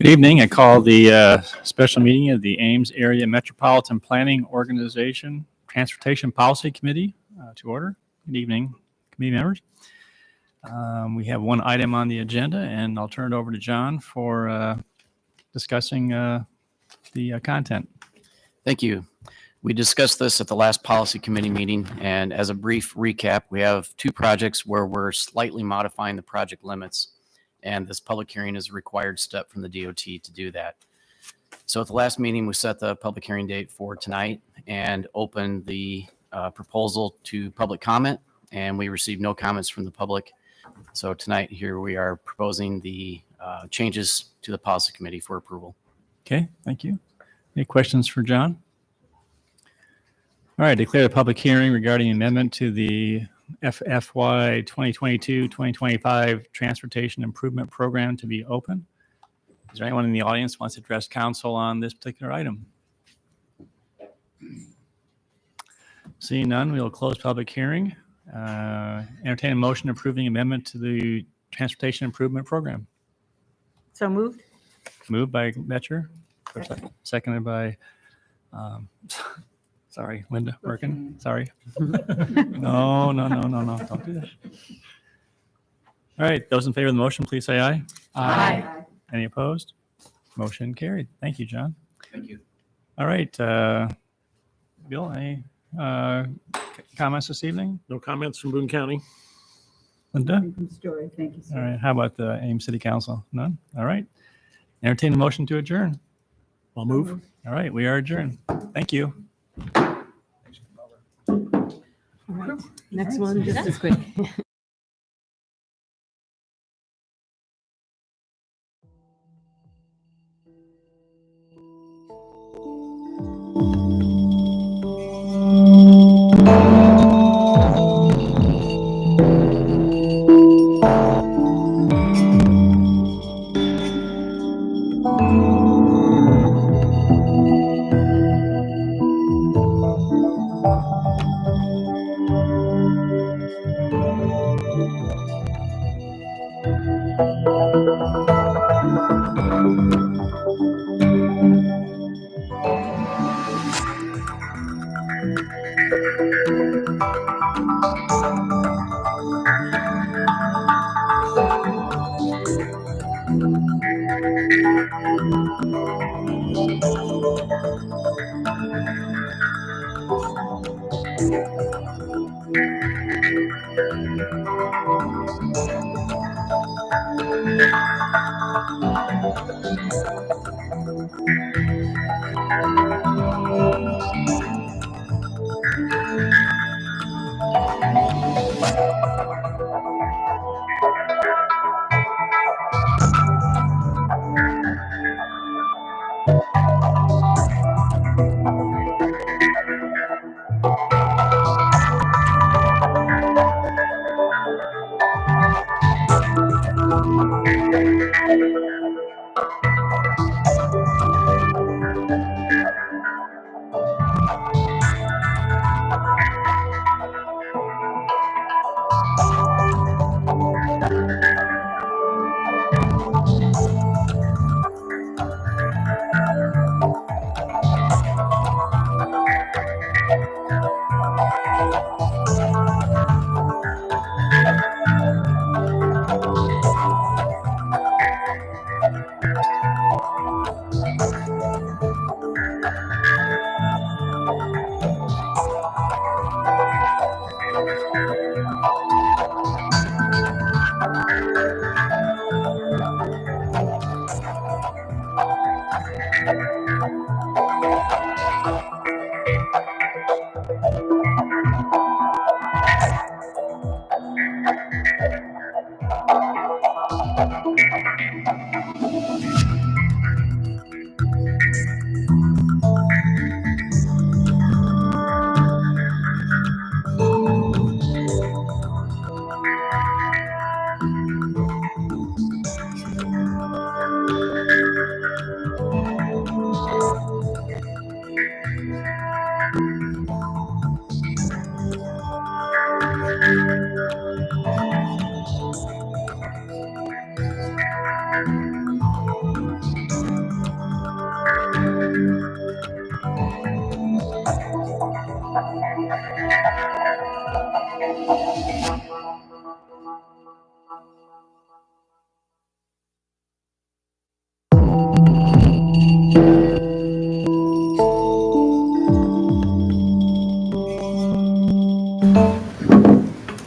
Good evening. I call the special meeting of the Ames Area Metropolitan Planning Organization Transportation Policy Committee to order. Good evening, committee members. We have one item on the agenda, and I'll turn it over to John for discussing the content. Thank you. We discussed this at the last policy committee meeting, and as a brief recap, we have two projects where we're slightly modifying the project limits, and this public hearing is a required step from the DOT to do that. So at the last meeting, we set the public hearing date for tonight and opened the proposal to public comment, and we received no comments from the public. So tonight here we are proposing the changes to the policy committee for approval. Okay, thank you. Any questions for John? All right, declare the public hearing regarding amendment to the FY 2022-2025 Transportation Improvement Program to be open. Is there anyone in the audience who wants to address council on this particular item? Seeing none, we will close public hearing. Entertain a motion approving amendment to the Transportation Improvement Program. So moved. Moved by Metcher, seconded by, sorry, Linda Merkin. Sorry. No, don't do that. All right, those in favor of the motion, please say aye. Aye. Any opposed? Motion carried. Thank you, John. Thank you. All right, Bill, any comments this evening? No comments from Boone County. Linda? Story. Thank you, sir. All right, how about the Ames City Council? None? All right. Entertain a motion to adjourn. I'll move. All right, we are adjourned. Thank you. All right. Next one, just as quick.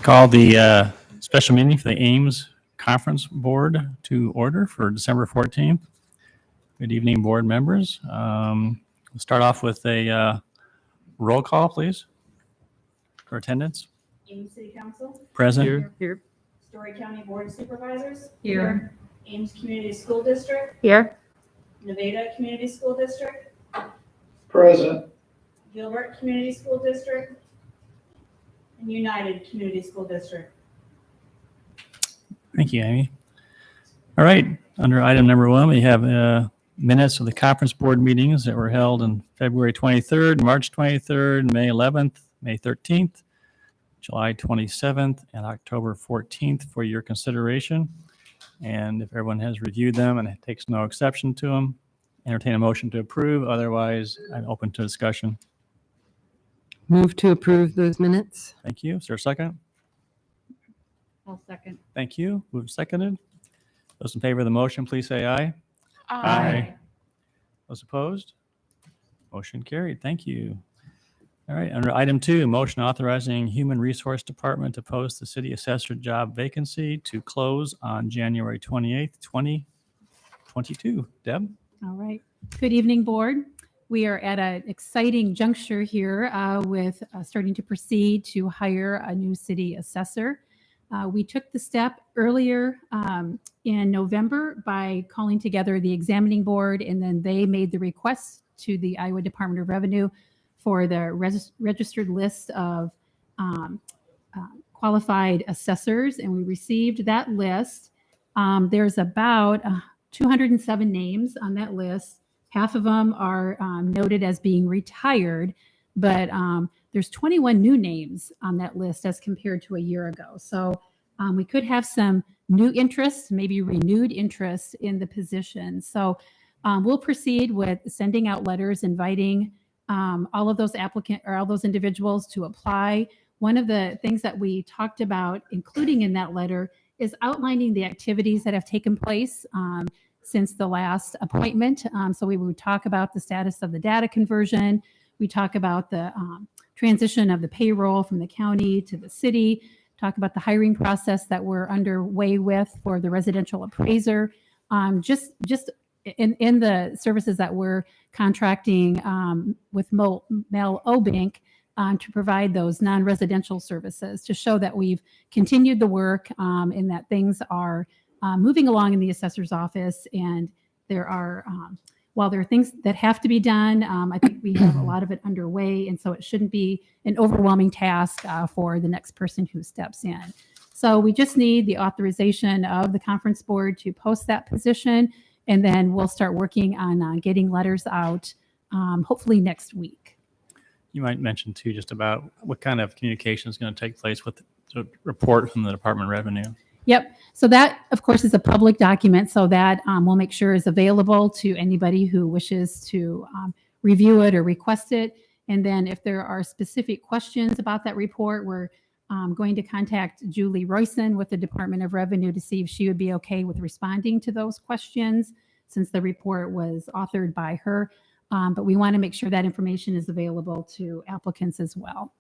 Call the special meeting for the Ames Conference Board to order for December 14th. Good evening, board members. We'll start off with a roll call, please, for attendance. Ames City Council, Present. Here. Story County Board of Supervisors, Here. Ames Community School District, Here. Nevada Community School District, Present. Gilbert Community School District, and United Community School District. Thank you, Amy. All right, under item number 1, we have minutes of the conference board meetings that were held on February 23rd, March 23rd, May 11th, May 13th, July 27th, and October 14th for your consideration. And if everyone has reviewed them and it takes no exception to them, entertain a motion to approve. Otherwise, I'm open to discussion. Move to approve those minutes. Thank you. Is there a second? I'll second. Thank you. Moved and seconded. Those in favor of the motion, please say aye. Those opposed? Motion carried. Thank you. All right, under item 2, motion authorizing Human Resource Department to post the city assessor job vacancy to close on January 28th, 2022. Deb? All right. Good evening, board. We are at an exciting juncture here with starting to proceed to hire a new city assessor. We took the step earlier in November by calling together the examining board, and then they made the request to the Iowa Department of Revenue for the registered list of qualified assessors, and we received that list. There's about 207 names on that list. Half of them are noted as being retired, but there's 21 new names on that list as compared to a year ago. So we could have some new interest, maybe renewed interest in the position. So we'll proceed with sending out letters inviting all of those applicants or all those individuals to apply. One of the things that we talked about, including in that letter, is outlining the activities that have taken place since the last appointment. So we would talk about the status of the data conversion. We talk about the transition of the payroll from the county to the city, talk about the hiring process that we're underway with for the residential appraiser, just in the services that we're contracting with Mel Obank to provide those non-residential services to show that we've continued the work and that things are moving along in the assessor's office. And there are, while there are things that have to be done, I think we have a lot of it underway. And so it shouldn't be an overwhelming task for the next person who steps in. So we just need the authorization of the conference board to post that position. And then we'll start working on getting letters out, hopefully next week. You might mention too, just about what kind of communication is going to take place with the report from the Department of Revenue. Yep. So that, of course, is a public document. So that we'll make sure is available to anybody who wishes to review it or request it. And then if there are specific questions about that report, we're going to contact Julie Royson with the Department of Revenue to see if she would be okay with responding to those questions, since the report was authored by her. But we want to make sure that information is available to applicants as well.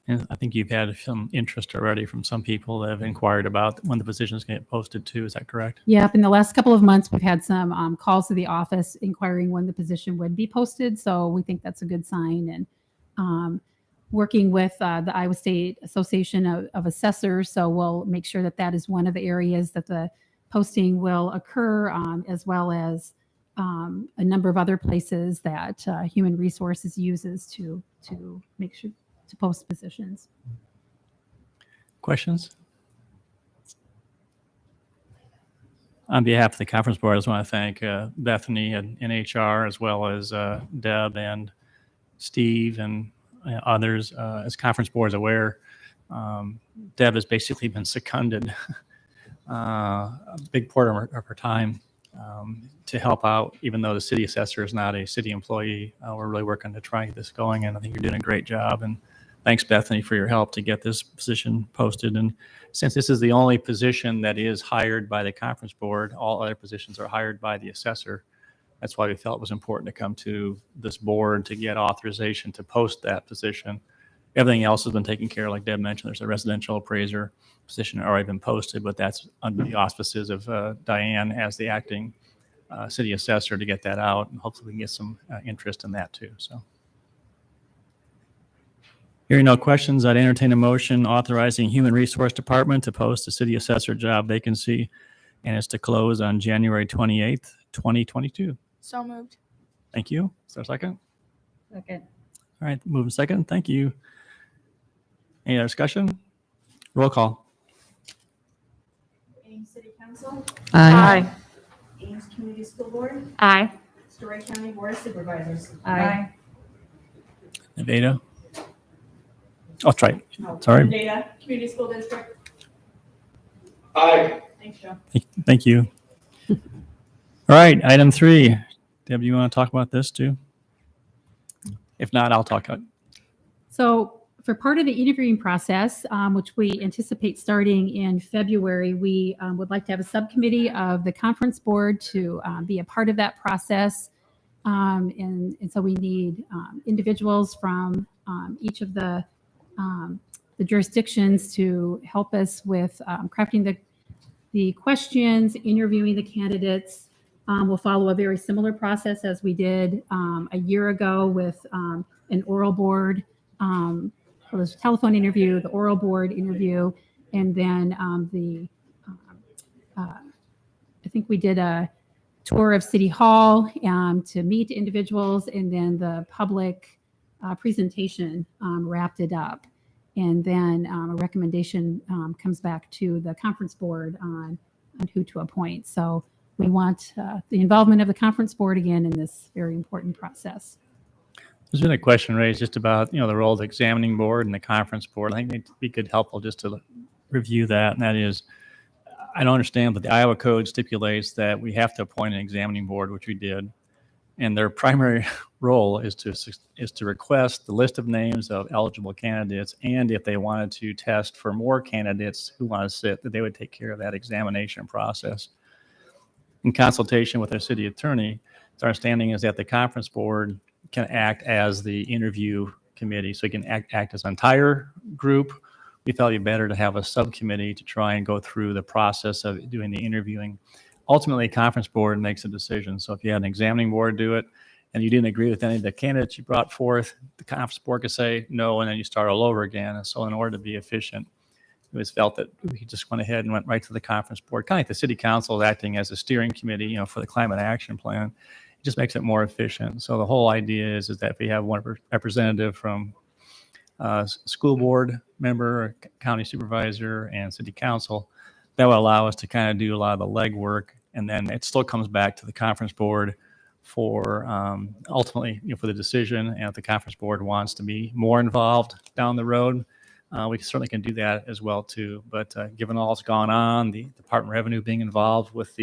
And I think you've had some interest already from some people that have inquired about when the positions get posted too. Is that correct? Yep. In the last couple of months, we've had some calls to the office inquiring when the position would be posted. So we think that's a good sign. And working with the Iowa State Association of Assessors, so we'll make sure that that is one of the areas that the posting will occur, as well as a number of other places that Human Resources uses to make sure to post positions. Questions? On behalf of the conference board, I just want to thank Bethany and HR, as well as Deb and Steve and others. As conference board is aware, Deb has basically been seconded a big part of her time to help out, even though the city assessor is not a city employee. We're really working to try and get this going, and I think you're doing a great job. And thanks, Bethany, for your help to get this position posted. And since this is the only position that is hired by the conference board, all other positions are hired by the assessor. That's why we felt it was important to come to this board to get authorization to post that position. Everything else has been taken care of. Like Deb mentioned, there's a residential appraiser position already been posted, but that's under the auspices of Diane as the acting city assessor to get that out. And hopefully we can get some interest in that too. So, hearing no questions, I'd entertain a motion authorizing Human Resource Department to post a city assessor job vacancy, and it's to close on January 28th, 2022. So moved. Thank you. Is there a second? Second. All right, moving second. Thank you. Any other discussion? Roll call. Ames City Council, Aye. Ames Community School Board, Aye. Story County Board of Supervisors. Aye. Nevada. Oh, that's right. No, Sorry. Data Community School District. Aye. Thanks, Joe. Thank you. All right, item 3. Deb, you want to talk about this too? If not, I'll talk about it. So for part of the interviewing process, which we anticipate starting in February, we would like to have a subcommittee of the conference board to be a part of that process. And so we need individuals from each of the jurisdictions to help us with crafting the questions, interviewing the candidates. We'll follow a very similar process as we did a year ago with an oral board. It was a telephone interview, the oral board interview, and then I think we did a tour of City Hall to meet individuals, and then the public presentation wrapped it up. And then a recommendation comes back to the conference board on who to appoint. So we want the involvement of the conference board again in this very important process. There's been a question raised just about, the role of the examining board and the conference board. I think it'd be good, helpful just to review that. And that is, I don't understand, but the Iowa Code stipulates that we have to appoint an examining board, which we did. And their primary role is to request the list of names of eligible candidates. And if they wanted to test for more candidates who want to sit, that they would take care of that examination process. In consultation with our city attorney, it's our understanding is that the conference board can act as the interview committee. So it can act as an entire group. We felt it'd be better to have a subcommittee to try and go through the process of doing the interviewing. Ultimately, a conference board makes a decision. So if you had an examining board do it and you didn't agree with any of the candidates you brought forth, the conference board could say no, and then you start all over again. And so in order to be efficient, it was felt that we just went ahead and went right to the conference board, kind of like the city council is acting as a steering committee, for the climate action plan. It just makes it more efficient. So the whole idea is that if we have one representative from school board member, or county supervisor, and city council, that will allow us to kind of do a lot of the legwork. And then it still comes back to the conference board for ultimately, for the decision. And if the conference board wants to be more involved down the road, we certainly can do that as well too. But given all that's gone on, the Department of Revenue being involved with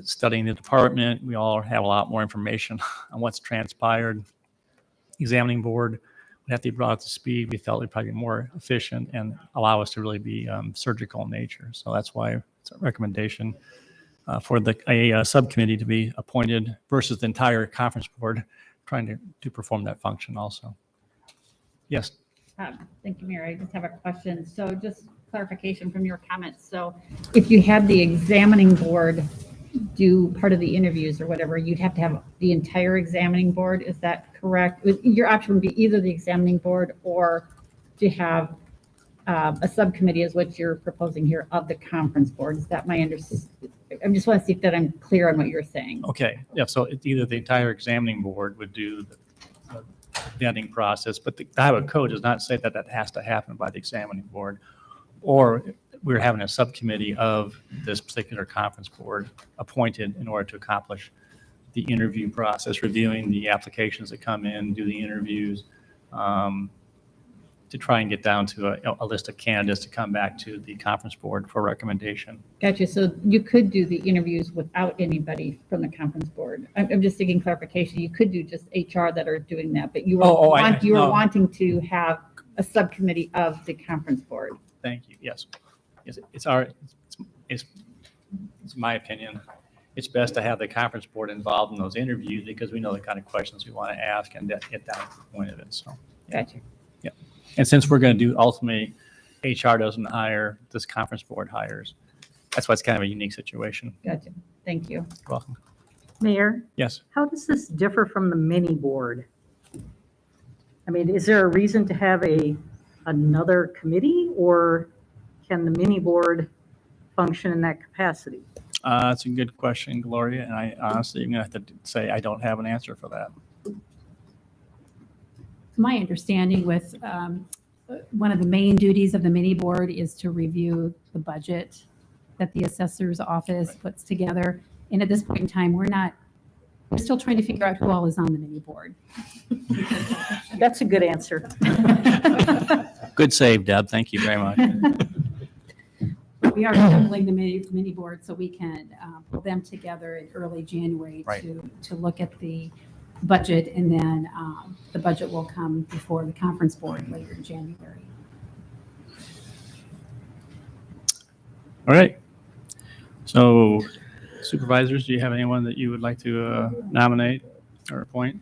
studying the department, we all have a lot more information on what's transpired. examining board would have to be brought up to speed. We felt it'd probably be more efficient and allow us to really be surgical in nature. So that's why it's a recommendation for a subcommittee to be appointed versus the entire conference board trying to perform that function also. Yes. Thank you, Mayor. I just have a question. So just clarification from your comments. So if you had the examining board do part of the interviews or whatever, you'd have to have the entire examining board. Is that correct? Your option would be either the examining board or to have a subcommittee is what you're proposing here of the conference board. Is that my understanding? I just want to see if that I'm clear on what you're saying. Okay. Yeah. So it's either the entire examining board would do the vetting process, but the Iowa code does not say that that has to happen by the examining board, or we're having a subcommittee of this particular conference board appointed in order to accomplish the interview process, reviewing the applications that come in, do the interviews, to try and get down to a list of candidates to come back to the conference board for recommendation. Gotcha. So you could do the interviews without anybody from the conference board. I'm just seeking clarification. You could do just HR that are doing that, but you were, you were no. wanting to have a subcommittee of the conference board. Thank you. Yes. It's my opinion. It's best to have the conference board involved in those interviews because we know the kind of questions we want to ask and get down to the point of it. So, yeah. Gotcha. And since we're going to do ultimately, HR doesn't hire, this conference board hires. That's why it's kind of a unique situation. Gotcha. Thank you. You're welcome. Mayor, Yes. how does this differ from the mini board? I mean, is there a reason to have another committee, or can the mini board function in that capacity? That's a good question, Gloria. And I honestly, I'm going to have to say I don't have an answer for that. My understanding with one of the main duties of the mini board is to review the budget that the assessor's office puts together. And at this point in time, we're still trying to figure out who all is on the mini board. That's a good answer. Good save, Deb. Thank you very much. We are assembling the mini board so we can pull them together in early January Right. to look at the budget, and then the budget will come before the conference board later in January. All right. So supervisors, do you have anyone that you would like to nominate or appoint?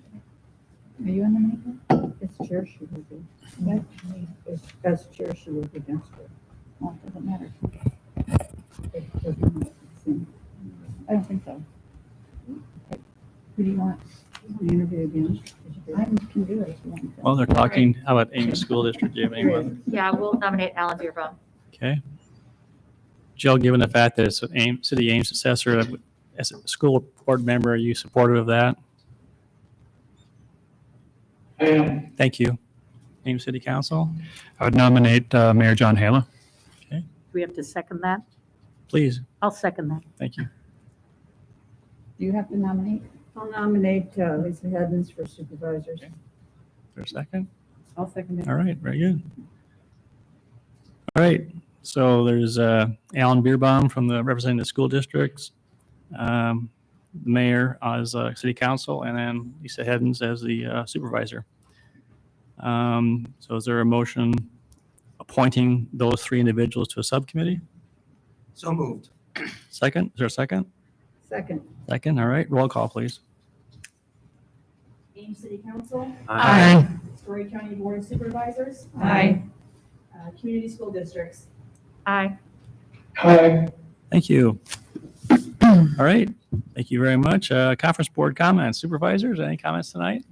Are you on the mini board? As chair, she would be. As chair, she would be against it. Oh, it doesn't matter. It doesn't seem- I don't think so. Who do you want? Interview again. I can do it if you want. to. Well, they're talking, how about Ames School District? Do you have anyone? Yeah, we'll nominate Alan Beerbaum. Okay. Jill, given the fact that it's an City Ames assessor, as a school board member, are you supportive of that? I am. Thank you. Ames City Council, I would nominate Mayor John Hala. Do we have to second that? please. I'll second that. Thank you. Do you have to nominate? I'll nominate Lisa Hedens for supervisors. For a second. I'll second it. All right, very good. All right, so there's Alan Beerbaum from the representing the school districts, mayor as city council, and then Lisa Hedens as the supervisor. So is there a motion appointing those three individuals to a subcommittee? So moved. Second, is there a second? Second. Second, all right, roll call, please. Ames City Council, Aye. Story County Board of Supervisors, Aye. Community School Districts. Aye. Aye. Thank you. All right, thank you very much. Conference board comments, supervisors, any comments tonight?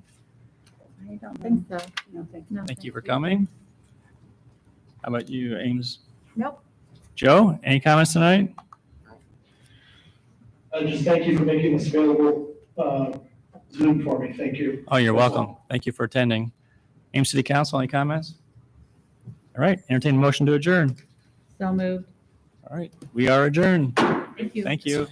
I don't think so. No, thank No, Thank you for coming. How about you, Ames? Nope. Joe, any comments tonight? Just thank you for making this available, Zoom for me. Thank you. Oh, you're welcome. Thank you for attending. Ames City Council, any comments? All right, entertain a motion to adjourn. So moved. All right, we are adjourned. Thank you. Thank you.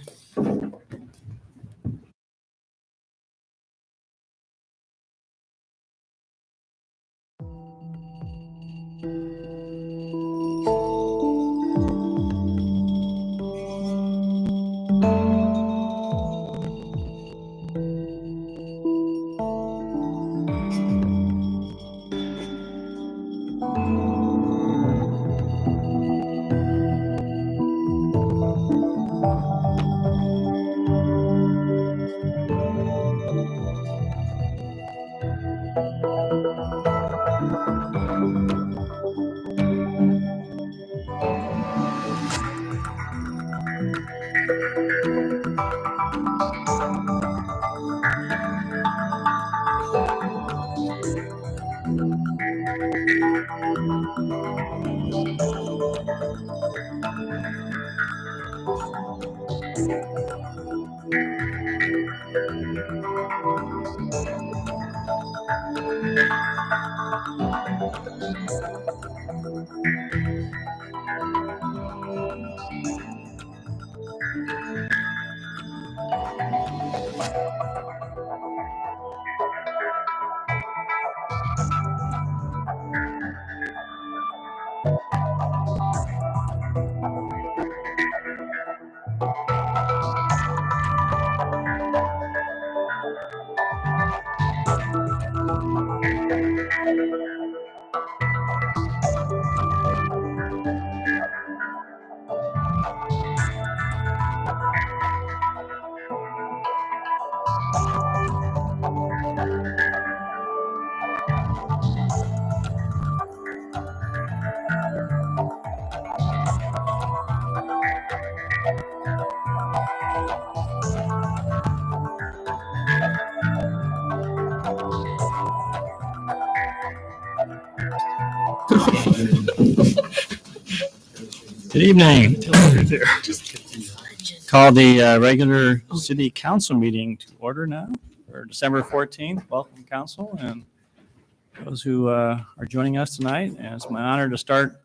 Good evening. Call the regular city council meeting to order now for December 14th. Welcome, council, and those who are joining us tonight. And it's my honor to start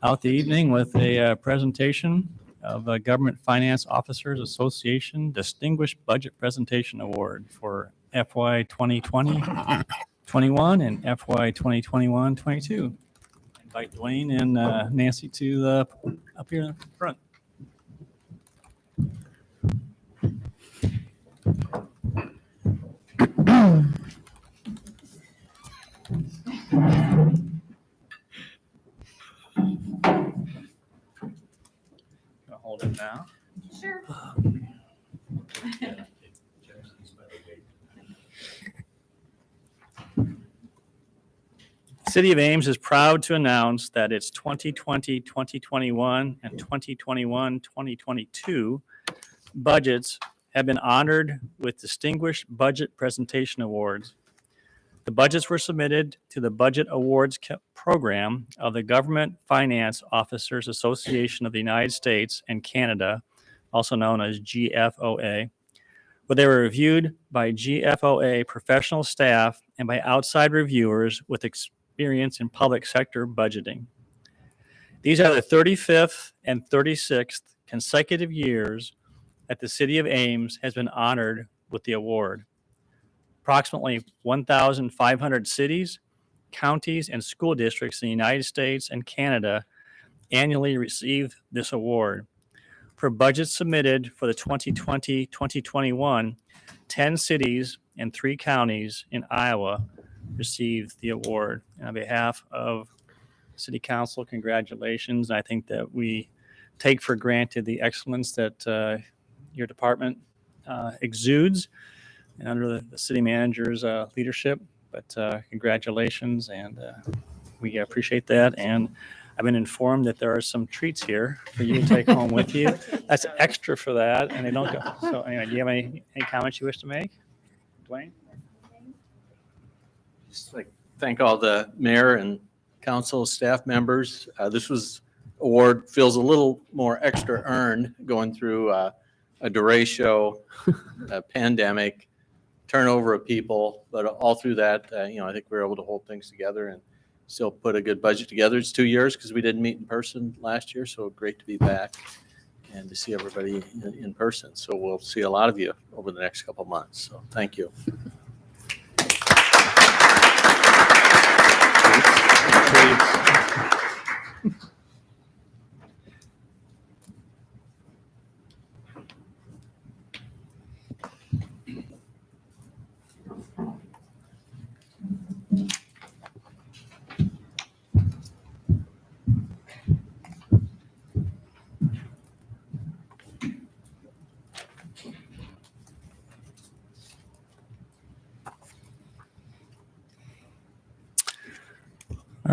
out the evening with a presentation of a Government Finance Officers Association Distinguished Budget Presentation Award for FY 2020-21 and FY 2021-22. Invite Dwayne and Nancy to the up here in the front. I'll hold it now. Sure. City of Ames is proud to announce that its 2020, 2021, and 2021, 2022 budgets have been honored with Distinguished Budget Presentation Awards. The budgets were submitted to the Budget Awards Program of the Government Finance Officers Association of the United States and Canada, also known as GFOA, where they were reviewed by GFOA professional staff and by outside reviewers with experience in public sector budgeting. These are the 35th and 36th consecutive years that the City of Ames has been honored with the award. Approximately 1,500 cities, counties, and school districts in the United States and Canada annually receive this award. For budgets submitted for the 2020-2021, 10 cities and 3 counties in Iowa received the award. And on behalf of City Council, congratulations. I think that we take for granted the excellence that your department exudes and under the city manager's leadership. But congratulations, and we appreciate that. And I've been informed that there are some treats here for you to take home with you. That's extra for that, and they don't go. So anyway, do you have any comments you wish to make, Dwayne? Just like thank all the mayor and council staff members. This award feels a little more extra earned going through a derecho, a pandemic, turnover of people, but all through that, I think we were able to hold things together and still put a good budget together. It's 2 years because we didn't meet in person last year, so great to be back and to see everybody in person. So we'll see a lot of you over the next couple of months. So thank you.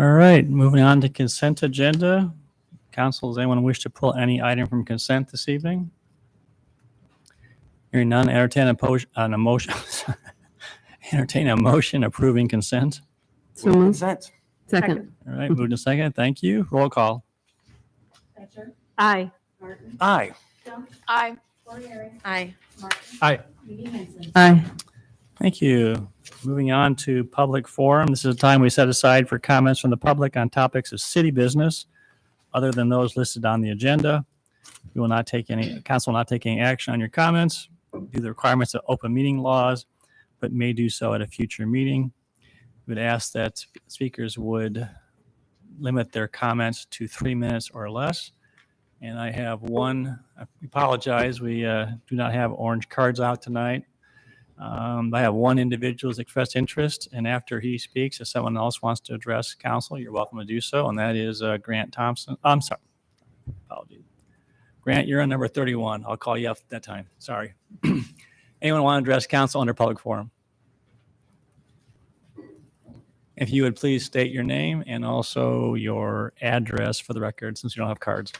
All right, moving on to consent agenda. Council, does anyone wish to pull any item from consent this evening? Hearing none, entertain a motion. Entertain a motion approving consent. So moved. Consent. Second. All right, moved in second. Thank you. Roll call. Fletcher, Aye. Martin, Aye. Jones, Aye. Corey, Aye. Martin. Aye. Meeting Henson. Aye. Thank you. Moving on to public forum. This is a time we set aside for comments from the public on topics of city business, other than those listed on the agenda. We will not take any, council will not take any action on your comments due to the requirements of open meeting laws, but may do so at a future meeting. We would ask that speakers would limit their comments to 3 minutes or less. And I have one, I apologize, we do not have orange cards out tonight. I have one individual who's expressed interest, and after he speaks, if someone else wants to address council, you're welcome to do so, and that is Grant Thompson. I'm sorry. Apologies. Grant, you're on number 31. I'll call you up that time. Sorry. Anyone want to address council under public forum? If you would please state your name and also your address for the record, since you don't have cards.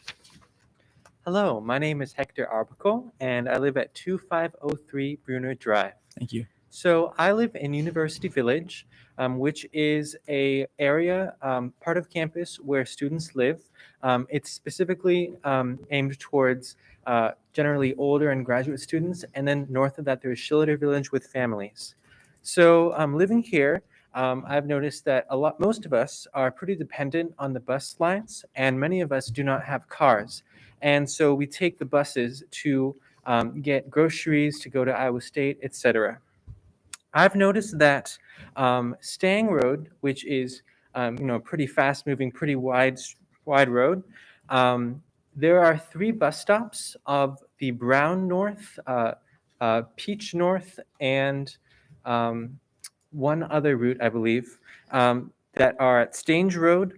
Hello, my name is Hector Arbuckle, and I live at 2503 Bruner Drive. Thank you. So I live in University Village, which is a area, part of campus where students live. It's specifically aimed towards generally older and graduate students, and then north of that, there's Schiller Village with families. So living here, I've noticed that most of us are pretty dependent on the bus lines, and many of us do not have cars. And so we take the buses to get groceries, to go to Iowa State, etc. I've noticed that Stang Road, which is pretty fast-moving, pretty wide road, there are 3 bus stops of the Brown North, Peach North, and one other route, I believe, that are at Stang Road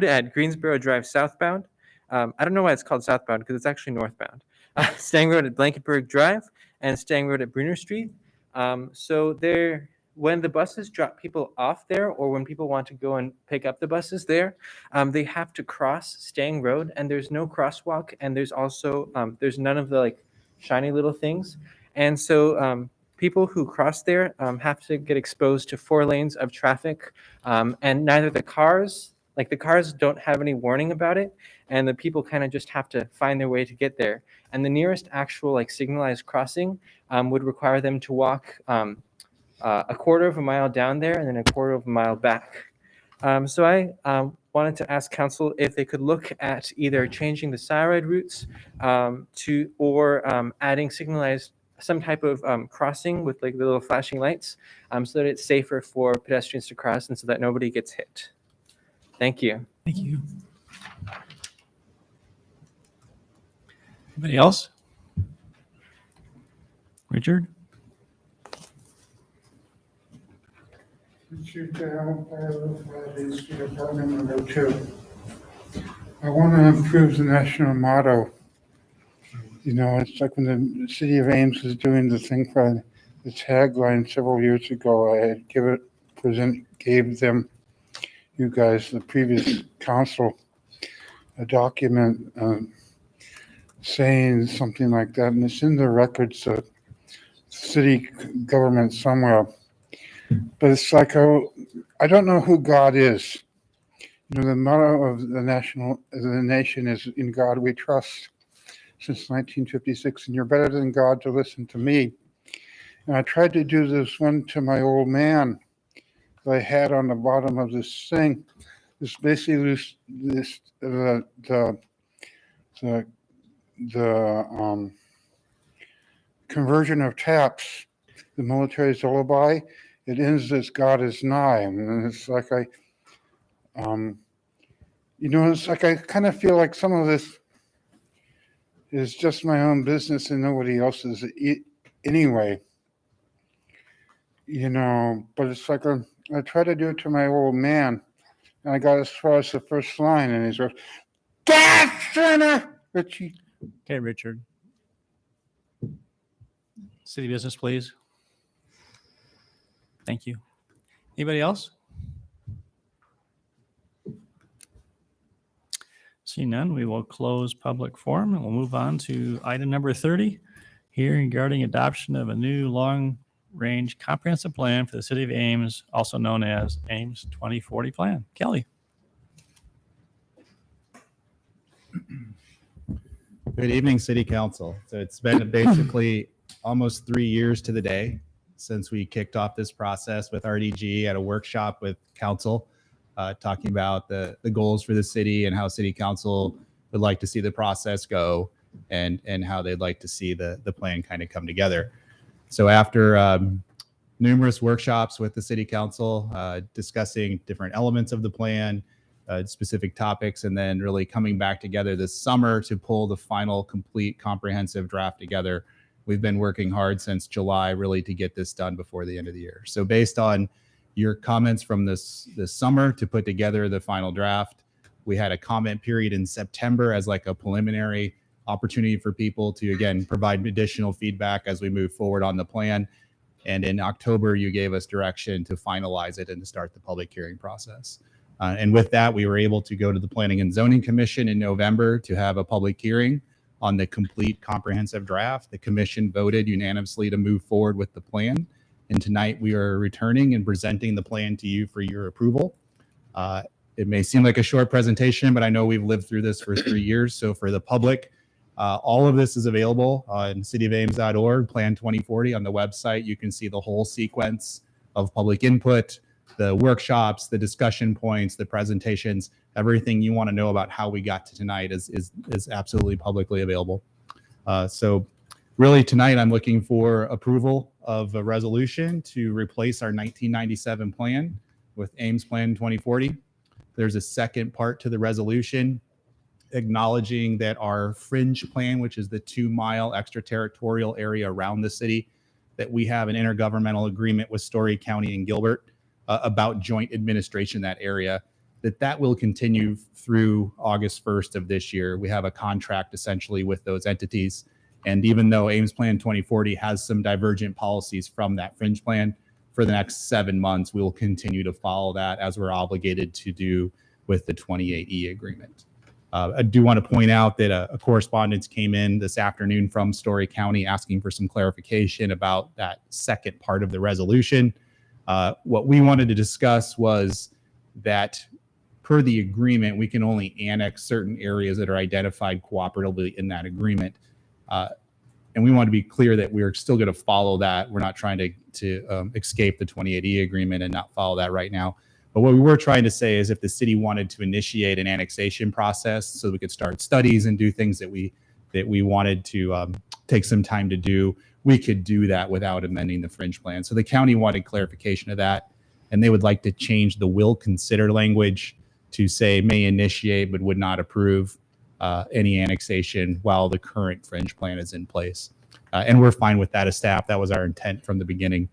at Greensboro Drive southbound. I don't know why it's called southbound because it's actually northbound. Stang Road at Blankenburg Drive and Stang Road at Bruner Street. So when the buses drop people off there, or when people want to go and pick up the buses there, they have to cross Stang Road, and there's no crosswalk, and there's also there's none of the shiny little things, and so people who cross there have to get exposed to 4 lanes of traffic, and neither the cars don't have any warning about it, and the people kind of just have to find their way to get there. And the nearest actual signalized crossing would require them to walk a quarter of a mile down there and then a quarter of a mile back. So I wanted to ask council if they could look at either changing the side routes or adding signalized some type of crossing with the little flashing lights, so that it's safer for pedestrians to cross and so that nobody gets hit. Thank you. Thank you. Anybody else? Richard? Richard Dale, Street Apartment number 2. I want to improve the national motto. It's like when the city of Ames was doing the thing for the tagline several years ago. I had gave them, you guys, the previous council, a document saying something like that, and it's in the records of city government somewhere. But it's like, I don't know who God is. The motto of the nation is "In God We Trust," since 1956, and you're better than God to listen to me. And I tried to do this one to my old man that I had on the bottom of this thing. This basically the conversion of taps, the military's lullaby. It ends as "God is nigh," and it's like it's like I kind of feel like some of this is just my own business and nobody else's anyway. But it's like I try to do it to my old man, and I got as far as the first line, and he goes, "God, sinner!" Richie. Okay, Richard. City business, please. Thank you. Anybody else? Seeing none, we will close public forum and we'll move on to item number 30, hearing regarding adoption of a new long-range comprehensive plan for the city of Ames, also known as Ames 2040 Plan. Kelly. Good evening, City Council. So it's been basically almost 3 years to the day since we kicked off this process with RDG at a workshop with Counsel, talking about the goals for the city and how City Council would like to see the process go and how they'd like to see the plan kind of come together. So after numerous workshops with the City Council, discussing different elements of the plan, specific topics, and then really coming back together this summer to pull the final complete comprehensive draft together. We've been working hard since July really to get this done before the end of the year. So based on your comments from this summer to put together the final draft, we had a comment period in September as like a preliminary opportunity for people to, again, provide additional feedback as we move forward on the plan. And in October, you gave us direction to finalize it and to start the public hearing process. And with that, we were able to go to the Planning and Zoning Commission in November to have a public hearing on the complete comprehensive draft. The commission voted unanimously to move forward with the plan. And tonight we are returning and presenting the plan to you for your approval. It may seem like a short presentation, but I know we've lived through this for 3 years. So for the public, all of this is available on cityofames.org, Plan 2040 on the website. You can see the whole sequence of public input, the workshops, the discussion points, the presentations, everything you want to know about how we got to tonight is absolutely publicly available. So really tonight I'm looking for approval of a resolution to replace our 1997 plan with Ames Plan 2040. There's a second part to the resolution acknowledging that our fringe plan, which is the 2-mile extraterritorial area around the city, that we have an intergovernmental agreement with Story County and Gilbert about joint administration in that area, that will continue through August 1st of this year. We have a contract essentially with those entities. And even though Ames Plan 2040 has some divergent policies from that fringe plan, for the next 7 months, we will continue to follow that as we're obligated to do with the 28E agreement. I do want to point out that a correspondence came in this afternoon from Story County asking for some clarification about that second part of the resolution. What we wanted to discuss was that per the agreement, we can only annex certain areas that are identified cooperatively in that agreement. And we want to be clear that we're still going to follow that. We're not trying to escape the 28E agreement and not follow that right now. But what we were trying to say is if the city wanted to initiate an annexation process so we could start studies and do things that we wanted to take some time to do, we could do that without amending the fringe plan. So the county wanted clarification of that, and they would like to change the will consider language to say may initiate but would not approve any annexation while the current fringe plan is in place. And we're fine with that as staff. That was our intent from the beginning.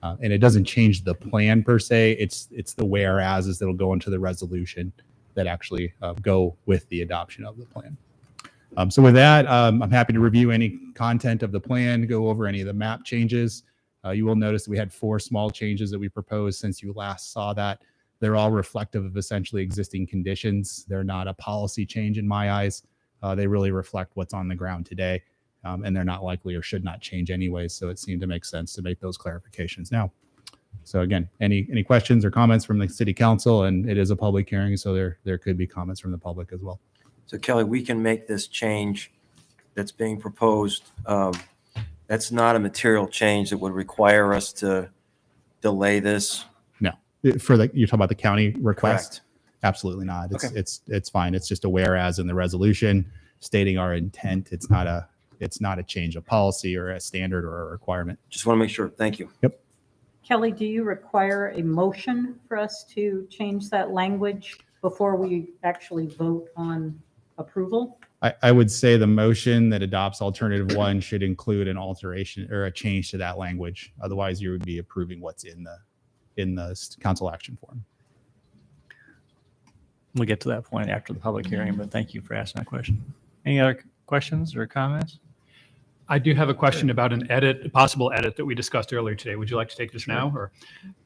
And it doesn't change the plan per se. It's the whereases that'll go into the resolution that actually go with the adoption of the plan. So with that, I'm happy to review any content of the plan, go over any of the map changes. You will notice that we had 4 small changes that we proposed since you last saw that. They're all reflective of essentially existing conditions. They're not a policy change in my eyes. They really reflect what's on the ground today. And they're not likely or should not change anyway. So it seemed to make sense to make those clarifications now. So again, any questions or comments from the city council? And it is a public hearing, so there could be comments from the public as well. So Kelly, we can make this change that's being proposed. That's not a material change that would require us to delay this. No, you're talking about the county request? Correct. Absolutely not. Okay. It's fine. It's just a whereas in the resolution stating our intent. It's not a change of policy or a standard or a requirement. Just want to make sure. Thank you. Yep. Kelly, do you require a motion for us to change that language before we actually vote on approval? I would say the motion that adopts alternative 1 should include an alteration or a change to that language. Otherwise, you would be approving what's in the council action form. We'll get to that point after the public hearing, but thank you for asking that question. Any other questions or comments? I do have a question about a possible edit that we discussed earlier today. Would you like to take this now? Or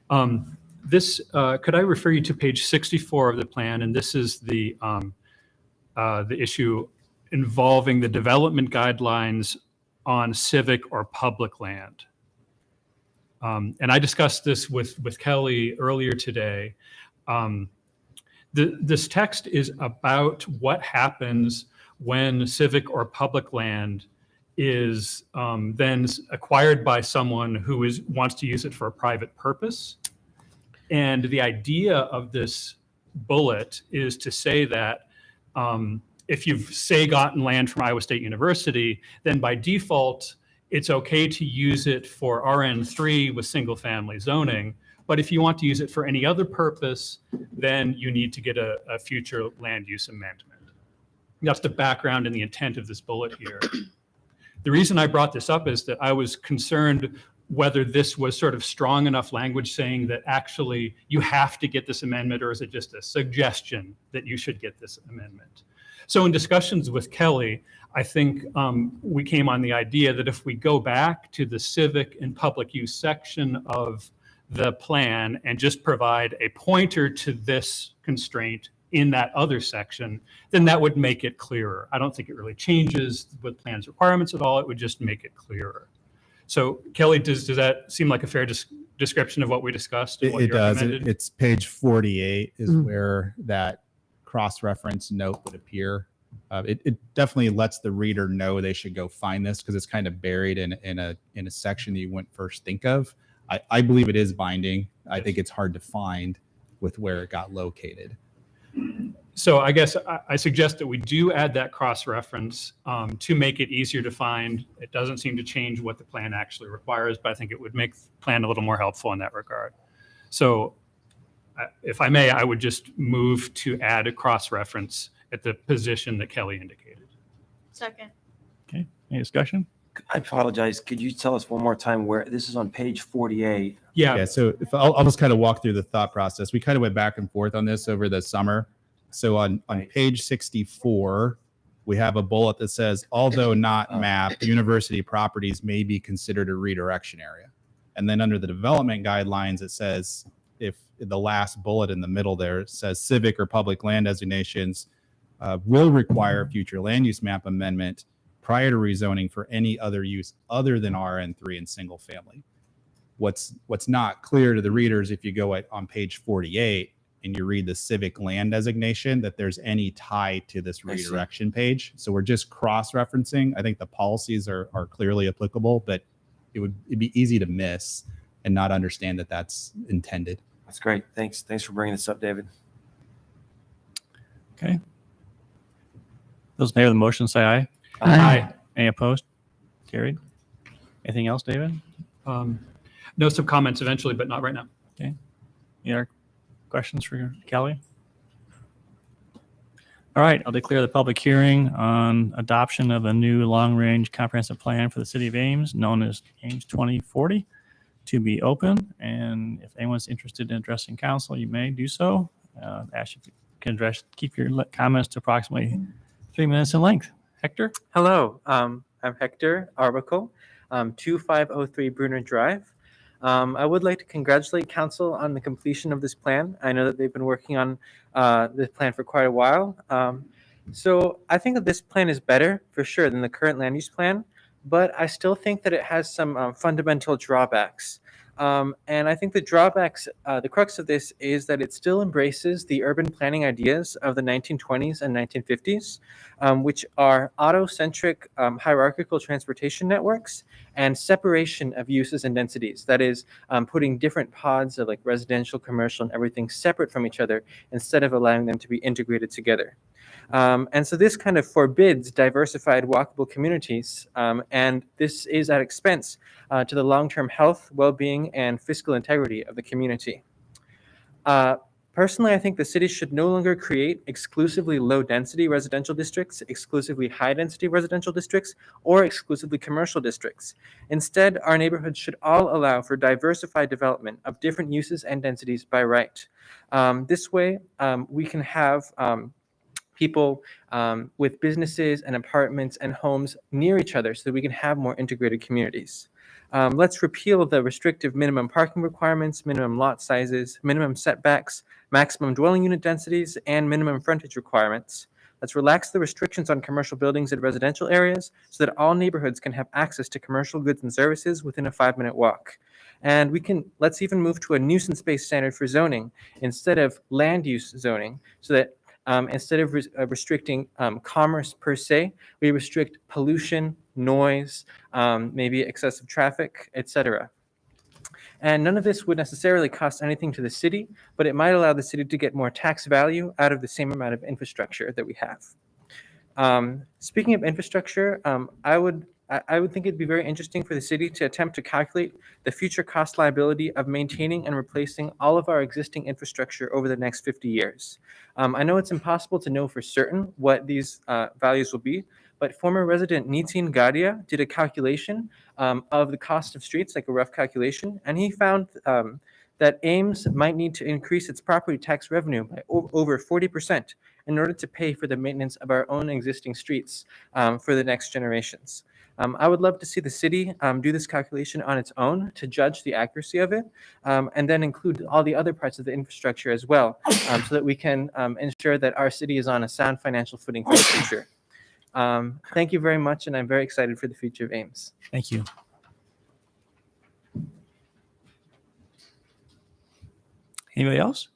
could I refer you to page 64 of the plan? And this is the the issue involving the development guidelines on civic or public land. And I discussed this with Kelly earlier today. This text is about what happens when civic or public land is then acquired by someone who wants to use it for a private purpose. And the idea of this bullet is to say that if you've, say, gotten land from Iowa State University, then by default, it's okay to use it for RN3 with single family zoning. But if you want to use it for any other purpose, then you need to get a future land use amendment. That's the background and the intent of this bullet here. The reason I brought this up is that I was concerned whether this was sort of strong enough language saying that actually you have to get this amendment, or is it just a suggestion that you should get this amendment? So in discussions with Kelly, I think we came on the idea that if we go back to the civic and public use section of the plan and just provide a pointer to this constraint in that other section, then that would make it clearer. I don't think it really changes with plans requirements at all. It would just make it clearer. So Kelly, does that seem like a fair description of what we discussed? And what It you does. recommended? It's page 48 is where that cross-reference note would appear. It definitely lets the reader know they should go find this because it's kind of buried in a section that you wouldn't first think of. I believe it is binding. I think it's hard to find with where it got located. So I guess I suggest that we do add that cross-reference to make it easier to find. It doesn't seem to change what the plan actually requires, but I think it would make the plan a little more helpful in that regard. So if I may, I would just move to add a cross-reference at the position that Kelly indicated. Second. Okay, any discussion? I apologize. Could you tell us one more time where this is on page 48? Yeah. So if I'll just kind of walk through the thought process. We kind of went back and forth on this over the summer. So on page 64, we have a bullet that says, although not mapped, university properties may be considered a redirection area. And then under the development guidelines, it says, if the last bullet in the middle there says civic or public land designations will require a future land use map amendment prior to rezoning for any other use other than RN3 and single family. What's not clear to the readers if you go on page 48 and you read the civic land designation, that there's any tie to this redirection page. So we're just cross-referencing. I think the policies are clearly applicable, but it'd be easy to miss and not understand that that's intended. That's great. Thanks for bringing this up, David. Okay. Those in favor of the motion say aye. Aye. Any opposed? Carried. Anything else, David? No, some comments eventually, but not right now. Okay. Any other questions for Kelly? All right, I'll declare the public hearing on adoption of a new long-range comprehensive plan for the city of Ames, known as Ames 2040, to be open. And if anyone's interested in addressing council, you may do so. Ash, if you can keep your comments to approximately 3 minutes in length. Hector? Hello, I'm Hector Arbuckle, 2503 Bruner Drive. I would like to congratulate council on the completion of this plan. I know that they've been working on this plan for quite a while. So I think that this plan is better for sure than the current land use plan, but I still think that it has some fundamental drawbacks. And I think the drawbacks, the crux of this is that it still embraces the urban planning ideas of the 1920s and 1950s, which are auto-centric hierarchical transportation networks and separation of uses and densities. That is, putting different pods of like residential, commercial, and everything separate from each other instead of allowing them to be integrated together. And so this kind of forbids diversified walkable communities, and this is at expense to the long-term health, well-being, and fiscal integrity of the community. Personally, I think the city should no longer create exclusively low-density residential districts, exclusively high-density residential districts, or exclusively commercial districts. Instead, our neighborhoods should all allow for diversified development of different uses and densities by right. This way, we can have people with businesses and apartments and homes near each other so that we can have more integrated communities. Let's repeal the restrictive minimum parking requirements, minimum lot sizes, minimum setbacks, maximum dwelling unit densities, and minimum frontage requirements. Let's relax the restrictions on commercial buildings in residential areas so that all neighborhoods can have access to commercial goods and services within a 5-minute walk. And let's even move to a nuisance-based standard for zoning instead of land use zoning, so that instead of restricting commerce per se, we restrict pollution, noise, maybe excessive traffic, etc. And none of this would necessarily cost anything to the city, but it might allow the city to get more tax value out of the same amount of infrastructure that we have. Speaking of infrastructure, I would think it'd be very interesting for the city to attempt to calculate the future cost liability of maintaining and replacing all of our existing infrastructure over the next 50 years. I know it's impossible to know for certain what these values will be, but former resident Nitin Gadia did a calculation of the cost of streets, like a rough calculation, and he found that Ames might need to increase its property tax revenue by over 40% in order to pay for the maintenance of our own existing streets for the next generations. I would love to see the city do this calculation on its own to judge the accuracy of it, and then include all the other parts of the infrastructure as well, so that we can ensure that our city is on a sound financial footing for the future. Thank you very much, and I'm very excited for the future of Ames. Thank you. Anybody else?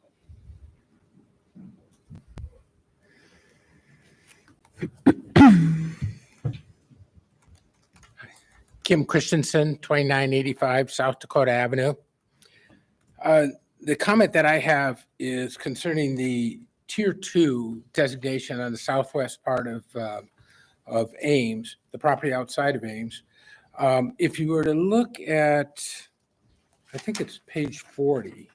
Kim Christensen, 2985 South Dakota Avenue. The comment that I have is concerning the Tier 2 designation on the southwest part of Ames, the property outside of Ames. If you were to look at, I think it's page 40,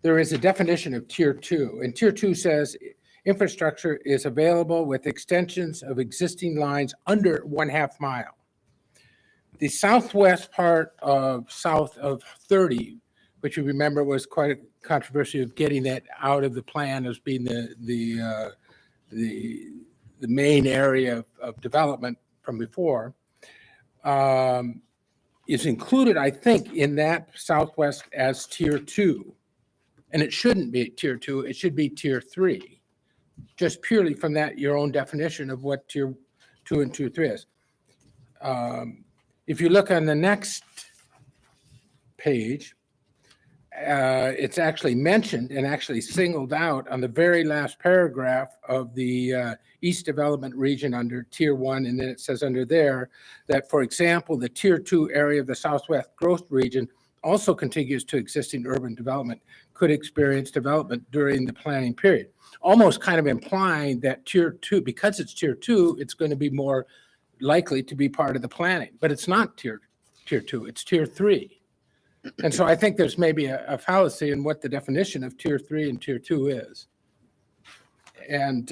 there is a definition of Tier 2, and Tier 2 says infrastructure is available with extensions of existing lines under 1/2 mile. The southwest part of south of 30, which you remember was quite a controversy of getting that out of the plan as being the main area of development from before, is included, I think, in that southwest as Tier 2. And it shouldn't be Tier 2, it should be Tier 3, just purely from that, your own definition of what Tier 2 and Tier 3 is. If you look on the next page, it's actually mentioned and actually singled out on the very last paragraph of the East Development Region under Tier 1, and then it says under there that, for example, the Tier 2 area of the Southwest Growth Region also contiguous to existing urban development could experience development during the planning period. Almost kind of implying that Tier 2, because it's Tier 2, it's going to be more likely to be part of the planning, but it's not Tier 2, it's Tier 3. And so I think there's maybe a fallacy in what the definition of Tier 3 and Tier 2 is. And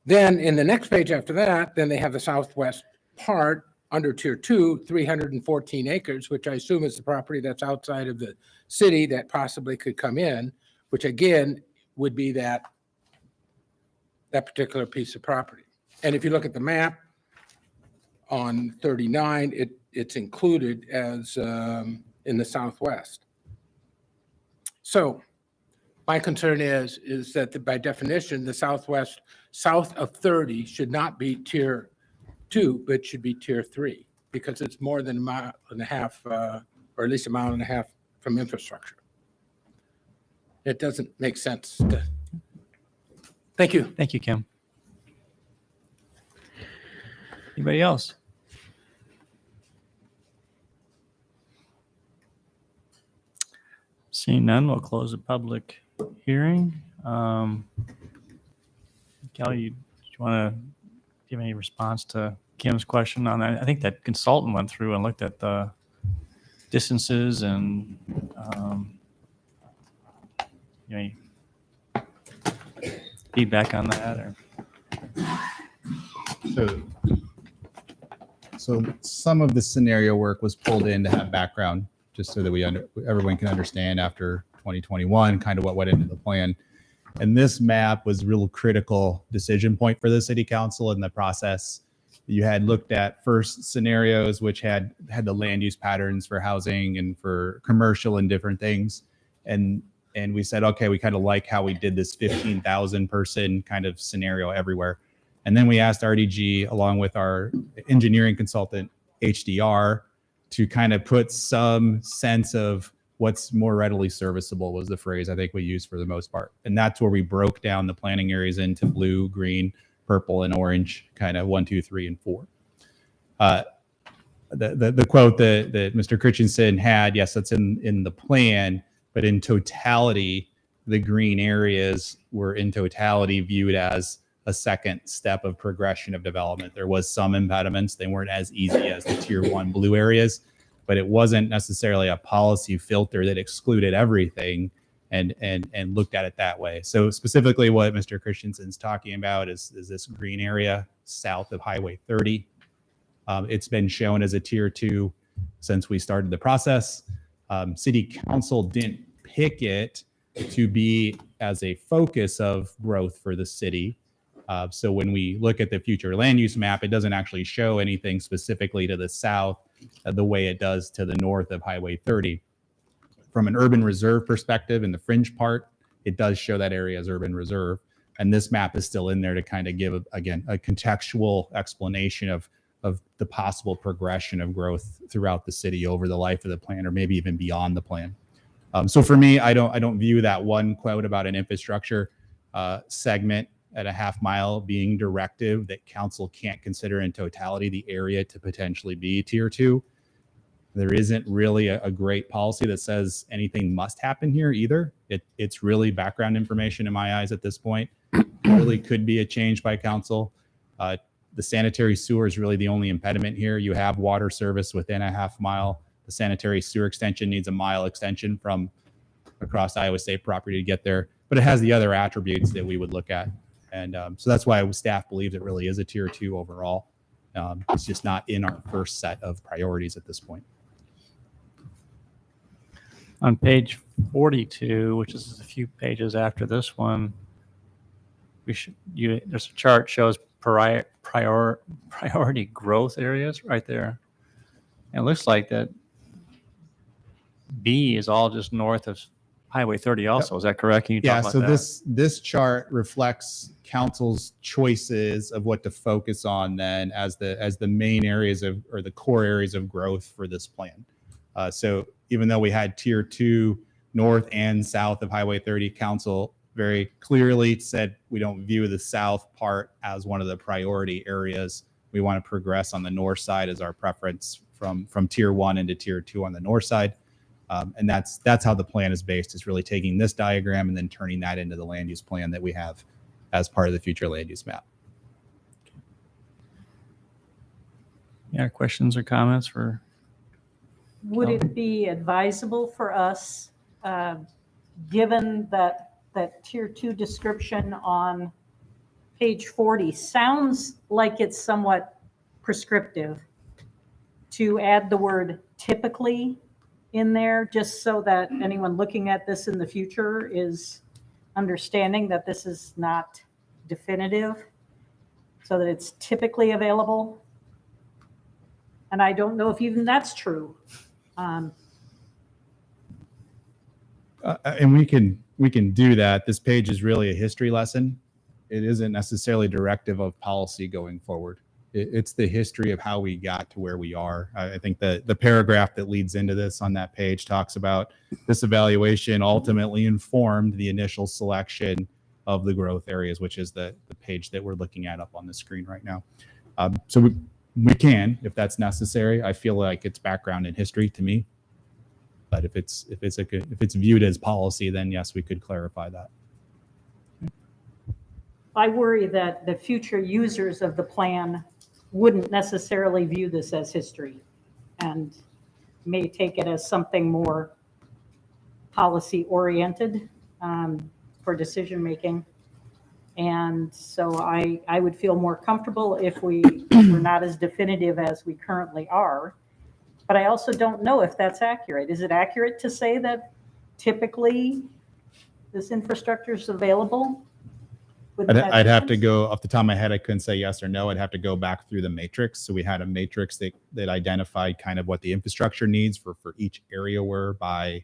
then in the next page after that, then they have the southwest part under Tier 2, 314 acres, which I assume is the property that's outside of the city that possibly could come in, which again would be that particular piece of property. And if you look at the map on 39, it's included as in the southwest. So my concern is that by definition, the southwest south of 30 should not be Tier 2, but should be Tier 3, because it's more than 1.5 miles, or at least 1.5 miles from infrastructure. It doesn't make sense. Thank you. Thank you, Kim. Anybody else? Seeing none, we'll close the public hearing. Kelly, do you want to give any response to Kim's question on that? I think that consultant went through and looked at the distances and any feedback on that, or? So some of the scenario work was pulled in to have background, just so that everyone can understand after 2021 kind of what went into the plan. And this map was a real critical decision point for the city council in the process. You had looked at first scenarios, which had the land use patterns for housing and for commercial and different things. And And we said, okay, we kind of like how we did this 15,000 person kind of scenario everywhere. And then we asked RDG along with our engineering consultant, HDR, to kind of put some sense of what's more readily serviceable was the phrase I think we used for the most part. And that's where we broke down the planning areas into blue, green, purple, and orange, kind of 1, 2, 3, and 4. The quote that Mr. Christensen had, yes, that's in the plan, but in totality, the green areas were in totality viewed as a second step of progression of development. There was some impediments. They weren't as easy as the tier 1 blue areas, but it wasn't necessarily a policy filter that excluded everything and looked at it that way. So specifically what Mr. Christensen's talking about is this green area south of Highway 30. It's been shown as a tier 2 since we started the process. City Council didn't pick it to be as a focus of growth for the city. So when we look at the future land use map, it doesn't actually show anything specifically to the south the way it does to the north of Highway 30. From an urban reserve perspective in the fringe part, it does show that area as urban reserve. And this map is still in there to kind of give, again, a contextual explanation of the possible progression of growth throughout the city over the life of the plan, or maybe even beyond the plan. So for me, I don't view that one quote about an infrastructure segment at a half mile being directive that council can't consider in totality the area to potentially be tier 2. There isn't really a great policy that says anything must happen here either. It's really background information in my eyes at this point. It really could be a change by council. The sanitary sewer is really the only impediment here. You have water service within a half mile. The sanitary sewer extension needs a mile extension from across Iowa State property to get there, but it has the other attributes that we would look at. And so that's why staff believes it really is a tier 2 overall. It's just not in our first set of priorities at this point. On page 42, which is a few pages after this one, there's a chart shows priority growth areas right there. And it looks like that B is all just north of Highway 30 also. Yep. Is that correct? Can you talk about so that? this chart reflects council's choices of what to focus on then as the main areas of, or the core areas of growth for this plan. So even though we had tier 2 north and south of Highway 30, council very clearly said we don't view the south part as one of the priority areas. We want to progress on the north side as our preference from tier 1 into tier 2 on the north side. And that's how the plan is based, is really taking this diagram and then turning that into the land use plan that we have as part of the future land use map. Yeah, questions or comments for? Would it be advisable for us, given that tier 2 description on page 40 sounds like it's somewhat prescriptive, to add the word typically in there, just so that anyone looking at this in the future is understanding that this is not definitive, so that it's typically available? And I don't know if even that's true. And we can do that. This page is really a history lesson. It isn't necessarily directive of policy going forward. It's the history of how we got to where we are. I think the paragraph that leads into this on that page talks about this evaluation ultimately informed the initial selection of the growth areas, which is the page that we're looking at up on the screen right now. So we can, if that's necessary. I feel like it's background in history to me. But if it's viewed as policy, then yes, we could clarify that. I worry that the future users of the plan wouldn't necessarily view this as history and may take it as something more policy oriented for decision making. And so I would feel more comfortable if we were not as definitive as we currently are. But I also don't know if that's accurate. Is it accurate to say that typically this infrastructure is available? I'd have to go off the top of my head. I couldn't say yes or no. I'd have to go back through the matrix. So we had a matrix that identified kind of what the infrastructure needs for each area were by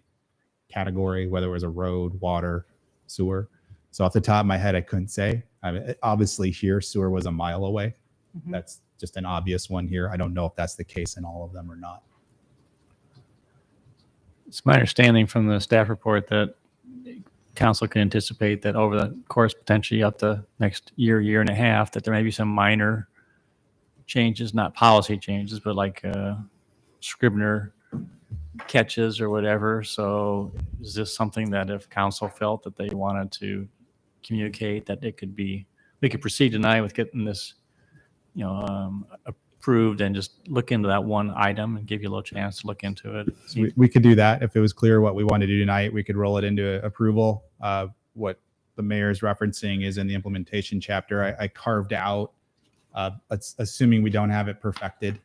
category, whether it was a road, water, sewer. So off the top of my head, I couldn't say. I mean, obviously here, sewer was a mile away. That's just an obvious one here. I don't know if that's the case in all of them or not. It's my understanding from the staff report that council can anticipate that over the course potentially up to next year, year and a half, that there may be some minor changes, not policy changes, but like Scribner catches or whatever. So is this something that if council felt that they wanted to communicate that it could be, we could proceed tonight with getting this, approved and just look into that one item and give you a little chance to look into it? So we could do that. If it was clear what we wanted to do tonight, we could roll it into approval. What the mayor is referencing is in the implementation chapter. I carved out, assuming we don't have it perfected,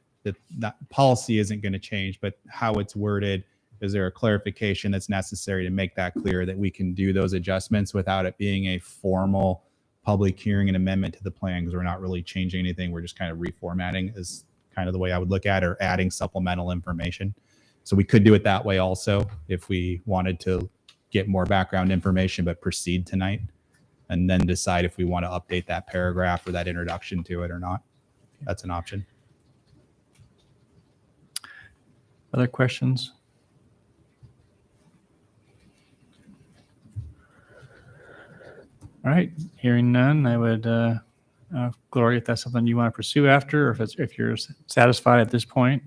that policy isn't going to change, but how it's worded, is there a clarification that's necessary to make that clear that we can do those adjustments without it being a formal public hearing and amendment to the plan, because we're not really changing anything. We're just kind of reformatting is kind of the way I would look at it, or adding supplemental information. So we could do it that way also if we wanted to get more background information, but proceed tonight and then decide if we want to update that paragraph or that introduction to it or not. That's an option. Other questions? All right, hearing none, I would, Gloria, if that's something you want to pursue after, or if you're satisfied at this point.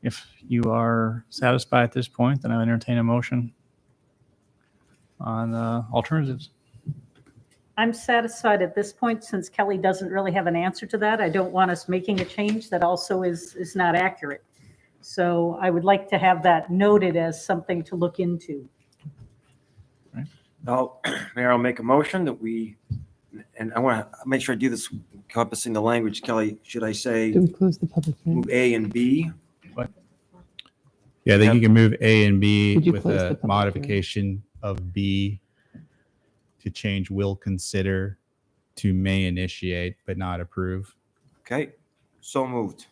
If you are satisfied at this point, then I would entertain a motion on alternatives. I'm satisfied at this point, since Kelly doesn't really have an answer to that. I don't want us making a change that also is not accurate. So I would like to have that noted as something to look into. Now, Mayor, I'll make a motion that we, and I want to make sure I do this encompassing the language. Kelly, should I say Do we close the public hearing? move A and B? What? Yeah, I think you can move A and B Would you with close the a public modification of B to change will consider to may initiate but not approve. Okay, so moved.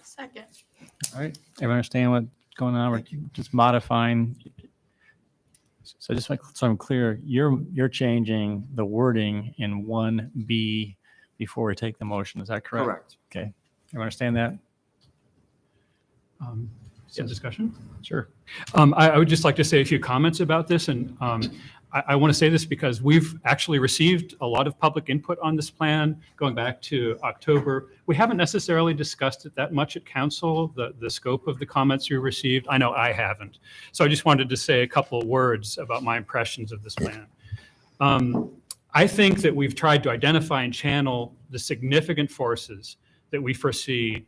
Second. All right, everyone understand what's going on? We're just modifying. So just so I'm clear, you're changing the wording in 1B before we take the motion. Is that correct? Correct. Okay. Everyone understand that? Some discussion? Sure. I would just like to say a few comments about this, and I want to say this because we've actually received a lot of public input on this plan going back to October. We haven't necessarily discussed it that much at council, the scope of the comments we received. I know I haven't. So I just wanted to say a couple of words about my impressions of this plan. I think that we've tried to identify and channel the significant forces that we foresee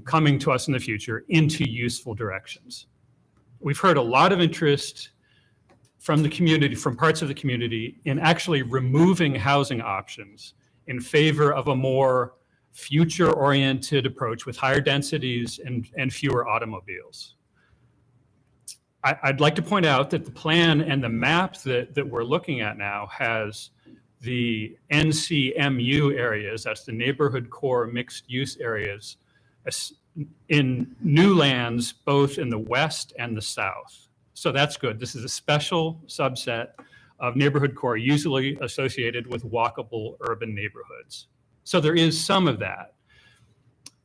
coming to us in the future into useful directions. We've heard a lot of interest from the community, from parts of the community, in actually removing housing options in favor of a more future-oriented approach with higher densities and fewer automobiles. I'd like to point out that the plan and the map that we're looking at now has the NCMU areas, that's the neighborhood core mixed use areas, in new lands both in the west and the south. So that's good. This is a special subset of neighborhood core usually associated with walkable urban neighborhoods. So there is some of that.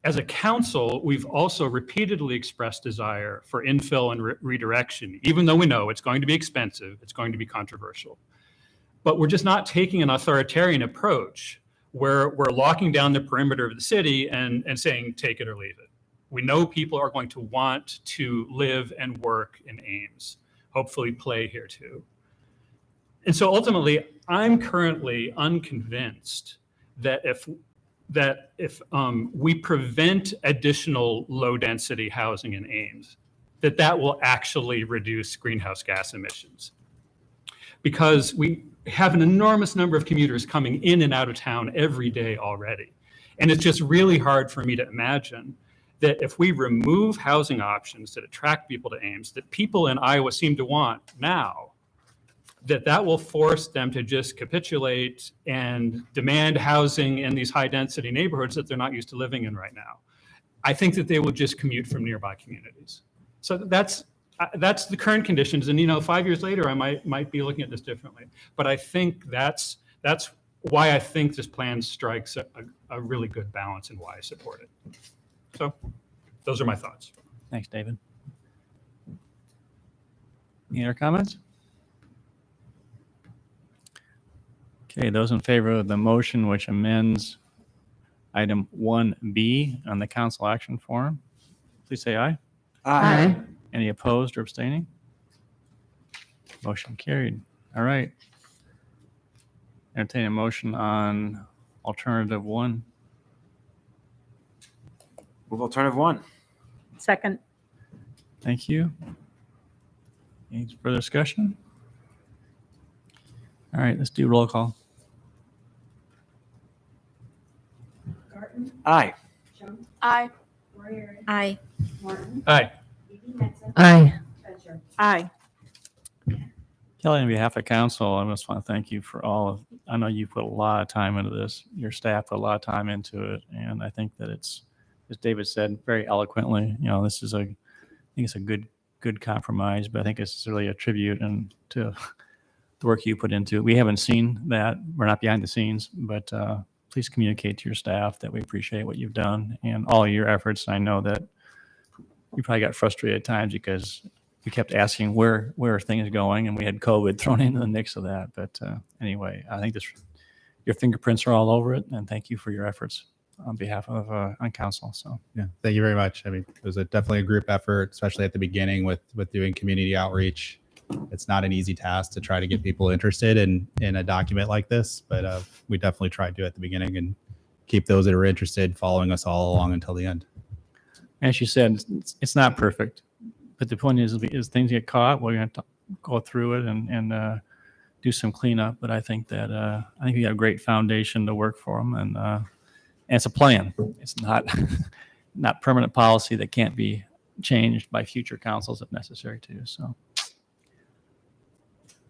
As a council, we've also repeatedly expressed desire for infill and redirection, even though we know it's going to be expensive, it's going to be controversial. But we're just not taking an authoritarian approach where we're locking down the perimeter of the city and saying, take it or leave it. We know people are going to want to live and work in Ames, hopefully play here too. And so ultimately, I'm currently unconvinced that if we prevent additional low density housing in Ames, that will actually reduce greenhouse gas emissions. Because we have an enormous number of commuters coming in and out of town every day already. And it's just really hard for me to imagine that if we remove housing options that attract people to Ames, that people in Iowa seem to want now, that will force them to just capitulate and demand housing in these high density neighborhoods that they're not used to living in right now. I think that they will just commute from nearby communities. So that's the current conditions. And, 5 years later, I might be looking at this differently. But I think that's why I think this plan strikes a really good balance and why I support it. So those are my thoughts. Thanks, David. Any other comments? Okay, those in favor of the motion which amends item 1B on the council action form, please say aye. Aye. Any opposed or abstaining? Motion carried. All right. Entertain a motion on alternative 1. Move alternative 1. Second. Thank you. Any further discussion? All right, let's do roll call. Garten, Aye. Jones, Aye. Warrior, Aye. Martin, Aye. Evie Henson, Aye. Spencer. Aye. Kelly, on behalf of council, I just want to thank you for all of, I know you put a lot of time into this. Your staff put a lot of time into it. And I think that it's, as David said very eloquently, this is I think it's a good compromise, but I think it's really a tribute and to the work you put into it. We haven't seen that. We're not behind the scenes, but please communicate to your staff that we appreciate what you've done and all your efforts. I know that you probably got frustrated at times because we kept asking where are things going, and we had COVID thrown into the mix of that. But anyway, I think your fingerprints are all over it, and thank you for your efforts on behalf of on council. So Yeah, thank you very much. I mean, it was definitely a group effort, especially at the beginning with doing community outreach. It's not an easy task to try to get people interested in a document like this, but we definitely tried to at the beginning and keep those that are interested following us all along until the end. as you said, it's not perfect, but the point is things get caught, we're going to go through it and do some cleanup. But I think that we got a great foundation to work for them, and it's a plan. It's not permanent policy that can't be changed by future councils if necessary too. So,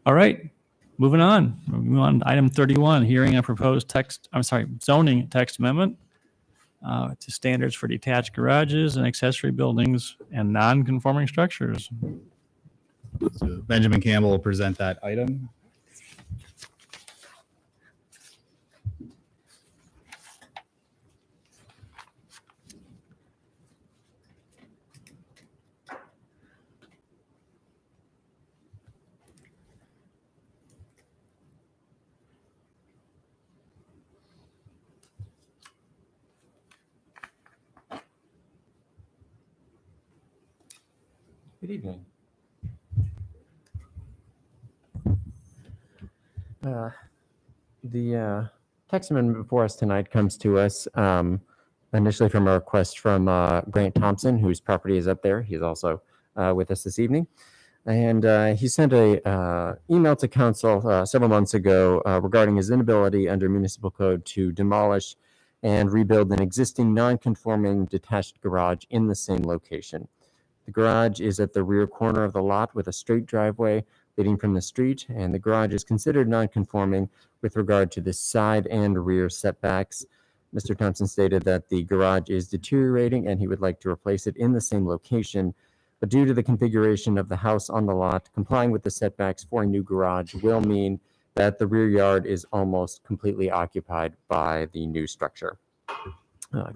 all right, moving on. Moving on to item 31, hearing a proposed zoning text amendment to standards for detached garages and accessory buildings and non-conforming structures. So Benjamin Campbell will present that item. Good evening. The text amendment before us tonight comes to us initially from a request from Grant Thompson, whose property is up there. He's also with us this evening. And he sent a email to council several months ago regarding his inability under municipal code to demolish and rebuild an existing non-conforming detached garage in the same location. The garage is at the rear corner of the lot with a straight driveway leading from the street, and the garage is considered non-conforming with regard to the side and rear setbacks. Mr. Thompson stated that the garage is deteriorating and he would like to replace it in the same location, but due to the configuration of the house on the lot, complying with the setbacks for a new garage will mean that the rear yard is almost completely occupied by the new structure.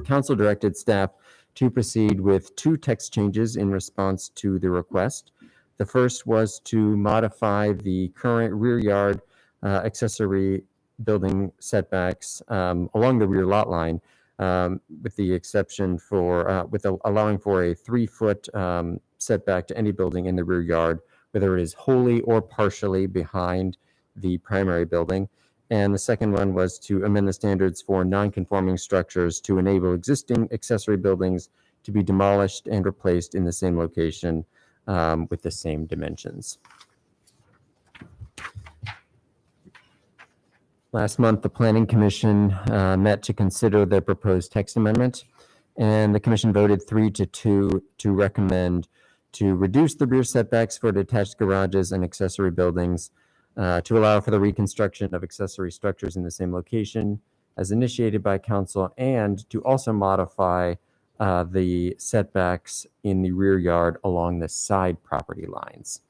Council directed staff to proceed with 2 text changes in response to the request. The first was to modify the current rear yard accessory building setbacks along the rear lot line, with the exception for allowing for a 3-foot setback to any building in the rear yard, whether it is wholly or partially behind the primary building. And the second one was to amend the standards for non-conforming structures to enable existing accessory buildings to be demolished and replaced in the same location with the same dimensions. Last month, the Planning Commission met to consider the proposed text amendment, and the Commission voted 3-2 to recommend to reduce the rear setbacks for detached garages and accessory buildings to allow for the reconstruction of accessory structures in the same location as initiated by council, and to also modify the setbacks in the rear yard along the side property lines.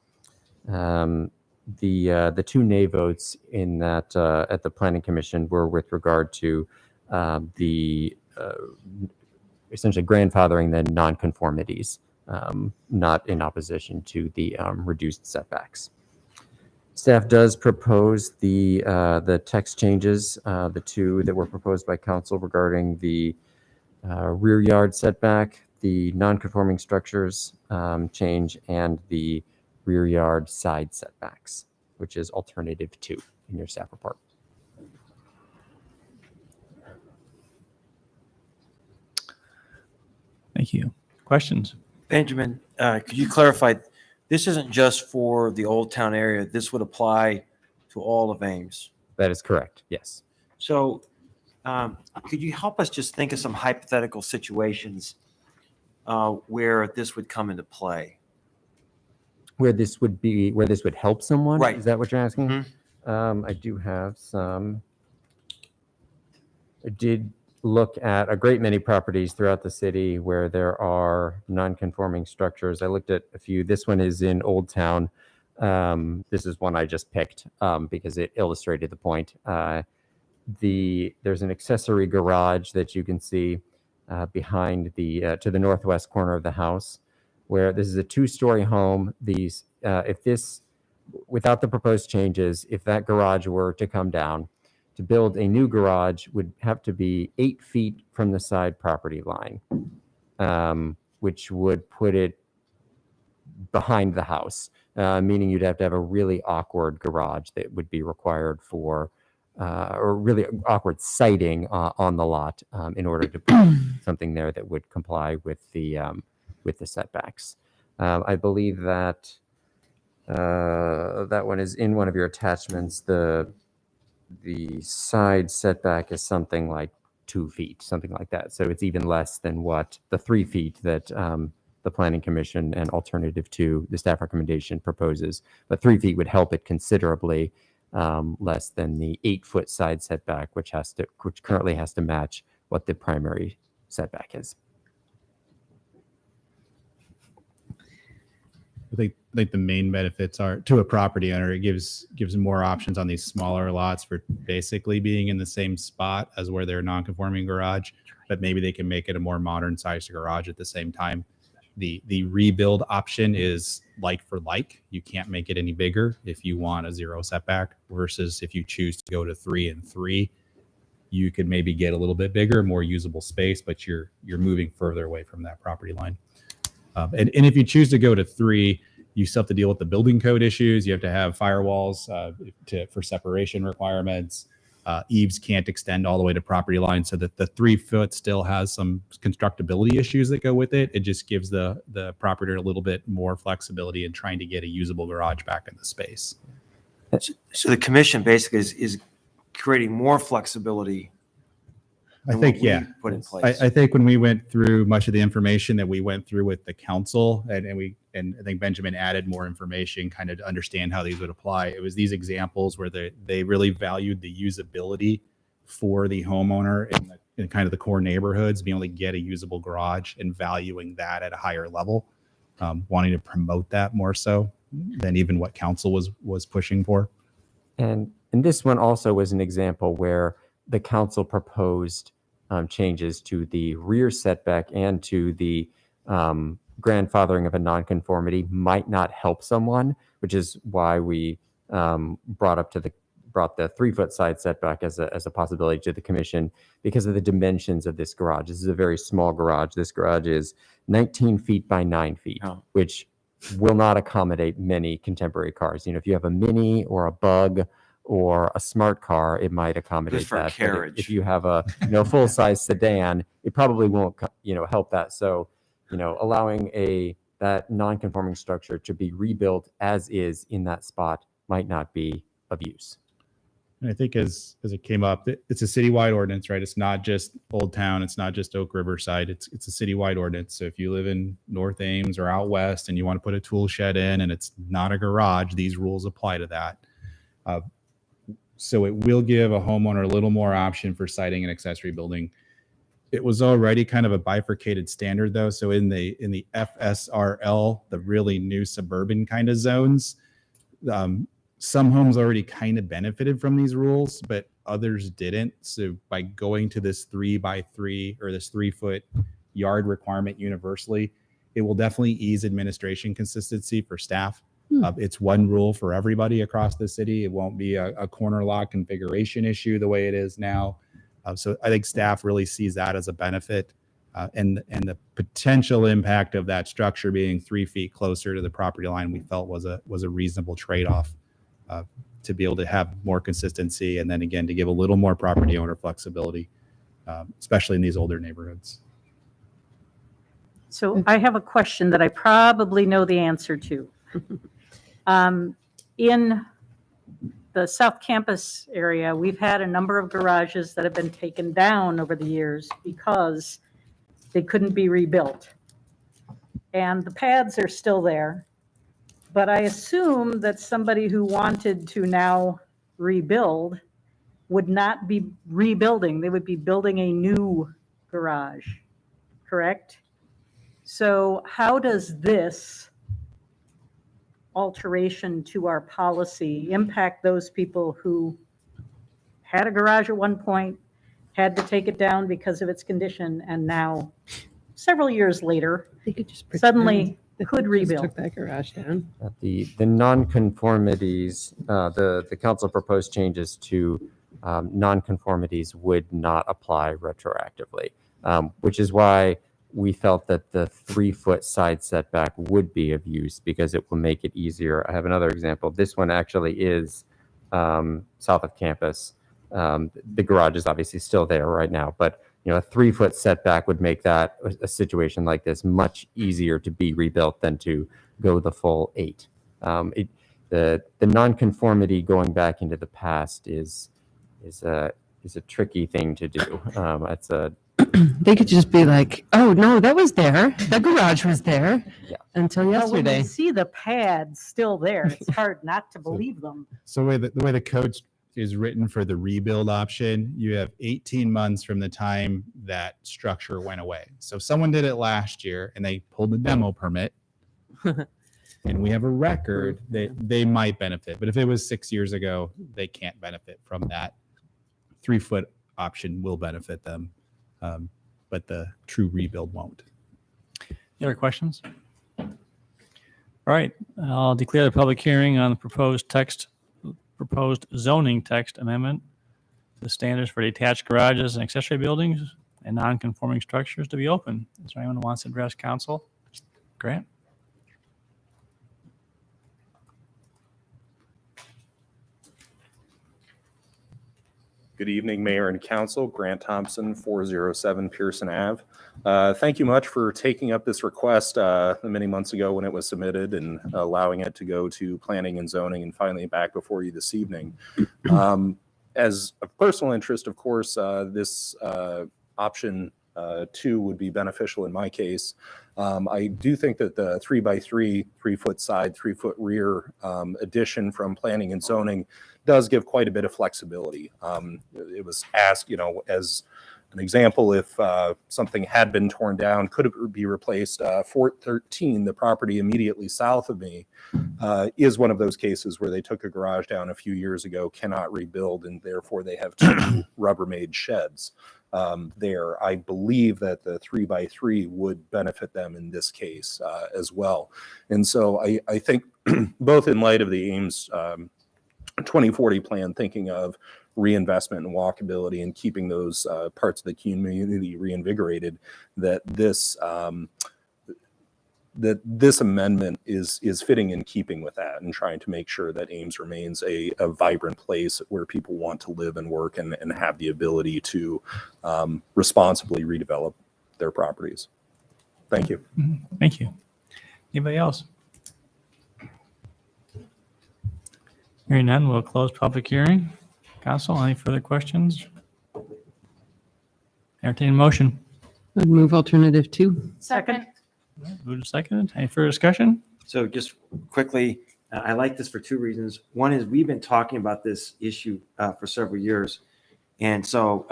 The two nay votes in that at the Planning Commission were with regard to the essentially grandfathering the nonconformities, not in opposition to the reduced setbacks. Staff does propose the text changes, the two that were proposed by council regarding the rear yard setback, the nonconforming structures change, and the rear yard side setbacks, which is alternative 2 in your staff report. Thank you. Questions? Benjamin, could you clarify, this isn't just for the Old Town area, this would apply to all of Ames? That is correct, yes. So could you help us just think of some hypothetical situations where this would come into play? Where this would help someone? Right. Is that what you're asking? Mm-hmm. I do have some. I did look at a great many properties throughout the city where there are non-conforming structures. I looked at a few. This one is in Old Town. This is one I just picked because it illustrated the point. There's an accessory garage that you can see behind to the northwest corner of the house, where this is a 2-story home. Without the proposed changes, if that garage were to come down, to build a new garage would have to be 8 feet from the side property line, which would put it behind the house, meaning you'd have to have a really awkward garage that would be required for, or really awkward siting on the lot in order to put something there that would comply with the setbacks. I believe that that one is in one of your attachments. The side setback is something like 2 feet, something like that. So it's even less than what the 3 feet that the Planning Commission and alternative to the staff recommendation proposes. But 3 feet would help it considerably, less than the 8-foot side setback, which currently has to match what the primary setback is. I think the main benefits are to a property owner. It gives more options on these smaller lots for basically being in the same spot as where their non-conforming garage, but maybe they can make it a more modern sized garage at the same time. The rebuild option is like for like. You can't make it any bigger if you want a 0 setback, versus if you choose to go to 3 and 3, you could maybe get a little bit bigger, more usable space, but you're moving further away from that property line. And if you choose to go to 3, you still have to deal with the building code issues. You have to have firewalls for separation requirements. Eaves can't extend all the way to property line, so that the 3 foot still has some constructability issues that go with it. It just gives the property a little bit more flexibility in trying to get a usable garage back in the space. So the commission basically is creating more flexibility. I think, yeah. Put in place. I think when we went through much of the information that we went through with the council, and I think Benjamin added more information kind of to understand how these would apply. It was these examples where they really valued the usability for the homeowner in kind of the core neighborhoods, being able to get a usable garage and valuing that at a higher level, wanting to promote that more so than even what council was pushing for. And this one also was an example where the council proposed changes to the rear setback and to the grandfathering of a nonconformity might not help someone, which is why we brought the 3-foot side setback as a possibility to the commission, because of the dimensions of this garage. This is a very small garage. This garage is 19 feet by 9 feet, which will not accommodate many contemporary cars. You know, if you have a Mini or a Bug or a smart car, it might accommodate Just for that. carriage. If you have a full-size sedan, it probably won't help that. So, allowing that non-conforming structure to be rebuilt as is in that spot might not be of use. And I think as it came up, it's a citywide ordinance, right? It's not just Old Town. It's not just Oak Riverside. It's a citywide ordinance. So if you live in North Ames or out west and you want to put a tool shed in and it's not a garage, these rules apply to that. So it will give a homeowner a little more option for siting an accessory building. it was already kind of a bifurcated standard though. So in the FSRL, the really new suburban kind of zones, some homes already kind of benefited from these rules, but others didn't. So by going to this 3x3 or this 3-foot yard requirement universally, it will definitely ease administration consistency for staff. It's one rule for everybody across the city. It won't be a corner lot configuration issue the way it is now. So I think staff really sees that as a benefit, and the potential impact of that structure being 3 feet closer to the property line we felt was a reasonable trade-off to be able to have more consistency, and then again to give a little more property owner flexibility, especially in these older neighborhoods. So I have a question that I probably know the answer to. In the South Campus area, we've had a number of garages that have been taken down over the years because they couldn't be rebuilt. And the pads are still there. But I assume that somebody who wanted to now rebuild would not be rebuilding. They would be building a new garage, correct? So how does this alteration to our policy impact those people who had a garage at one point, had to take it down because of its condition, and now, several years later, They could just suddenly could rebuild? Took that garage down. The nonconformities, the council proposed changes to nonconformities would not apply retroactively, which is why we felt that the 3-foot side setback would be of use because it will make it easier. I have another example. This one actually is south of campus. The garage is obviously still there right now, but a 3-foot setback would make that a situation like this much easier to be rebuilt than to go the full 8. The nonconformity going back into the past is a tricky thing to do. It's a They could just be like, oh, no, that was there. The garage was there until Well, when yesterday. you see the pads still there, it's hard not to believe them. So the way the code is written for the rebuild option, you have 18 months from the time that structure went away. So if someone did it last year and they pulled the demo permit and we have a record, they might benefit. But if it was 6 years ago, they can't benefit from that. 3-foot option will benefit them, but the true rebuild won't. Any other questions? All right, I'll declare the public hearing on the proposed zoning text amendment to the standards for detached garages and accessory buildings and non-conforming structures to be open. Is there anyone who wants to address council? Grant? Good evening, Mayor and Council. Grant Thompson, 407 Pearson Ave. Thank you much for taking up this request many months ago when it was submitted and allowing it to go to planning and zoning and finally back before you this evening. As a personal interest, of course, this option 2 would be beneficial in my case. I do think that the 3x3, 3-foot side, 3-foot rear addition from planning and zoning does give quite a bit of flexibility. It was asked, as an example, if something had been torn down, could it be replaced? Fort 13, the property immediately south of me, is one of those cases where they took a garage down a few years ago, cannot rebuild, and therefore they have 2 Rubbermaid sheds there. I believe that the 3x3 would benefit them in this case as well. And so I think both in light of the Ames 2040 plan, thinking of reinvestment and walkability and keeping those parts of the community reinvigorated, that this amendment is fitting in keeping with that and trying to make sure that Ames remains a vibrant place where people want to live and work and have the ability to responsibly redevelop their properties. Thank you. Thank you. Anybody else? Hearing none, we'll close public hearing. Council, any further questions? Entertain a motion. I'd move alternative 2. Second. Moved and seconded. Any further discussion? So just quickly, I like this for 2 reasons. One is we've been talking about this issue for several years. And so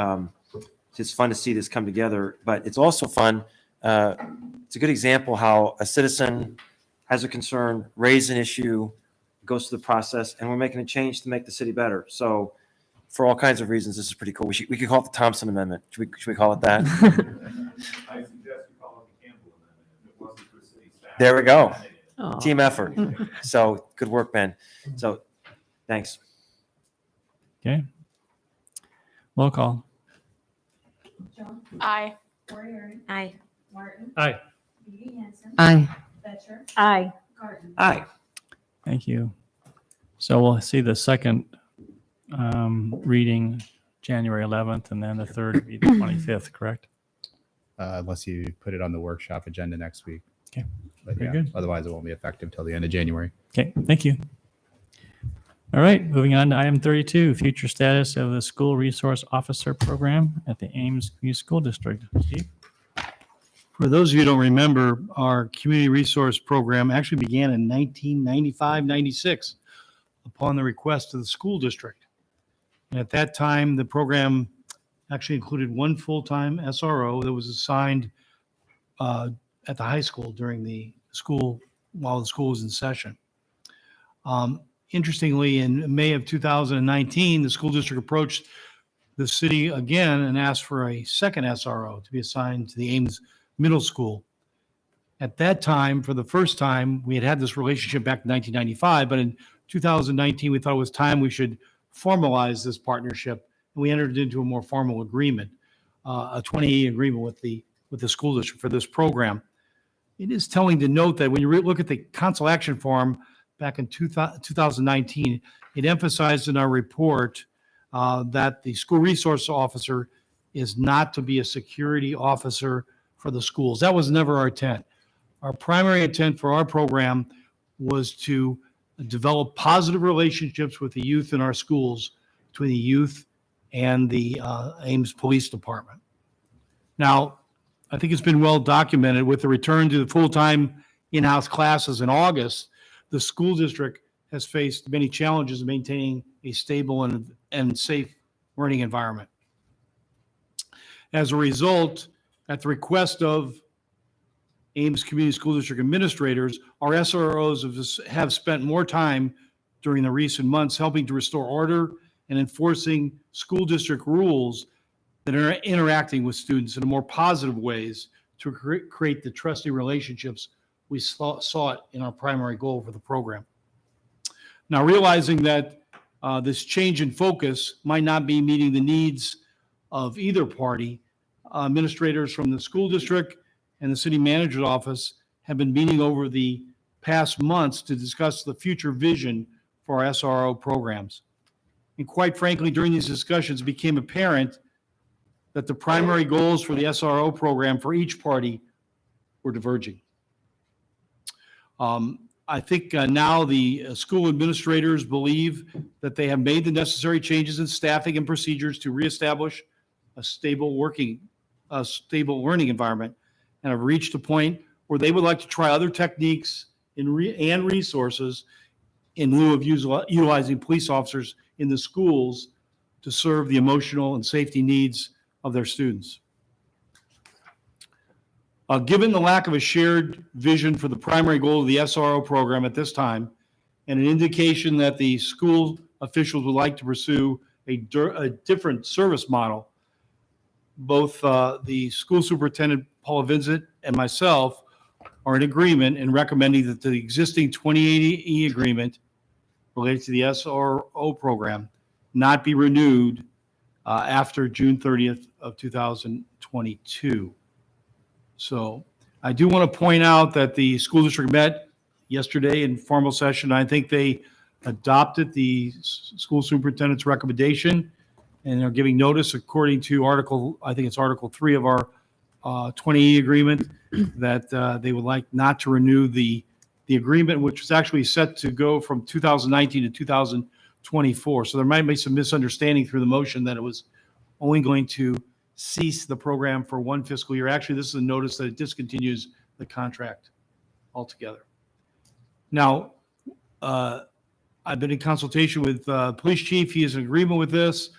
It's fun to see this come together, but it's also fun. It's a good example how a citizen has a concern, raise an issue, goes through the process, and we're making a change to make the city better. So for all kinds of reasons, this is pretty cool. We could call it the Thompson Amendment. Should we call it that? I suggest you call it the Campbell Amendment. If it wasn't for city staff. There we go. Oh. Team effort. So good work, Ben. So thanks. Okay. Roll call. Jones. Aye. Warrior. Aye. Martin. Aye. Dee Hanson. Aye. Fetcher. Aye. Garden. Aye. Thank you. So we'll see the second reading January 11th, and then the third would be the 25th, correct? Unless you put it on the workshop agenda next week. Okay. But Very yeah, good. otherwise it won't be effective till the end of January. Okay, thank you. All right, moving on to item 32, future status of the School Resource Officer Program at the Ames Community School District. Steve? For those of you who don't remember, our community resource program actually began in 1995-96 upon the request of the school district. And at that time, the program actually included one full-time SRO that was assigned at the high school during the school, while the school was in session. Interestingly, in May of 2019, the school district approached the city again and asked for a second SRO to be assigned to the Ames Middle School. At that time, for the first time, we had this relationship back in 1995, but in 2019, we thought it was time we should formalize this partnership, and we entered into a more formal agreement, a 20-year agreement with the school district for this program. It is telling to note that when you look at the Council Action Form back in 2019, it emphasized in our report that the school resource officer is not to be a security officer for the schools. That was never our intent. Our primary intent for our program was to develop positive relationships with the youth in our schools, between the youth and the Ames Police Department. Now, I think it's been well documented with the return to the full-time in-house classes in August, the school district has faced many challenges in maintaining a stable and safe learning environment. As a result, at the request of Ames Community School District administrators, our SROs have spent more time during the recent months helping to restore order and enforcing school district rules that are interacting with students in more positive ways to create the trusting relationships we sought in our primary goal for the program. Now, realizing that this change in focus might not be meeting the needs of either party, administrators from the school district and the city manager's office have been meeting over the past months to discuss the future vision for our SRO programs. And quite frankly, during these discussions, it became apparent that the primary goals for the SRO program for each party were diverging. I think now the school administrators believe that they have made the necessary changes in staffing and procedures to reestablish a stable learning environment, and have reached a point where they would like to try other techniques and resources in lieu of utilizing police officers in the schools to serve the emotional and safety needs of their students. Given the lack of a shared vision for the primary goal of the SRO program at this time, and an indication that the school officials would like to pursue a different service model, both the school superintendent, Paula Vincent, and myself are in agreement in recommending that the existing 2080E agreement related to the SRO program not be renewed after June 30th of 2022. So I do want to point out that the school district met yesterday in formal session. I think they adopted the school superintendent's recommendation, and they're giving notice according to Article 3 of our 20E agreement that they would like not to renew the agreement, which was actually set to go from 2019 to 2024. So there might be some misunderstanding through the motion that it was only going to cease the program for one fiscal year. Actually, this is a notice that it discontinues the contract altogether. Now, I've been in consultation with police chief. He is in agreement with this.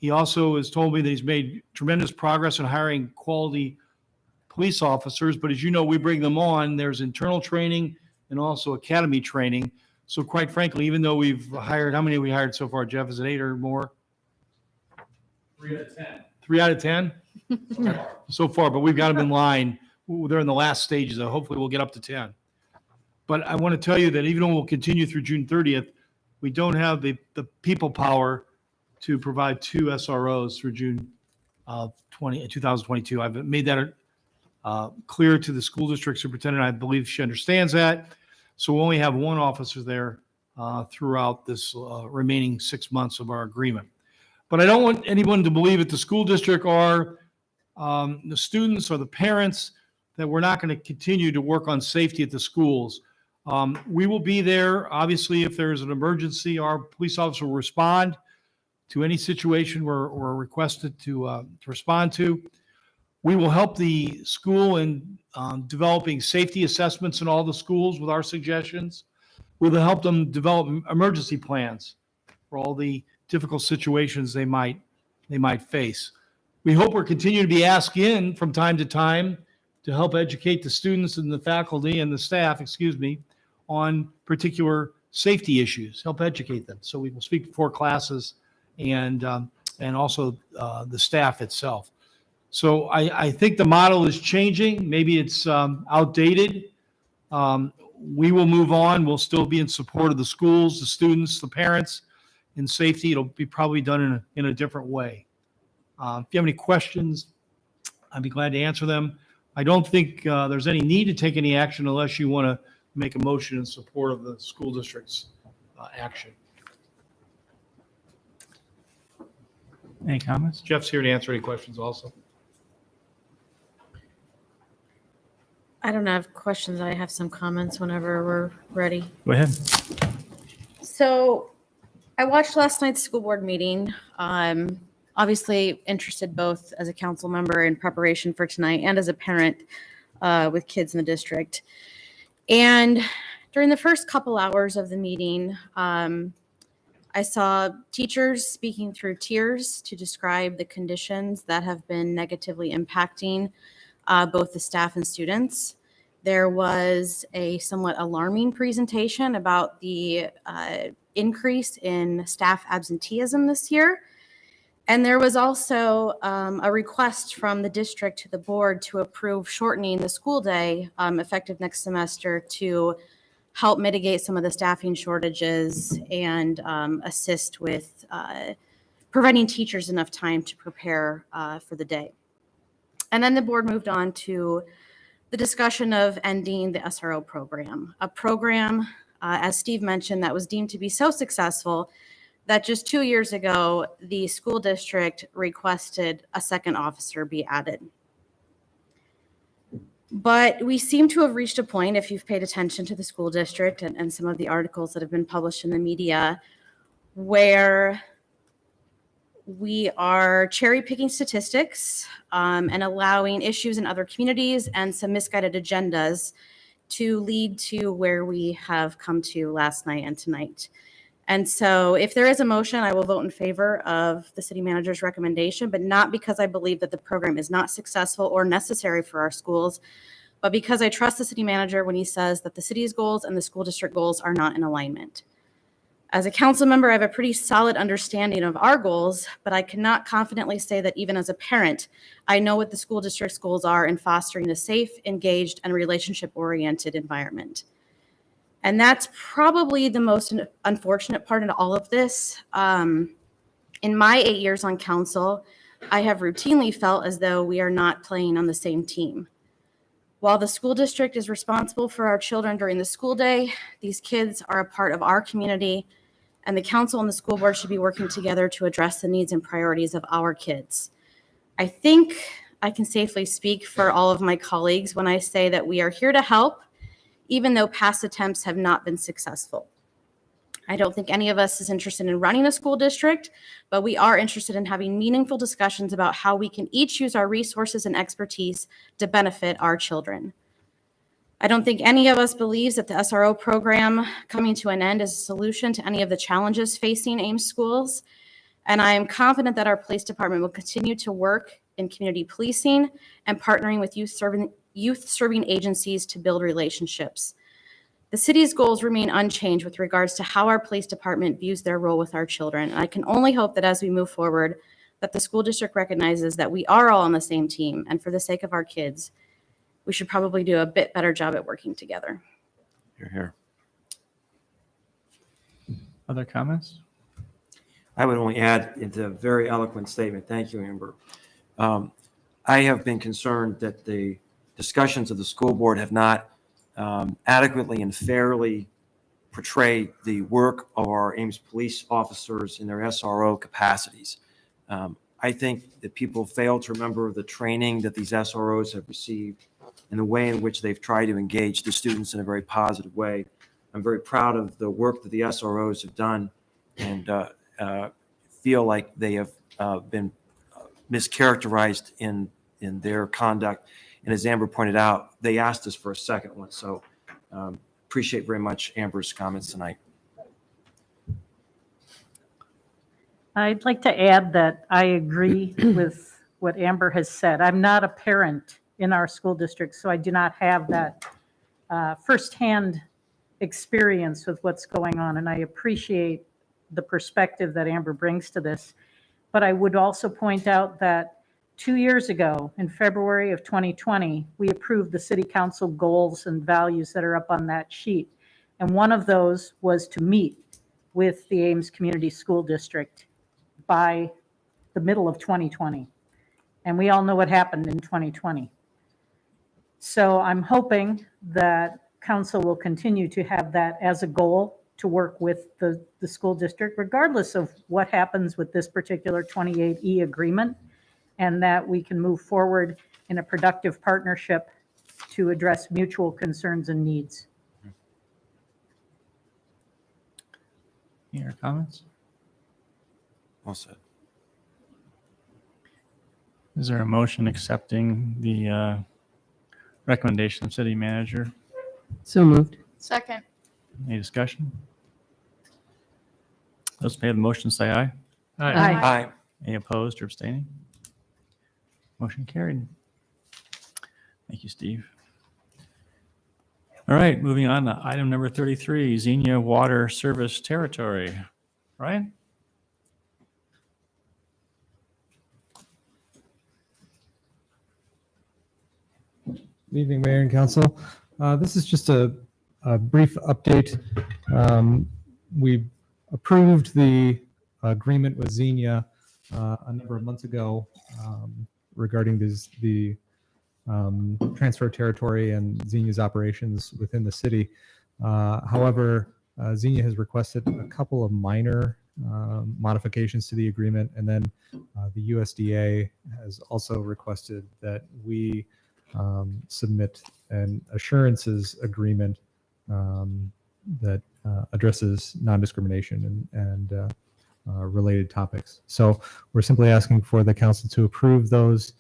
He also has told me that he's made tremendous progress in hiring quality police officers, but as you know, we bring them on, there's internal training and also academy training. So quite frankly, even though we've hired, how many have we hired so far, Jeff? Is it 8 or more? 3 out of 10. 3 out of 10? So far, but we've got them in line. They're in the last stages. Hopefully we'll get up to 10. But I want to tell you that even though we'll continue through June 30th, we don't have the people power to provide 2 SROs through June 2022. I've made that clear to the school district superintendent. I believe she understands that. So we'll only have 1 officer there throughout this remaining 6 months of our agreement. But I don't want anyone to believe that the school district or the students or the parents that we're not going to continue to work on safety at the schools. We will be there. Obviously, if there's an emergency, our police officer will respond to any situation we're requested to respond to. We will help the school in developing safety assessments in all the schools with our suggestions. We'll help them develop emergency plans for all the difficult situations they might face. We hope we're continuing to be asked in from time to time to help educate the students and the faculty and the staff, on particular safety issues, help educate them. So we will speak before classes and also the staff itself. So I think the model is changing. Maybe it's outdated. We will move on. We'll still be in support of the schools, the students, the parents, and safety. It'll be probably done in a different way. If you have any questions, I'd be glad to answer them. I don't think there's any need to take any action unless you want to make a motion in support of the school district's action. Any comments? Jeff's here to answer any questions also. I don't have questions. I have some comments whenever we're ready. Go ahead. So I watched last night's school board meeting. Obviously interested both as a council member in preparation for tonight and as a parent with kids in the district. And during the first couple hours of the meeting, I saw teachers speaking through tears to describe the conditions that have been negatively impacting both the staff and students. There was a somewhat alarming presentation about the increase in staff absenteeism this year. And there was also a request from the district to the board to approve shortening the school day effective next semester to help mitigate some of the staffing shortages and assist with providing teachers enough time to prepare for the day. And then the board moved on to the discussion of ending the SRO program, a program, as Steve mentioned, that was deemed to be so successful that just 2 years ago, the school district requested a second officer be added. But we seem to have reached a point, if you've paid attention to the school district and some of the articles that have been published in the media, where we are cherry picking statistics and allowing issues in other communities and some misguided agendas to lead to where we have come to last night and tonight. And so if there is a motion, I will vote in favor of the city manager's recommendation, but not because I believe that the program is not successful or necessary for our schools, but because I trust the city manager when he says that the city's goals and the school district goals are not in alignment. As a council member, I have a pretty solid understanding of our goals, but I cannot confidently say that even as a parent, I know what the school district's goals are in fostering a safe, engaged, and relationship-oriented environment. And that's probably the most unfortunate part in all of this. In my 8 years on council, I have routinely felt as though we are not playing on the same team. While the school district is responsible for our children during the school day, these kids are a part of our community, and the council and the school board should be working together to address the needs and priorities of our kids. I think I can safely speak for all of my colleagues when I say that we are here to help, even though past attempts have not been successful. I don't think any of us is interested in running a school district, but we are interested in having meaningful discussions about how we can each use our resources and expertise to benefit our children. I don't think any of us believes that the SRO program coming to an end is a solution to any of the challenges facing Ames schools. And I am confident that our police department will continue to work in community policing and partnering with youth-serving agencies to build relationships. The city's goals remain unchanged with regards to how our police department views their role with our children. And I can only hope that as we move forward, that the school district recognizes that we are all on the same team, and for the sake of our kids, we should probably do a bit better job at working together. Hear, hear. Other comments? I would only add, it's a very eloquent statement. Thank you, Amber. I have been concerned that the discussions of the school board have not adequately and fairly portrayed the work of our Ames police officers in their SRO capacities. I think that people fail to remember the training that these SROs have received and the way in which they've tried to engage the students in a very positive way. I'm very proud of the work that the SROs have done, and feel like they have been mischaracterized in their conduct. And as Amber pointed out, they asked us for a second one. So appreciate very much Amber's comments tonight. I'd like to add that I agree with what Amber has said. I'm not a parent in our school district, so I do not have that firsthand experience with what's going on. And I appreciate the perspective that Amber brings to this. But I would also point out that 2 years ago, in February of 2020, we approved the city council goals and values that are up on that sheet. And one of those was to meet with the Ames Community School District by the middle of 2020. And we all know what happened in 2020. So I'm hoping that council will continue to have that as a goal to work with the school district, regardless of what happens with this particular 28E agreement, and that we can move forward in a productive partnership to address mutual concerns and needs. Any other comments? Well said. Is there a motion accepting the recommendation of city manager? So moved. Second. Any discussion? Those in favor of the motion say aye. Aye. Aye. Any opposed or abstaining? Motion carried. Thank you, Steve. All right, moving on to item number 33, Xenia Water Service Territory. Ryan? Good evening, Mayor and Council. This is just a brief update. We approved the agreement with Xenia a number of months ago regarding the transfer of territory and Xenia's operations within the city. However, Xenia has requested a couple of minor modifications to the agreement, and then the USDA has also requested that we submit an assurances agreement that addresses non-discrimination and related topics. So we're simply asking for the council to approve those,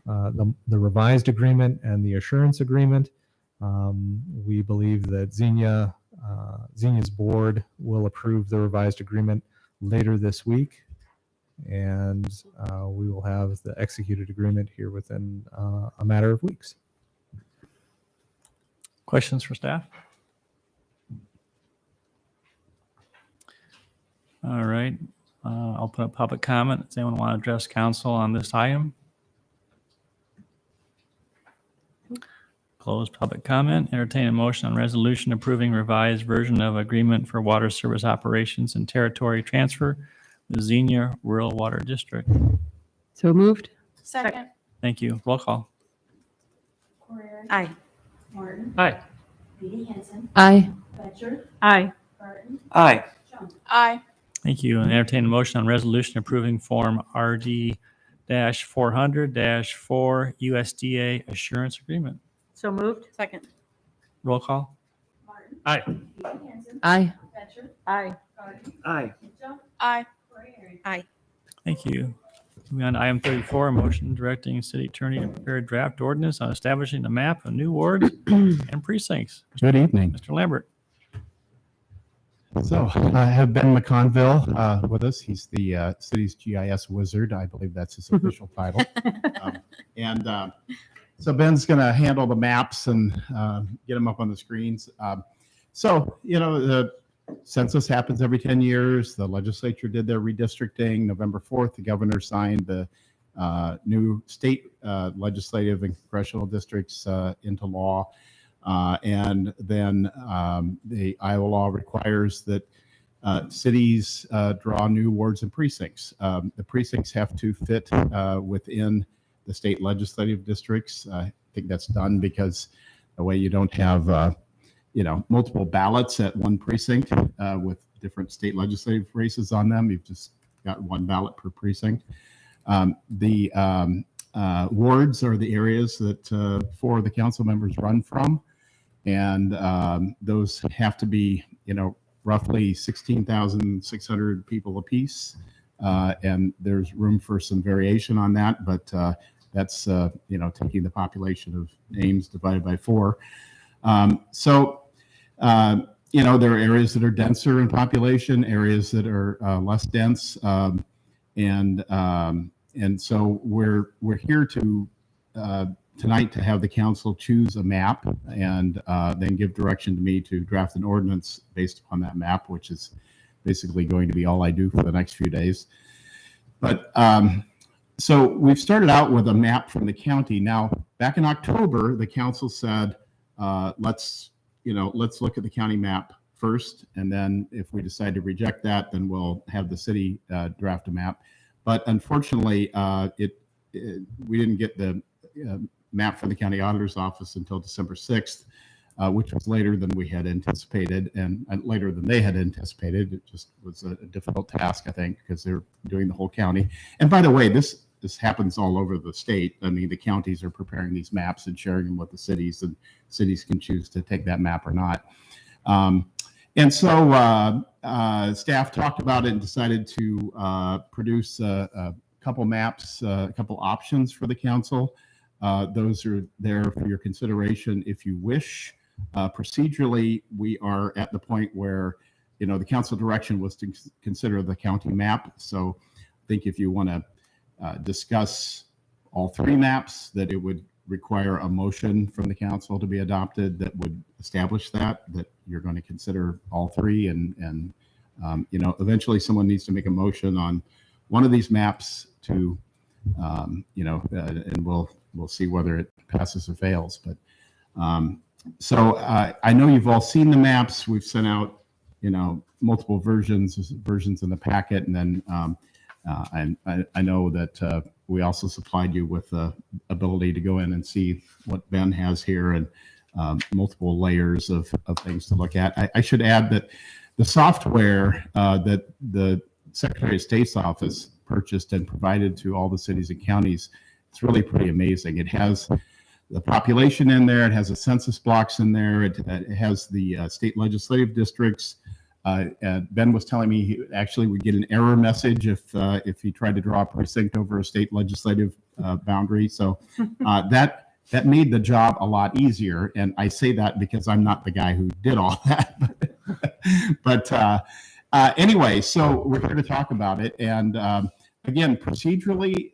the revised agreement and the assurance agreement. We believe that Xenia's board will approve the revised agreement later this week, and we will have the executed agreement here within a matter of weeks. Questions for staff? All right, I'll put up public comment. Does anyone want to address council on this item? Close public comment. Entertain a motion on resolution approving revised version of agreement for water service operations and territory transfer with Xenia Rural Water District. So moved. Second. Thank you. Roll call. Corrigan. Aye. Martin. Aye. Beatty Hansen. Aye. Fletcher. Aye. Barton. Aye. Jones. Aye. Thank you. And entertain a motion on resolution approving Form RD-400-4 USDA assurance agreement. So moved. Second. Roll call. Martin. Aye. Beatty Hansen. Aye. Fletcher. Aye. Barton. Aye. Jones. Aye. Corrigan. Aye. Thank you. Moving on to item 34, motion directing city attorney to prepare a draft ordinance on establishing a map of new wards and precincts. Good evening. Mr. Lambert. So I have Ben McConville with us. He's the city's GIS wizard. I believe that's his official title. So Ben's going to handle the maps and get them up on the screens. The census happens every 10 years. The legislature did their redistricting. November 4th, the governor signed the new state legislative and congressional districts into law. And then the Iowa law requires that cities draw new wards and precincts. The precincts have to fit within the state legislative districts. I think that's done because the way you don't have, multiple ballots at one precinct with different state legislative races on them. You've just got one ballot per precinct. The wards are the areas that 4 of the council members run from. And those have to be, roughly 16,600 people apiece. And there's room for some variation on that, but that's, taking the population of Ames divided by 4. There are areas that are denser in population, areas that are less dense. And so we're here to tonight to have the council choose a map and then give direction to me to draft an ordinance based on that map, which is basically going to be all I do for the next few days. But so we've started out with a map from the county. Now, back in October, the council said, let's look at the county map first, and then if we decide to reject that, then we'll have the city draft a map. But unfortunately, we didn't get the map from the county auditor's office until December 6th, which was later than we had anticipated and later than they had anticipated. It just was a difficult task, I think, because they're doing the whole county. And by the way, this happens all over the state. I mean, the counties are preparing these maps and sharing them with the cities, and cities can choose to take that map or not. And so staff talked about it and decided to produce a couple maps, a couple options for the council. Those are there for your consideration if you wish. Procedurally, we are at the point where, the council direction was to consider the county map. So I think if you want to discuss all 3 maps, that it would require a motion from the council to be adopted that would establish that you're going to consider all 3. And eventually someone needs to make a motion on one of these maps to, and we'll see whether it passes or fails. But so I know you've all seen the maps. We've sent out, multiple versions in the packet. And then I know that we also supplied you with the ability to go in and see what Ben has here and multiple layers of things to look at. I should add that the software that the Secretary of State's office purchased and provided to all the cities and counties, it's really pretty amazing. It has the population in there. It has the census blocks in there. It has the state legislative districts. Ben was telling me he actually would get an error message if he tried to draw a precinct over a state legislative boundary. So that made the job a lot easier. And I say that because I'm not the guy who did all that. But anyway, so we're here to talk about it. And again, procedurally,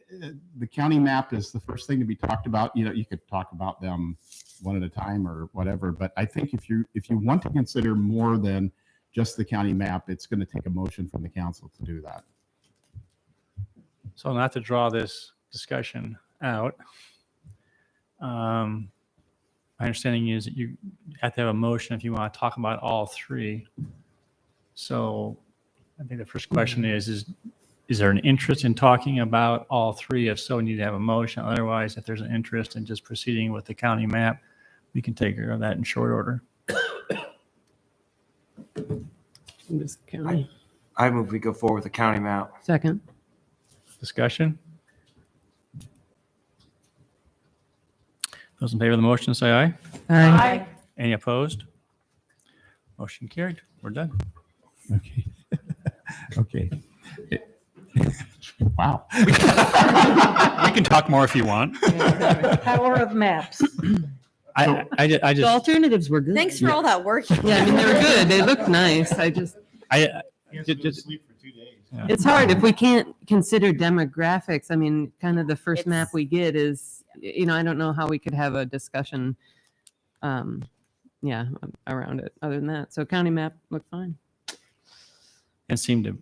the county map is the first thing to be talked about. You could talk about them one at a time or whatever. But I think if you want to consider more than just the county map, it's going to take a motion from the council to do that. So not to draw this discussion out, my understanding is that you have to have a motion if you want to talk about all 3. So I think the first question is there an interest in talking about all 3? If so, you need to have a motion. Otherwise, if there's an interest in just proceeding with the county map, we can take care of that in short order. I move we go forward with the county map. Second. Discussion? Those in favor of the motion say aye. Aye. Any opposed? Motion carried. We're done. Okay. Okay. Wow. We can talk more if you want. Power of maps. I The just alternatives were good. Thanks for all that work. Yeah, I mean, they were good. They looked nice. I just, It's hard if we can't consider demographics. I mean, kind of the first map we get is, I don't know how we could have a discussion, around it other than that. So county map looked fine. It seemed to,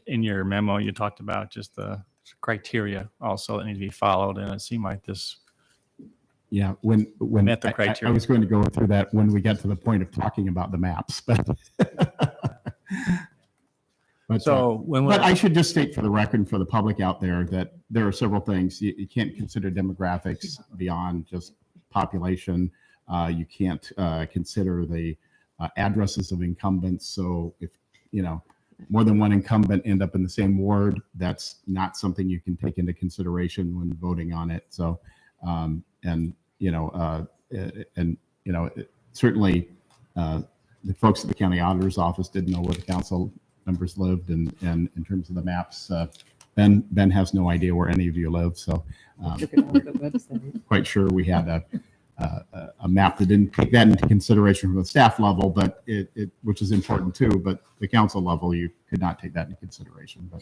in your memo, you talked about just the criteria also that need to be followed, and it seemed like this. Yeah, when met the I criteria. was going to go through that when we get to the point of talking about the maps, but So but I should just state for the record and for the public out there that there are several things. You can't consider demographics beyond just population. You can't consider the addresses of incumbents. So if, more than one incumbent end up in the same ward, that's not something you can take into consideration when voting on it. So, certainly the folks at the county auditor's office didn't know where the council members lived, and in terms of the maps, Ben has no idea where any of you live. So, quite sure we had a map that didn't take that into consideration from the staff level, but which is important too. But the council level, you could not take that into consideration. But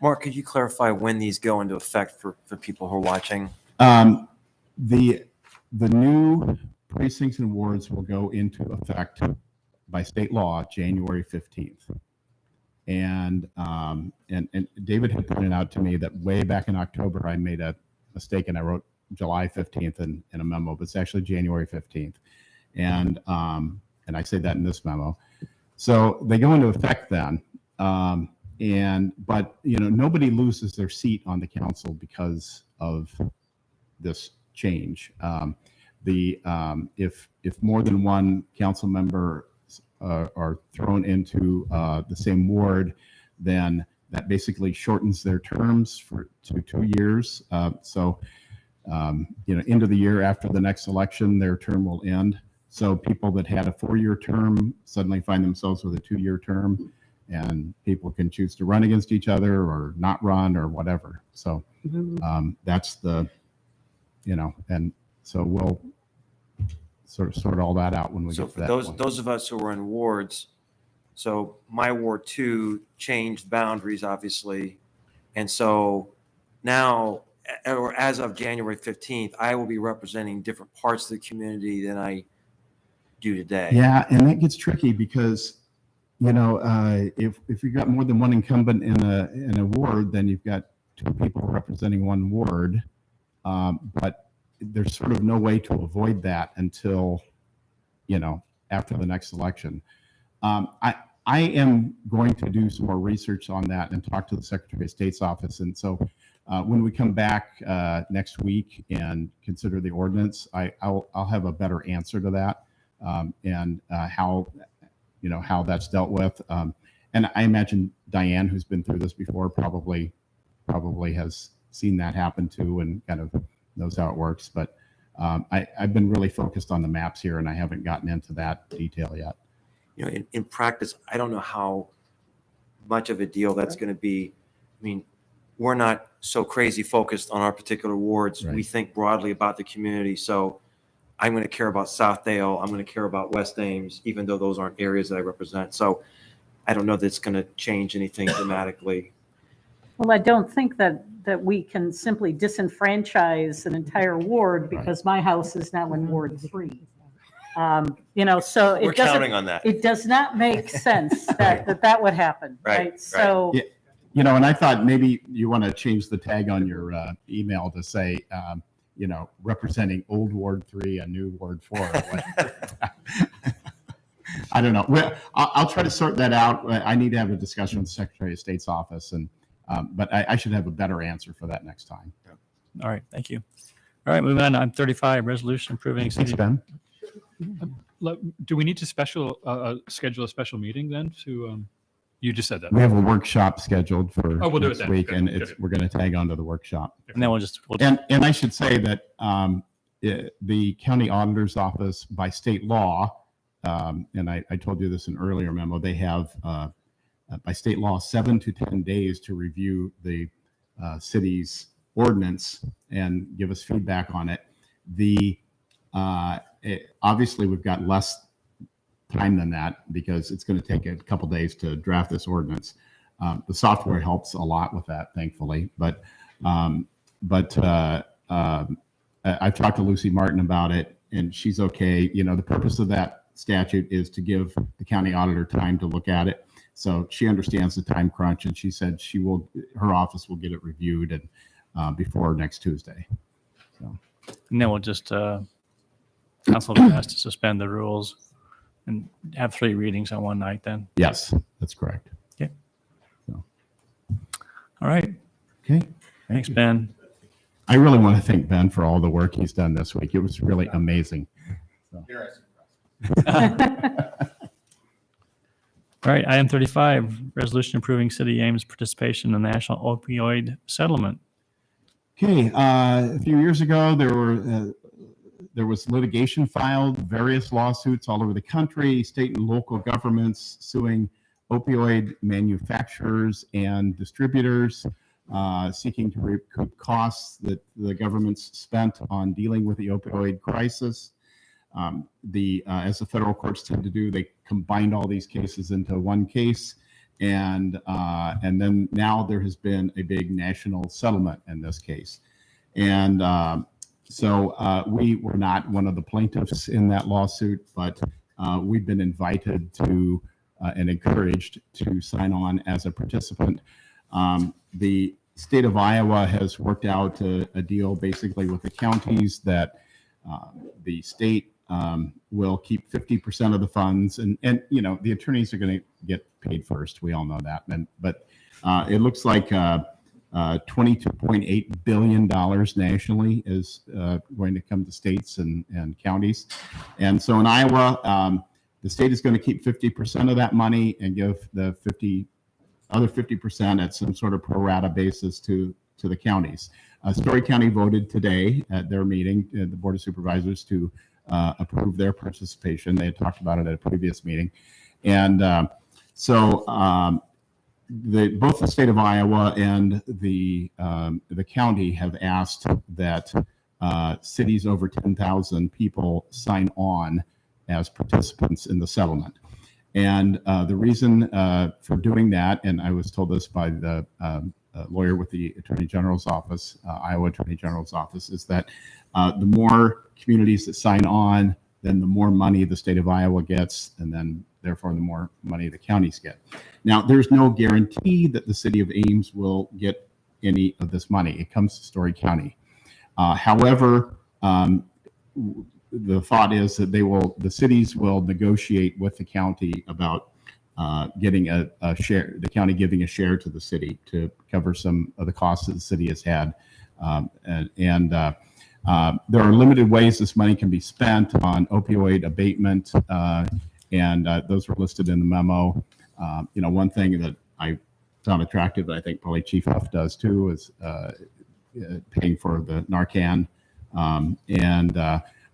Mark, could you clarify when these go into effect for people who are watching? The new precincts and wards will go into effect by state law January 15th. And David had pointed out to me that way back in October, I made a mistake and I wrote July 15th in a memo, but it's actually January 15th. And I say that in this memo. So they go into effect then. But nobody loses their seat on the council because of this change. If more than one council member are thrown into the same ward, then that basically shortens their terms to 2 years. End of the year after the next election, their term will end. So people that had a 4-year term suddenly find themselves with a 2-year term, and people can choose to run against each other or not run or whatever. So that's the, and so we'll sort all that out when we So get to for that those point. those of us who are in wards, so my Ward 2 changed boundaries, obviously. And so now, or as of January 15th, I will be representing different parts of the community than I do today. Yeah, and that gets tricky because, if you've got more than one incumbent in a ward, then you've got 2 people representing one ward. But there's sort of no way to avoid that until, after the next election. I am going to do some more research on that and talk to the Secretary of State's office. And so when we come back next week and consider the ordinance, I'll have a better answer to that, and how that's dealt with. And I imagine Diane, who's been through this before, probably has seen that happen too, and kind of knows how it works. But I've been really focused on the maps here, and I haven't gotten into that detail yet. In practice, I don't know how much of a deal that's going to be. I mean, we're not so crazy focused on our particular wards. Right. We think broadly about the community. So I'm going to care about Southdale. I'm going to care about West Ames, even though those aren't areas that I represent. So I don't know that it's going to change anything dramatically. Well, I don't think that we can simply disenfranchise an entire ward because my house is now in Ward 3. So We're it doesn't, counting on that. It does not make sense that would happen, right? So, Yeah, and I thought maybe you want to change the tag on your email to say, representing old Ward 3 and new Ward 4. I don't know. Well, I'll try to sort that out. I need to have a discussion with the Secretary of State's office, but I should have a better answer for that next time. All right, thank you. All right, moving on to item 35, resolution approving. Thanks, Ben. Do we need to schedule a special meeting then to, you just said that. We have a workshop scheduled for We'll do it next then. week, Good, and good. we're going to tag onto the workshop. And then we'll And I should say that the county auditor's office, by state law, and I told you this in an earlier memo, they have, by state law, 7 to 10 days to review the city's ordinance and give us feedback on it. Obviously, we've got less time than that because it's going to take a couple days to draft this ordinance. The software helps a lot with that, thankfully. But I've talked to Lucy Martin about it, and she's okay. You know, the purpose of that statute is to give the county auditor time to look at it. So she understands the time crunch, and she said her office will get it reviewed and before next Tuesday. So. And then we'll just, council has to suspend the rules and have 3 readings on one night then. Yes, that's correct. Okay. So. All right. Okay. Thanks, Ben. I really want to thank Ben for all the work he's done this week. It was really amazing. So. All right, item 35, resolution approving City of Ames participation in the national opioid settlement. Okay, a few years ago, there was litigation filed, various lawsuits all over the country, state and local governments suing opioid manufacturers and distributors, seeking to recoup costs that the governments spent on dealing with the opioid crisis. As the federal courts tend to do, they combined all these cases into one case, and then now there has been a big national settlement in this case, and so we were not one of the plaintiffs in that lawsuit, but we've been invited to and encouraged to sign on as a participant. The state of Iowa has worked out a deal basically with the counties that the state will keep 50% of the funds, and you know, the attorneys are going to get paid first. We all know that, but it looks like $22.8 billion nationally is going to come to states and counties, and so in Iowa, the state is going to keep 50% of that money and give the other 50% at some sort of pro rata basis to the counties. Story County voted today at their meeting, the Board of Supervisors, to approve their participation. They had talked about it at a previous meeting. And so both the state of Iowa and the county have asked that cities over 10,000 people sign on as participants in the settlement. And the reason for doing that, and I was told this by the lawyer with the Attorney General's office, Iowa Attorney General's office, is that the more communities that sign on, then the more money the state of Iowa gets, and then therefore the more money the counties get. Now, there's no guarantee that the city of Ames will get any of this money. It comes to Story County. However, the thought is that the cities will negotiate with the county about getting a share, the county giving a share to the city to cover some of the costs that the city has had. There are limited ways this money can be spent on opioid abatement, and those were listed in the memo. You know, one thing that I found attractive that I think probably Chief Huff does too is paying for the Narcan,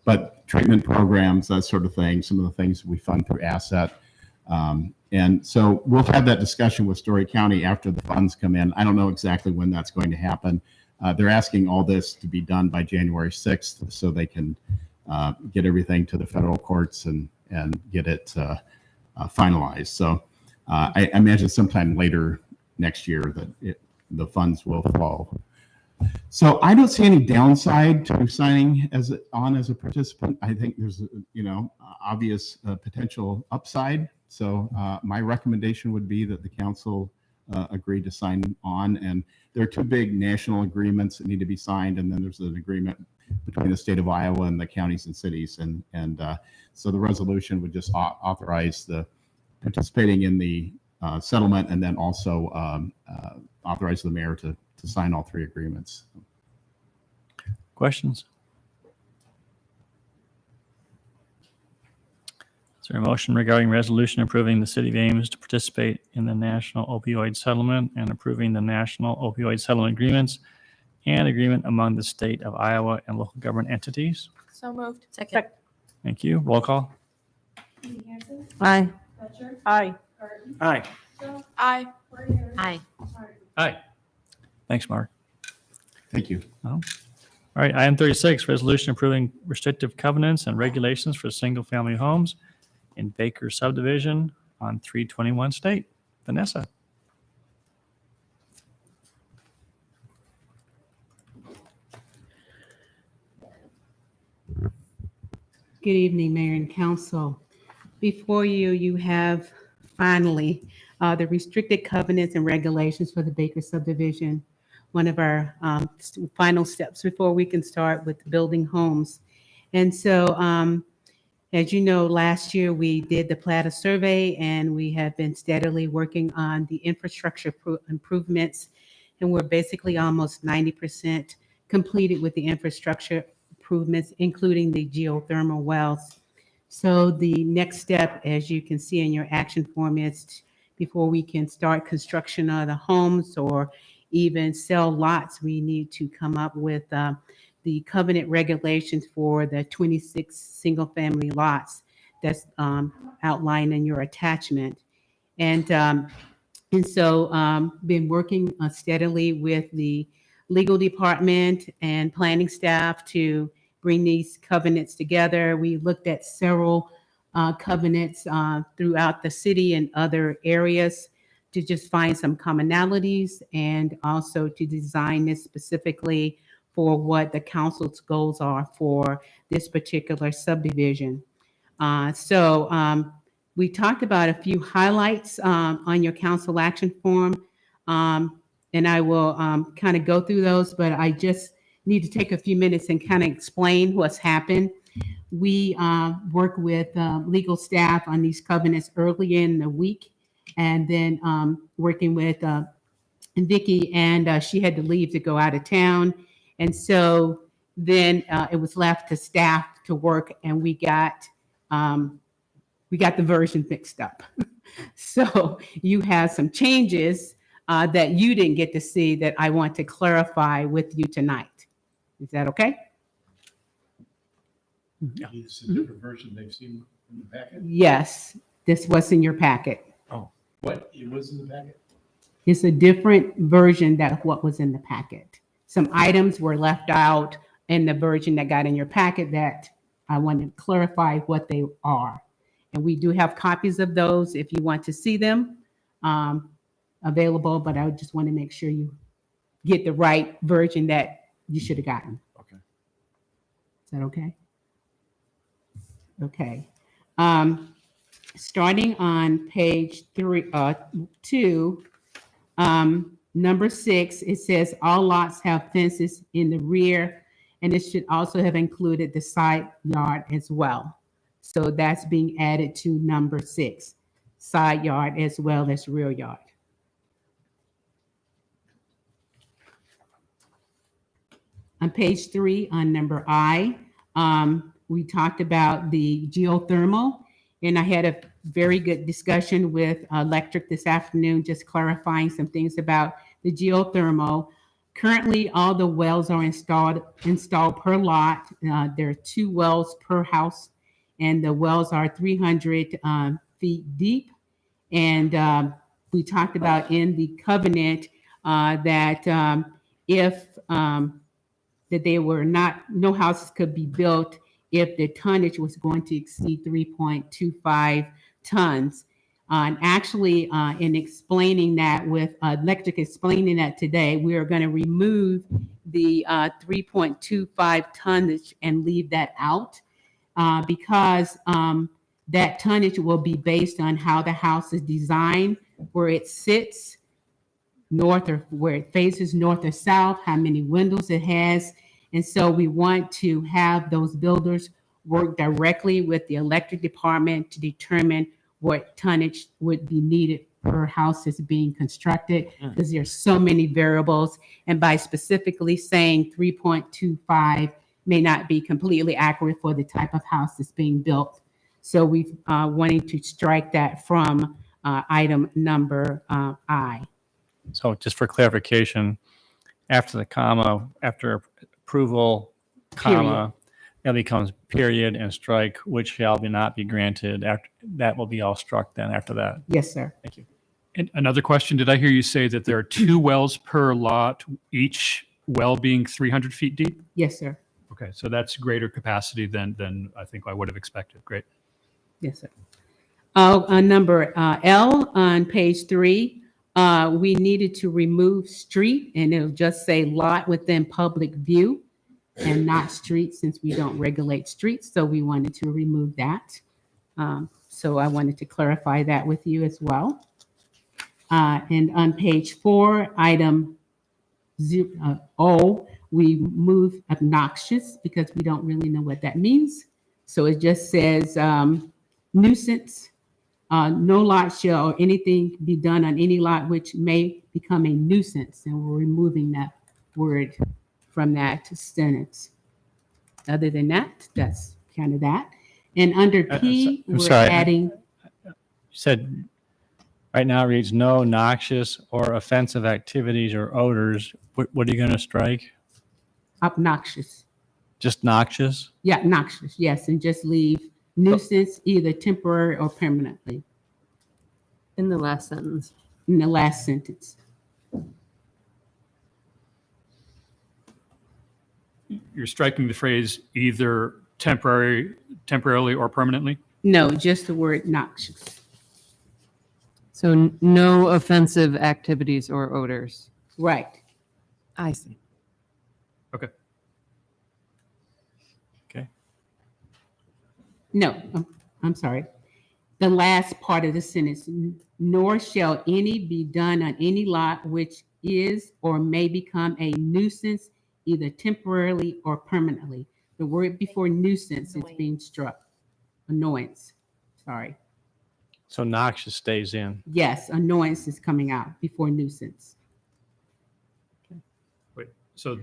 but treatment programs, that sort of thing, some of the things we fund through asset. And so we'll have that discussion with Story County after the funds come in. I don't know exactly when that's going to happen. They're asking all this to be done by January 6th so they can get everything to the federal courts and get it finalized. So I imagine sometime later next year that the funds will flow. So I don't see any downside to signing on as a participant. I think there's obvious potential upside. So my recommendation would be that the council agree to sign on. And there are two big national agreements that need to be signed, and then there's an agreement between the state of Iowa and the counties and cities. And so the resolution would just authorize the participating in the settlement, and then also authorize the mayor to sign all three agreements. Questions? Is there a motion regarding resolution approving the City of Ames to participate in the national opioid settlement and approving the national opioid settlement agreements and agreement among the state of Iowa and local government entities? So moved. Second. Thank you. Roll call. Aye. Aye. Aye. Aye. Aye. Aye. Thanks, Mark. Thank you. All right, item 36, resolution approving restrictive covenants and regulations for single-family homes in Baker subdivision on 321 State. Vanessa. Good evening, Mayor and Council. Before you, you have finally the restricted covenants and regulations for the Baker subdivision, one of our final steps before we can start with building homes. And so, as you know, last year we did the Plaza survey, and we have been steadily working on the infrastructure improvements, and we're basically almost 90% completed with the infrastructure improvements, including the geothermal wells. So the next step, as you can see in your action form, is before we can start construction of the homes or even sell lots, we need to come up with the covenant regulations for the 26 single-family lots that's outlined in your attachment. And so been working steadily with the legal department and planning staff to bring these covenants together. We looked at several covenants throughout the city and other areas to just find some commonalities, and also to design this specifically for what the council's goals are for this particular subdivision. We talked about a few highlights on your council action form, and I will kind of go through those, but I just need to take a few minutes and kind of explain what's happened. We work with legal staff on these covenants early in the week, and then working with Vicki, and she had to leave to go out of town. And so then it was left to staff to work, and we got the version fixed up. So you have some changes that you didn't get to see that I want to clarify with you tonight. Is that okay? It's a different version they've seen in the packet? Yes, this was in your packet. Oh, what? It was in the packet? It's a different version than what was in the packet. Some items were left out in the version that got in your packet that I wanted to clarify what they are. And we do have copies of those if you want to see them available, but I just want to make sure you get the right version that you should have gotten. Okay. Is that okay? Okay. Starting on page 2, number 6, it says all lots have fences in the rear, and it should also have included the side yard as well. So that's being added to number 6, side yard as well as rear yard. On page 3, on number I, we talked about the geothermal, and I had a very good discussion with electric this afternoon, just clarifying some things about the geothermal. Currently, all the wells are installed per lot. There are 2 wells per house, and the wells are 300 feet deep. And we talked about in the covenant that if that they were not, no houses could be built if the tonnage was going to exceed 3.25 tons. And actually, in explaining that with electric explaining that today, we are going to remove the 3.25 tonnage and leave that out because that tonnage will be based on how the house is designed, where it sits, north or where it faces north or south, how many windows it has. And so we want to have those builders work directly with the electric department to determine what tonnage would be needed per house is being constructed, because there's so many variables. And by specifically saying 3.25 may not be completely accurate for the type of house that's being built. So we've wanting to strike that from item number I. So just for clarification, after the comma, after approval, comma, that becomes period and strike, which shall not be granted. After that will be all struck then after that. Yes, sir. Thank you. And another question, did I hear you say that there are 2 wells per lot, each well being 300 feet deep? Yes, sir. Okay, so that's greater capacity than I think I would have expected. Great. Yes, sir. Oh, on number L on page 3, we needed to remove street, and it'll just say lot within public view and not street, since we don't regulate streets. So we wanted to remove that. So I wanted to clarify that with you as well. And on page 4, item O, we move obnoxious because we don't really know what that means. So it just says nuisance. No lot shall or anything be done on any lot which may become a nuisance. And we're removing that word from that sentence. Other than that, that's kind of that. And under P, I'm we're sorry. adding. You said right now it reads no noxious or offensive activities or odors. What are you going to strike? Obnoxious. Just noxious? Yeah, noxious, yes, and just leave nuisance either temporary or permanently. In the last sentence. In the last sentence. You're striking the phrase either temporarily or permanently? No, just the word noxious. So no offensive activities or odors. Right. I see. Okay. No, I'm sorry. The last part of the sentence, nor shall any be done on any lot which is or may become a nuisance either temporarily or permanently. The word before nuisance is being struck. Annoyance, sorry. So noxious stays in. Yes, annoyance is coming out before nuisance. Wait, so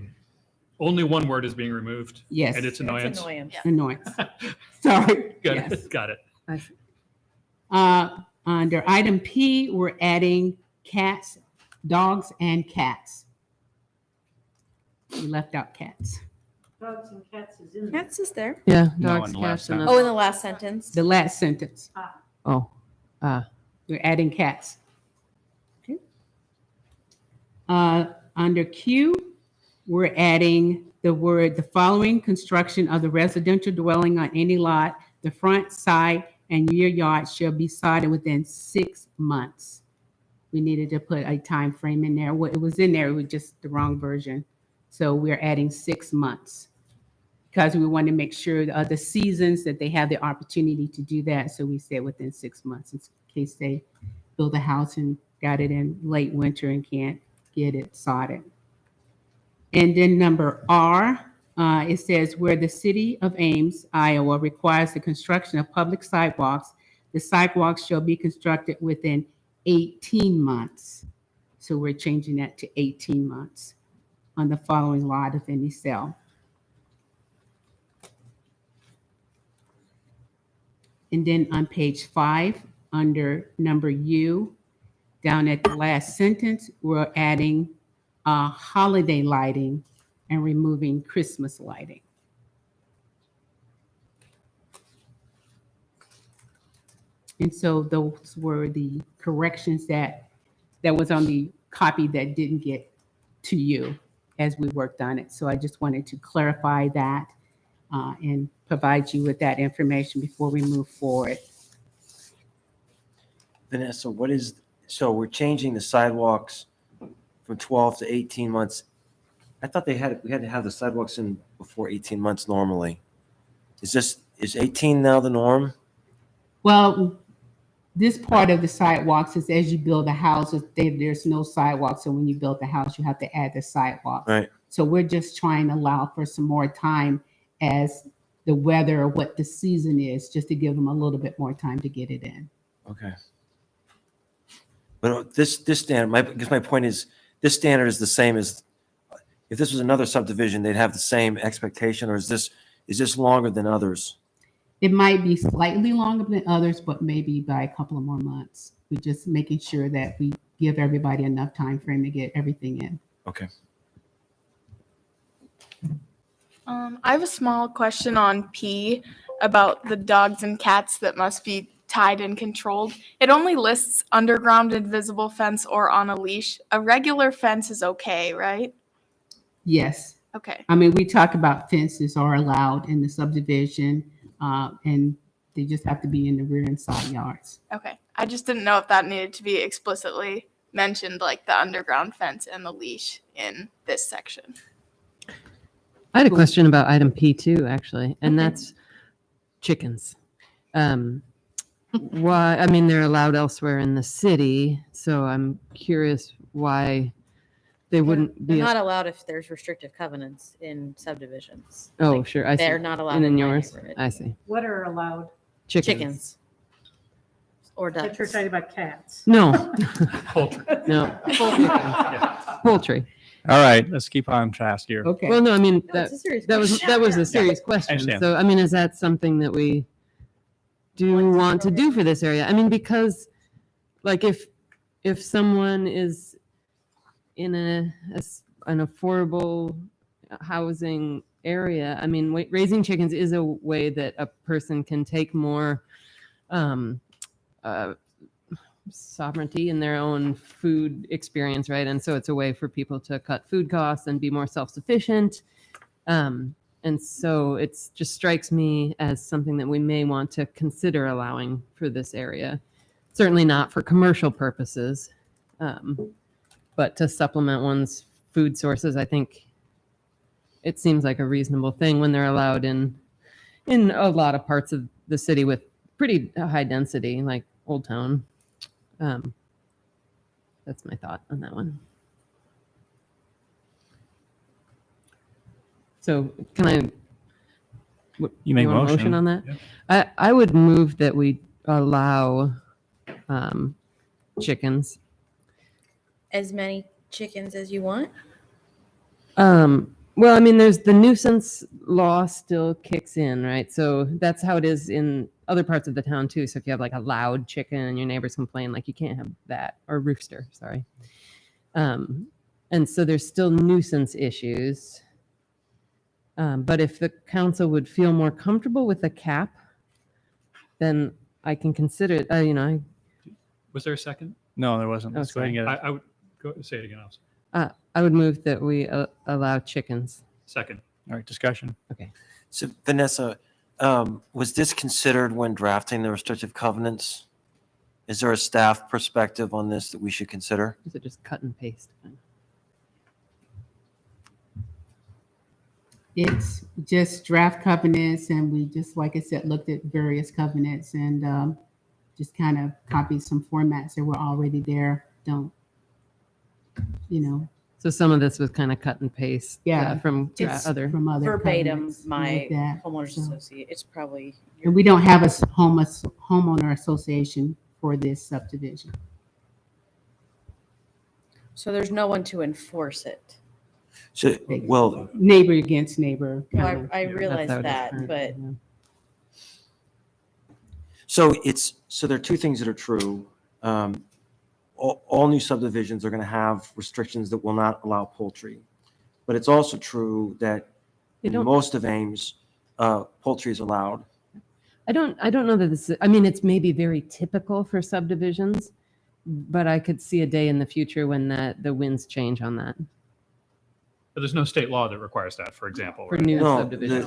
only one word is being removed? Yes. And it's annoyance? Annoyance. Sorry. Got Yes. it. Got it. Under item P, we're adding cats, dogs, and cats. We left out cats. Dogs and cats is in there. Cats is there. Yeah, No, dogs, in the last cats, and sentence. Oh, in the last sentence. The last sentence. oh, We're adding cats. Okay. Under Q, we're adding the following construction of the residential dwelling on any lot, the front, side, and rear yard shall be sodded within 6 months. We needed to put a time frame in there. It was in there, it was just the wrong version. So we're adding 6 months because we want to make sure the seasons that they have the opportunity to do that. So we said within 6 months in case they build a house and got it in late winter and can't get it sodded. And then number R, it says where the city of Ames, Iowa requires the construction of public sidewalks, the sidewalks shall be constructed within 18 months. So we're changing that to 18 months on the following lot of any cell. And then on page 5, under number U, down at the last sentence, we're adding holiday lighting and removing Christmas lighting. And so those were the corrections that was on the copy that didn't get to you as we worked on it. So I just wanted to clarify that and provide you with that information before we move forward. Vanessa, so we're changing the sidewalks from 12 to 18 months. I thought we had to have the sidewalks in before 18 months normally. Is 18 now the norm? Well, this part of the sidewalks is as you build a house, there's no sidewalk. So when you build the house, you have to add the sidewalk. Right. So we're just trying to allow for some more time as the weather or what the season is, just to give them a little bit more time to get it in. Okay. But this standard, I guess my point is, this standard is the same as, if this was another subdivision, they'd have the same expectation, or is this longer than others? It might be slightly longer than others, but maybe by a couple of more months. We're just making sure that we give everybody enough time frame to get everything in. Okay. I have a small question on P about the dogs and cats that must be tied and controlled. It only lists underground invisible fence or on a leash. A regular fence is okay, right? Yes. Okay. I mean, we talk about fences are allowed in the subdivision, and They just have to be in the rear and side yards. Okay. I just didn't know if that needed to be explicitly mentioned, like the underground fence and the leash in this section. I had a question about item P2 actually, and that's chickens. Why? I mean, they're allowed elsewhere in the city, so I'm curious why they wouldn't They're be. not allowed if there's restrictive covenants in subdivisions. Oh, Like, sure. I see. they're not allowed And in in my yours, neighborhood. I see. What are allowed? Chickens. Or I thought ducks. you were talking about cats. No. Poultry. No. Yeah. Poultry. All right, let's keep on task here. Okay. Well, no, I mean, No, it's a serious that was question. a serious I question. understand. So, I mean, is that something that we do want to do for this area? I mean, because like if someone is in an affordable housing area, I mean, raising chickens is a way that a person can take more sovereignty in their own food experience, right? And so it's a way for people to cut food costs and be more self-sufficient. And so it just strikes me as something that we may want to consider allowing for this area. Certainly not for commercial purposes, but to supplement one's food sources. I think it seems like a reasonable thing when they're allowed in a lot of parts of the city with pretty high density, like Old Town. That's my thought on that one. So can I? You make want a motion. on that? Yeah. I would move that we allow chickens. As many chickens as you want. Well, I mean, there's the nuisance law still kicks in, right? So that's how it is in other parts of the town too. So if you have like a loud chicken and your neighbors complain, like you can't have that, or rooster, sorry. And so there's still nuisance issues. But if the council would feel more comfortable with a cap, then I can consider it. Was there a second? No, there wasn't. Oh, Let's go ahead and get it. I would go say it again. Else. I would move that we allow chickens. Second. All right, discussion. Okay. So Vanessa, was this considered when drafting the restrictive covenants? Is there a staff perspective on this that we should consider? Is it just cut and paste? It's just draft covenants, and we just, like I said, looked at various covenants and just kind of copied some formats that were already there. So some of this was kind of cut and paste. From It's other. from other verbatim covenants my like that. homeowners So- associate. It's probably And we don't have a homeowner association for this subdivision. so there's no one to enforce it. So, well, Neighbor against neighbor. No, I That's realize how it is that, currently, but yeah. so there are two things that are true. All new subdivisions are going to have restrictions that will not allow poultry. But it's also true that They in don't- most of Ames, poultry is allowed. I don't know that this is, I mean, it's maybe very typical for subdivisions, but I could see a day in the future when the winds change on that. But there's no state law that requires that, for example. For right? new No, subdivisions.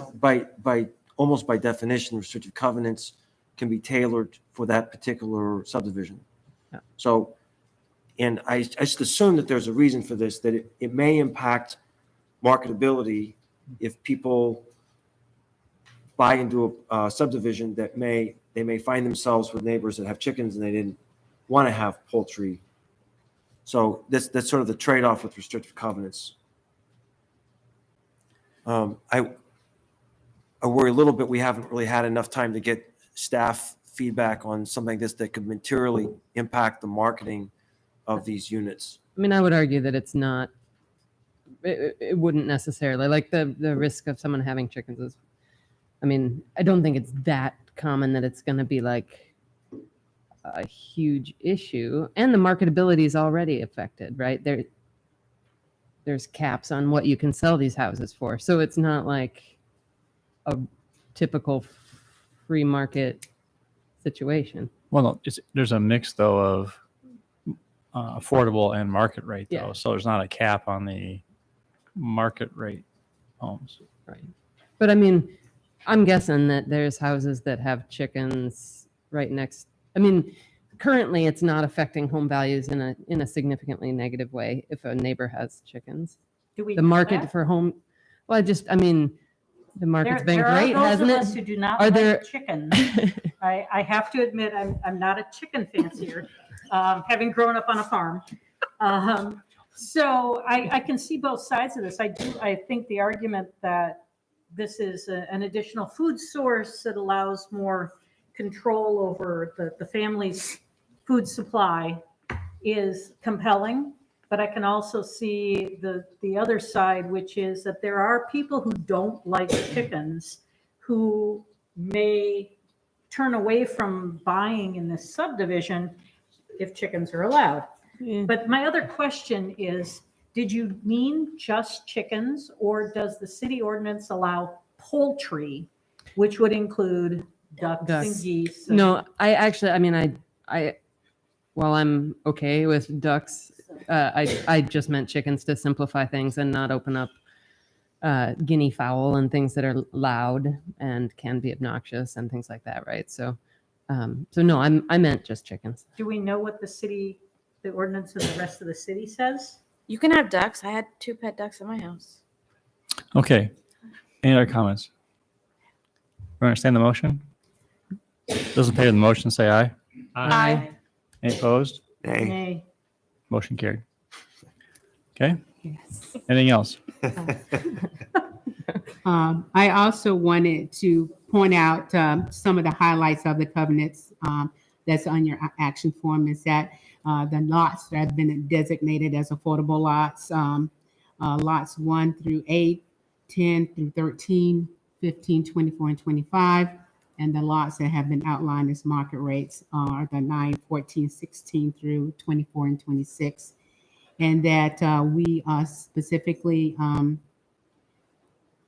almost by definition, restrictive covenants can be tailored for that particular subdivision. Yeah. So, and I just assume that there's a reason for this, that it may impact marketability if people buy into a subdivision that they may find themselves with neighbors that have chickens and they didn't want to have poultry. So that's sort of the trade-off with restrictive covenants. I worry a little bit we haven't really had enough time to get staff feedback on something like this that could materially impact the marketing of these units. I mean, I would argue that it's not, it wouldn't necessarily, like the risk of someone having chickens is, I mean, I don't think it's that common that it's going to be like a huge issue. And the marketability is already affected, right? There's caps on what you can sell these houses for. So it's not like a typical free market situation. Well, no, there's a mix though of affordable and market rate though. Yeah. So there's not a cap on the market rate homes. Right. But I mean, I'm guessing that there's houses that have chickens right next. I mean, currently it's not affecting home values in a significantly negative way if a neighbor has chickens. Do we The know market that? for home, well, I mean, the market's been There great, are those hasn't of it? us who do not Are like there- chickens. I have to admit, I'm not a chicken fancier, having grown up on a farm. So I can see both sides of this. I think the argument that this is an additional food source that allows more control over the family's food supply is compelling. But I can also see the other side, which is that there are people who don't like chickens who may turn away from buying in this subdivision if chickens are allowed. But my other question is, did you mean just chickens, or does the city ordinance allow poultry, which would include ducks and geese? and- No, while I'm okay with ducks, I just meant chickens to simplify things and not open up guinea fowl and things that are loud and can be obnoxious and things like that, right? So no, I meant just chickens. Do we know what the ordinance of the rest of the city says? You can have ducks. I had 2 pet ducks in my house. Okay. Any other comments? You understand the motion? Those in favor of the motion, say aye. Aye. Any opposed? Nay. Motion carried. Okay. Anything else? I also wanted to point out some of the highlights of the covenants that's on your action form is that the lots that have been designated as affordable lots, lots 1 through 8, 10 through 13, 15, 24, and 25, and the lots that have been outlined as market rates are the 9, 14, 16 through 24 and 26, and that we specifically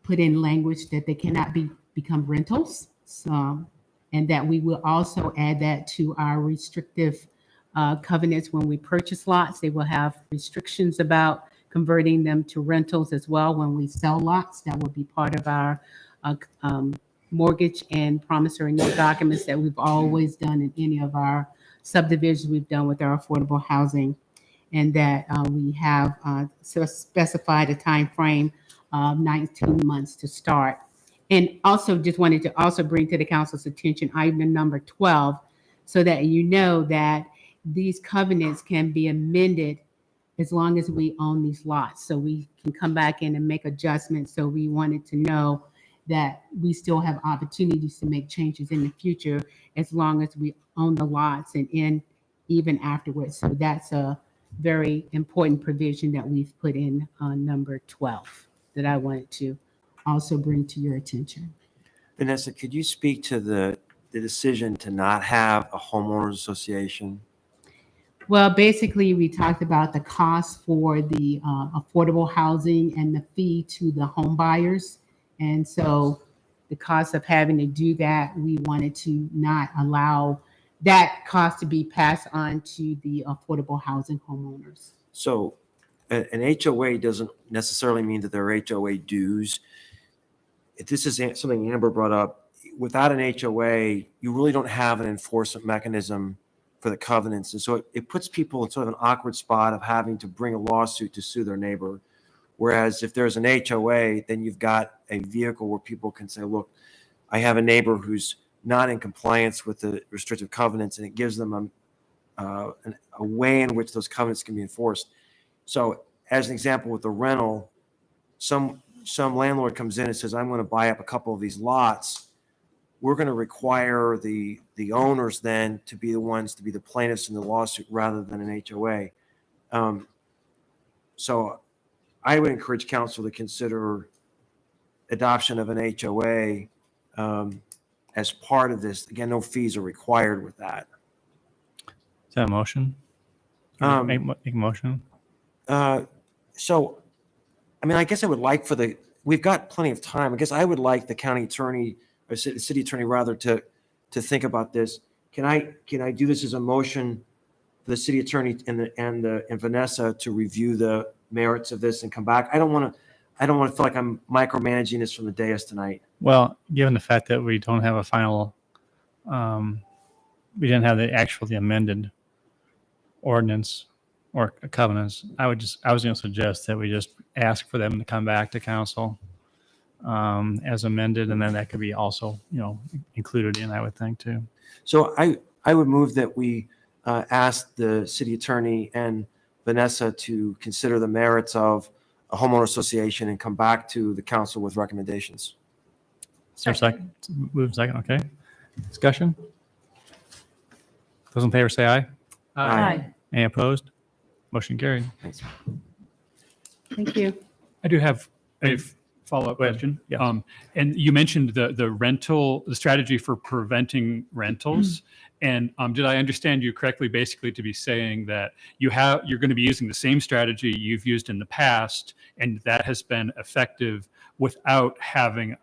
put in language that they cannot become rentals. So, and that we will also add that to our restrictive covenants when we purchase lots. They will have restrictions about converting them to rentals as well when we sell lots. That will be part of our mortgage and promissory note documents that we've always done in any of our subdivisions we've done with our affordable housing. And that we have specified a time frame of 19 months to start. And also just wanted to also bring to the council's attention item number 12, so that you know that these covenants can be amended as long as we own these lots. So we can come back in and make adjustments. So we wanted to know that we still have opportunities to make changes in the future as long as we own the lots and even afterwards. So that's a very important provision that we've put in on number 12 that I wanted to also bring to your attention. Vanessa, could you speak to the decision to not have a homeowners association? Well, basically, we talked about the cost for the affordable housing and the fee to the home buyers. And so the cost of having to do that, we wanted to not allow that cost to be passed on to the affordable housing homeowners. So an HOA doesn't necessarily mean that there are HOA dues. If this is something Amber brought up, without an HOA, you really don't have an enforcement mechanism for the covenants. And so it puts people in sort of an awkward spot of having to bring a lawsuit to sue their neighbor. Whereas if there's an HOA, then you've got a vehicle where people can say, look, I have a neighbor who's not in compliance with the restrictive covenants, and it gives them a way in which those covenants can be enforced. So as an example, with the rental, some landlord comes in and says, I'm going to buy up a couple of these lots. We're going to require the owners then to be the ones to be the plaintiffs in the lawsuit rather than an HOA. So I would encourage council to consider adoption of an HOA as part of this. Again, no fees are required with that. Is that a motion? Make a motion. So, I mean, I guess I would like we've got plenty of time. I guess I would like the county attorney or city attorney rather to think about this. Can I do this as a motion for the city attorney and Vanessa to review the merits of this and come back? I don't want I don't want to feel like I'm micromanaging this from the dais tonight. Well, given the fact that we don't have a final, we didn't have the amended ordinance or covenants, I was going to suggest that we just ask for them to come back to council as amended, and then that could be also, included in, I would think, too. So I would move that we ask the city attorney and Vanessa to consider the merits of a homeowner association and come back to the council with recommendations. Is there a second? Move second, okay. Discussion? Those in favor say aye. Aye. Any opposed? Motion carried. Thanks. Thank you. I do have a follow-up question. And you mentioned the strategy for preventing rentals. And did I understand you correctly, basically to be saying that you're going to be using the same strategy you've used in the past, and that has been effective without having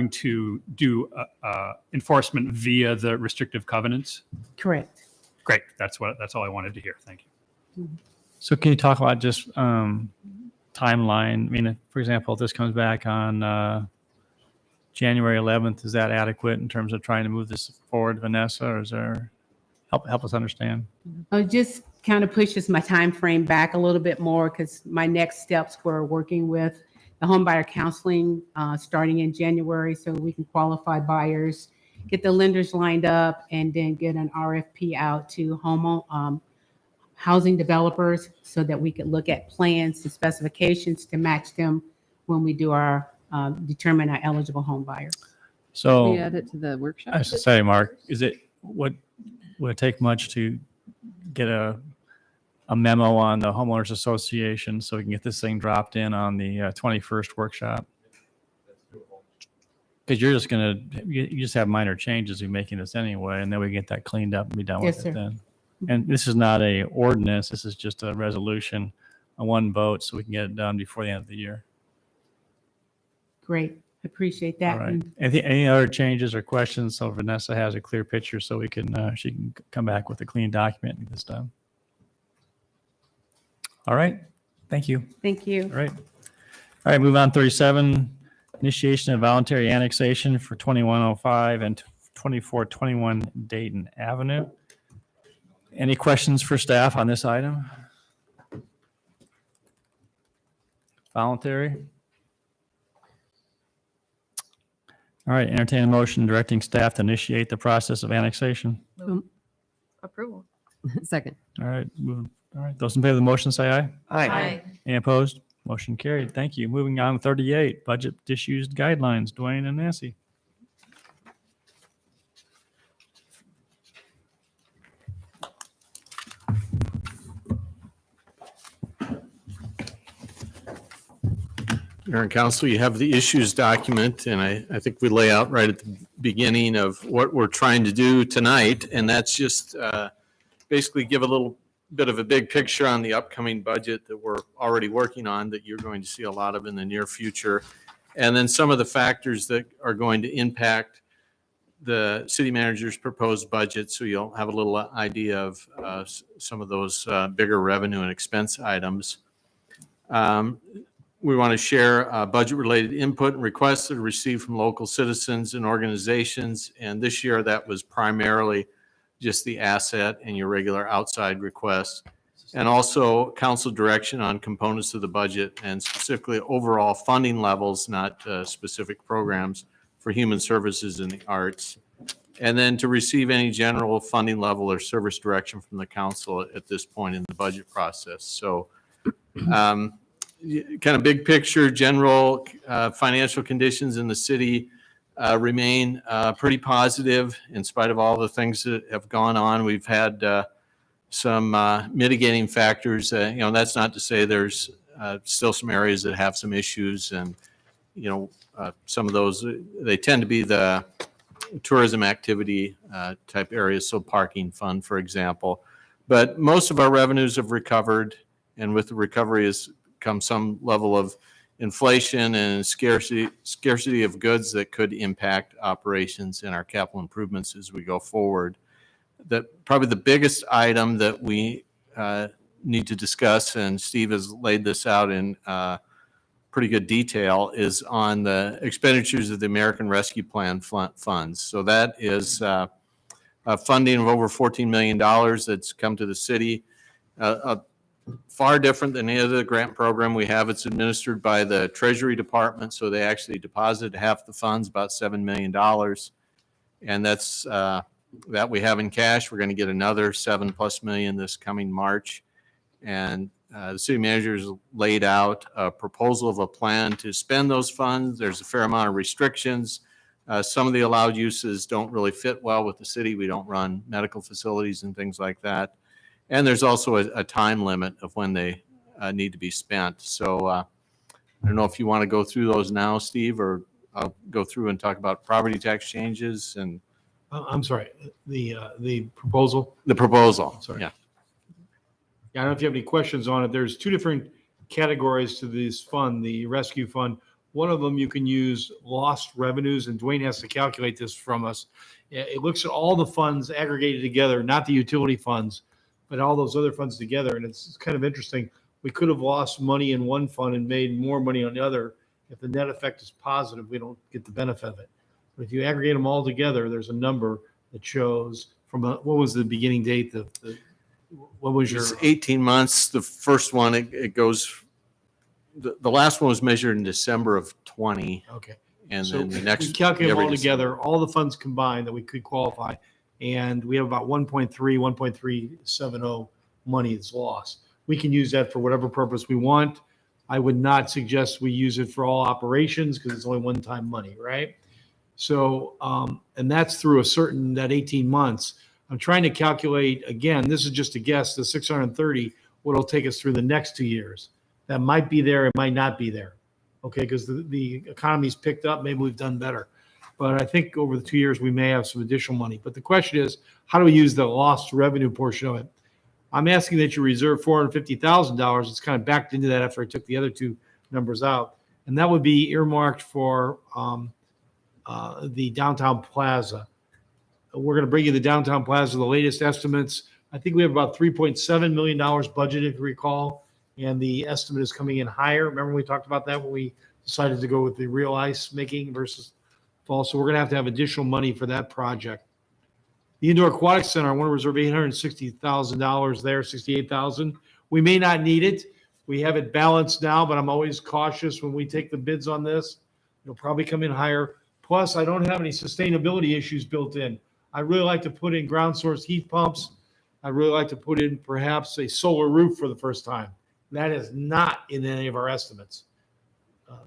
to do enforcement via the restrictive covenants? Correct. Great. That's all I wanted to hear. Thank you. So can you talk about just timeline? I mean, for example, if this comes back on January 11th, is that adequate in terms of trying to move this forward, Vanessa, or is there help us understand? It just kind of pushes my time frame back a little bit more, because my next steps were working with the home buyer counseling starting in January, so we can qualify buyers, get the lenders lined up, and then get an RFP out to housing developers so that we could look at plans and specifications to match them when we do our determine our eligible home buyers. So We add it to the workshop. I should say, Mark, would it take much to get a memo on the homeowners association so we can get this thing dropped in on the 21st workshop? Because you just have minor changes in making this anyway, and then we get that cleaned up and be done with Yes, it sir. then. And this is not a ordinance, this is just a resolution, a one vote, so we can get it done before the end of the year. Great. Appreciate that. All right. Any other changes or questions? So Vanessa has a clear picture so she can come back with a clean document and get this done. All right. Thank you. Thank you. All right. All right. Move on. 37, initiation of voluntary annexation for 2105 and 2421 Dayton Avenue. Any questions for staff on this item? Voluntary. All right. Entertain a motion directing staff to initiate the process of annexation. Approval. Second. All right. All right. Those in favor of the motion say aye. Aye. Any opposed? Motion carried. Thank you. Moving on to 38, budget disused guidelines. Dwayne and Nancy. Mayor and Council, you have the issues document, and I think we lay out right at the beginning of what we're trying to do tonight, and that's just basically give a little bit of a big picture on the upcoming budget that we're already working on, that you're going to see a lot of in the near future, and then some of the factors that are going to impact the city manager's proposed budget, so you'll have a little idea of some of those bigger revenue and expense items. We want to share budget-related input and requests that are received from local citizens and organizations. And this year, that was primarily just the asset and your regular outside requests. And also council direction on components of the budget, and specifically overall funding levels, not specific programs for human services and the arts. And then to receive any general funding level or service direction from the council at this point in the budget process. So kind of big picture, general financial conditions in the city remain pretty positive in spite of all the things that have gone on. We've had some mitigating factors. That's not to say there's still some areas that have some issues, and some of those, they tend to be the tourism activity type areas, so parking fund, for example. But most of our revenues have recovered, and with the recovery has come some level of inflation and scarcity of goods that could impact operations and our capital improvements as we go forward. Probably the biggest item that we need to discuss, and Steve has laid this out in pretty good detail is on the expenditures of the American Rescue Plan funds. So that is a funding of over $14 million that's come to the city. Far different than any other grant program we have. It's administered by the Treasury Department, so they actually deposited half the funds, about $7 million. And that's that we have in cash. We're going to get another $7+ million this coming March. And the city manager has laid out a proposal of a plan to spend those funds. There's a fair amount of restrictions. Some of the allowed uses don't really fit well with the city. We don't run medical facilities and things like that. And there's also a time limit of when they need to be spent. So I don't know if you want to go through those now, Steve, or I'll go through and talk about property tax changes and. I'm sorry, the proposal? The proposal, Sorry. yeah. Yeah, I don't know if you have any questions on it. There's two different categories to this fund, the rescue fund. One of them, you can use lost revenues, and Dwayne has to calculate this from us. It looks at all the funds aggregated together, not the utility funds, but all those other funds together. And it's kind of interesting. We could have lost money in one fund and made more money on the other. If the net effect is positive, we don't get the benefit of it. But if you aggregate them all together, there's a number that shows from what was the beginning date? What was your? It's 18 months. The first one, it goes, the last one was measured in December of 20. Okay. And So then the next. we calculate them all every together, all the funds combined that we could qualify, and we have about 1.370 money that's lost. We can use that for whatever purpose we want. I would not suggest we use it for all operations because it's only one-time money, right? So, and that's through that 18 months. I'm trying to calculate, again, this is just a guess, the 630, what it'll take us through the next 2 years. That might be there, it might not be there. Okay, because the economy's picked up, maybe we've done better. But I think over the 2 years, we may have some additional money. But the question is, how do we use the lost revenue portion of it? I'm asking that you reserve $450,000. It's kind of backed into that after I took the other two numbers out. And that would be earmarked for the downtown plaza. We're going to bring you the downtown plaza, the latest estimates. I think we have about $3.7 million budgeted, if you recall, and the estimate is coming in higher. Remember we talked about that when we decided to go with the real ice making versus fall. So we're going to have additional money for that project. The Indoor Aquatic Center, I want to reserve $860,000 there, $68,000. We may not need it. We have it balanced now, but I'm always cautious when we take the bids on this. It'll probably come in higher. Plus, I don't have any sustainability issues built in. I really like to put in ground source heat pumps. I really like to put in perhaps a solar roof for the first time. That is not in any of our estimates.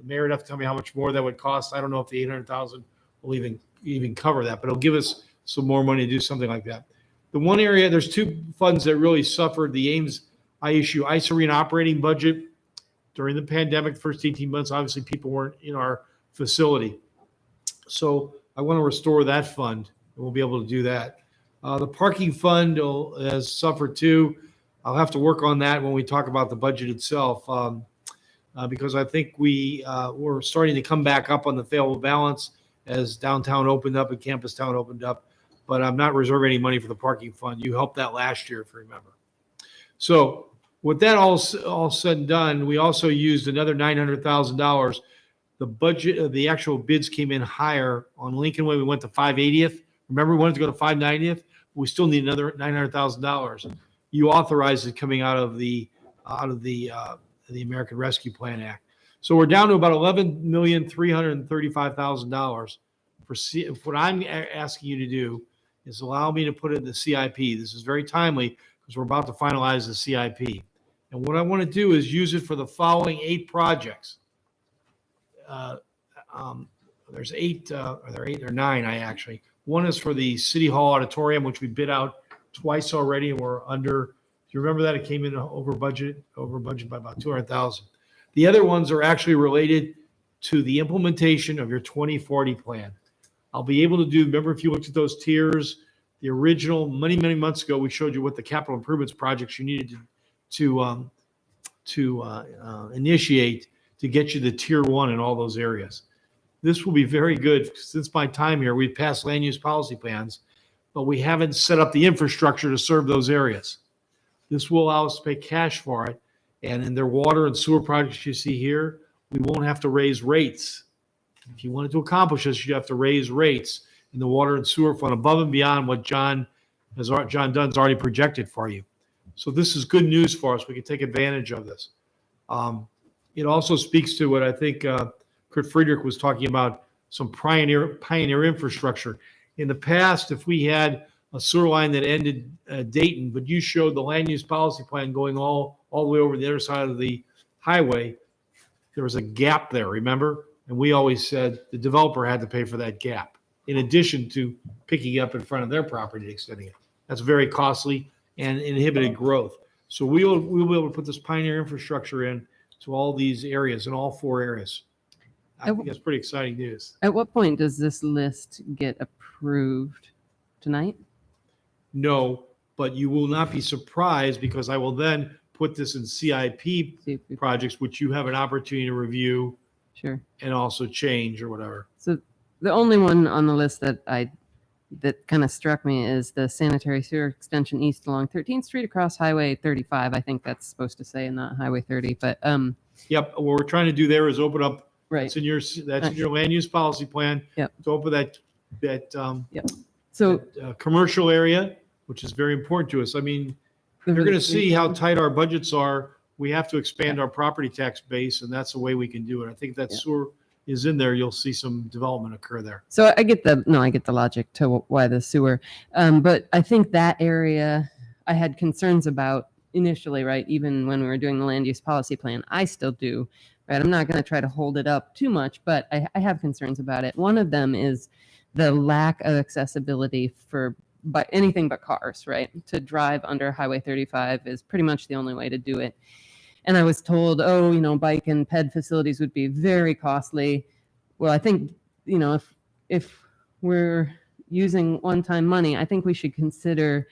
Mayor would have to tell me how much more that would cost. I don't know if the $800,000 will even cover that, but it'll give us some more money to do something like that. The one area, there's two funds that really suffered. The Ames ISU Ice Arena operating budget during the pandemic, the first 18 months, obviously people weren't in our facility. So I want to restore that fund, and we'll be able to do that. The parking fund has suffered too. I'll have to work on that when we talk about the budget itself, because I think we're starting to come back up on the favorable balance as downtown opened up and campus town opened up. But I'm not reserving any money for the parking fund. You helped that last year, if you remember. So with that all said and done, we also used another $900,000. The budget, the actual bids came in higher on Lincoln Way. We went to 580th. Remember, we wanted to go to 590th. We still need another $900,000. You authorized it coming out of the American Rescue Plan Act. So we're down to about $11,335,000. What I'm asking you to do is allow me to put it in the CIP. This is very timely because we're about to finalize the CIP. And what I want to do is use it for the following 8 projects. There's 8, or there are 8 or 9, actually. One is for the City Hall Auditorium, which we bid out twice already, and we're under. Do you remember that? It came in over budget by about $200,000. The other ones are actually related to the implementation of your 2040 plan. I'll be able to do, remember if you looked at those tiers, the original, many months ago, we showed you what the capital improvements projects you needed to initiate to get you the tier 1 in all those areas. This will be very good. Since my time here, we've passed land use policy plans, but we haven't set up the infrastructure to serve those areas. This will allow us to pay cash for it. And in their water and sewer projects you see here, we won't have to raise rates. If you wanted to accomplish this, you have to raise rates in the water and sewer fund above and beyond what John Dunn's already projected for you. So this is good news for us. We can take advantage of this. It also speaks to what I think Kurt Friedrich was talking about, some pioneer infrastructure. In the past, if we had a sewer line that ended Dayton, but you showed the land use policy plan going all the way over the other side of the highway, there was a gap there, remember? And we always said the developer had to pay for that gap, in addition to picking up in front of their property and extending it. That's very costly and inhibited growth. So we'll be able to put this pioneer infrastructure in to all these areas, in all 4 areas. I think that's pretty exciting news. At what point does this list get approved? Tonight? No, but you will not be surprised because I will then put this in CIP projects, which you have an opportunity to review. Sure. And also change or whatever. So the only one on the list that kind of struck me is the sanitary sewer extension east along 13th Street across Highway 35. I think that's supposed to say not Highway 30, but yep. What we're trying to do there is open up. Right. That's in your land use policy plan. Yep. To open that So commercial area, which is very important to us. I mean, you're going to see how tight our budgets are. We have to expand our property tax base, and that's the way we can do it. I think that sewer is in there. You'll see some development occur there. So I get the logic to why the sewer, but I think that area I had concerns about initially, right? Even when we were doing the land use policy plan, I still do, right? I'm not going to try to hold it up too much, but I have concerns about it. One of them is the lack of accessibility for anything but cars, right? To drive under Highway 35 is pretty much the only way to do it. And I was told, bike and ped facilities would be very costly. Well, I think, if we're using one-time money, I think we should consider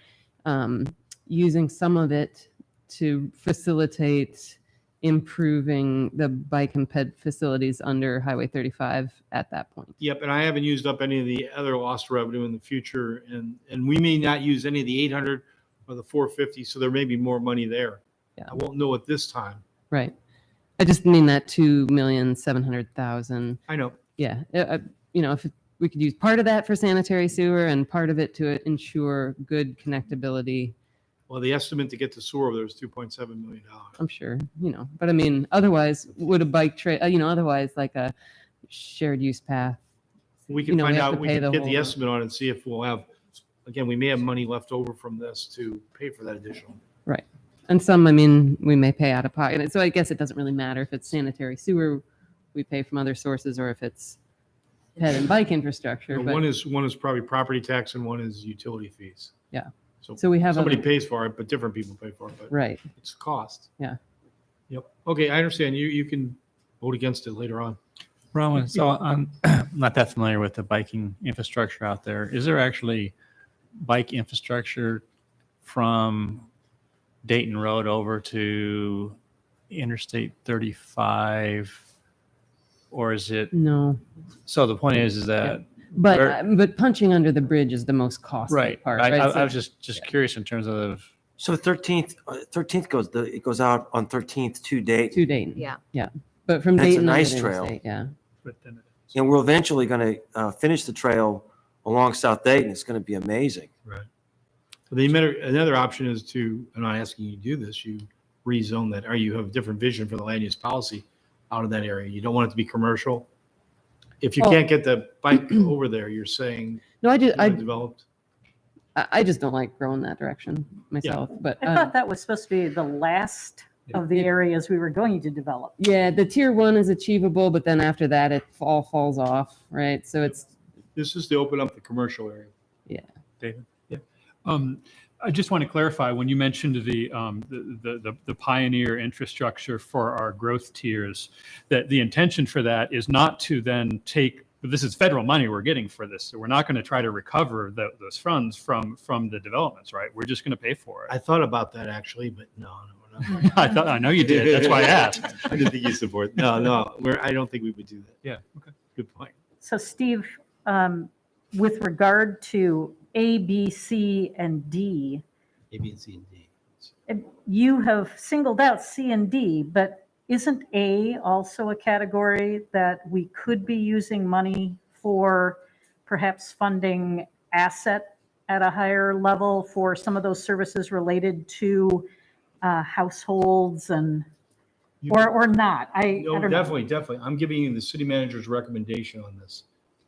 using some of it to facilitate improving the bike and ped facilities under Highway 35 at that point. Yep, and I haven't used up any of the other lost revenue in the future, and we may not use any of the 800 or the 450, so there may be more money there. Yeah. I won't know it this time. Right. I just mean that 2,700,000. I know. Yeah. If we could use part of that for sanitary sewer and part of it to ensure good connectability. Well, the estimate to get to sewer over there is $2.7 million. I'm sure, but I mean, otherwise would a bike trail, otherwise like a shared use path. We can find out, we can get the whole- estimate on it and see if we'll have, again, we may have money left over from this to pay for that additional. Right. And some, I mean, we may pay out of pocket. So I guess it doesn't really matter if it's sanitary sewer, we pay from other sources, or if it's ped and bike infrastructure. And But one is probably property tax and one is utility fees. yeah, So we have somebody other- pays for it, but different people pay for it. But Right. it's cost. Yeah. Yep. Okay, I understand. You can vote against it later on. Rowan, so I'm not that familiar with the biking infrastructure out there. Is there actually bike infrastructure from Dayton Road over to Interstate 35? Or is it? No. So the point is that. But punching under the bridge is the most costly Right. part. I Right. was just curious in terms of. So 13th goes out on 13th to Dayton. To Dayton. Yeah. Yeah. But from That's a Dayton. nice under trail. Interstate, yeah. And we're eventually going to finish the trail along South Dayton. It's going to be amazing. Right. Another option is to, I'm not asking you to do this, you rezone that, or you have a different vision for the land use policy out of that area. You don't want it to be commercial. If you Oh. can't get the bike over there, you're saying. No, I just, developed. I just don't like growing that direction myself, but. I thought that was supposed to be the last of the areas we were going to develop. Yeah, the tier 1 is achievable, but then after that, it all falls off, right? So it's. This is to open up the commercial area. Yeah. David? Yeah. I just want to clarify, when you mentioned the pioneer infrastructure for our growth tiers, that the intention for that is not to then take, this is federal money we're getting for this, so we're not going to try to recover those funds from the developments, right? We're just going to pay for it. I thought about that actually, but no. I know you did. That's why I asked. I didn't think you support. No, I don't think we would do that. Yeah. Okay. Good point. So Steve, with regard to A, B, C, and D, A, B, and C, and D. you have singled out C and D, but isn't A also a category that we could be using money for, perhaps funding asset at a higher level for some of those services related to households and, or not? I No, don't know. definitely. I'm giving you the city manager's recommendation on this.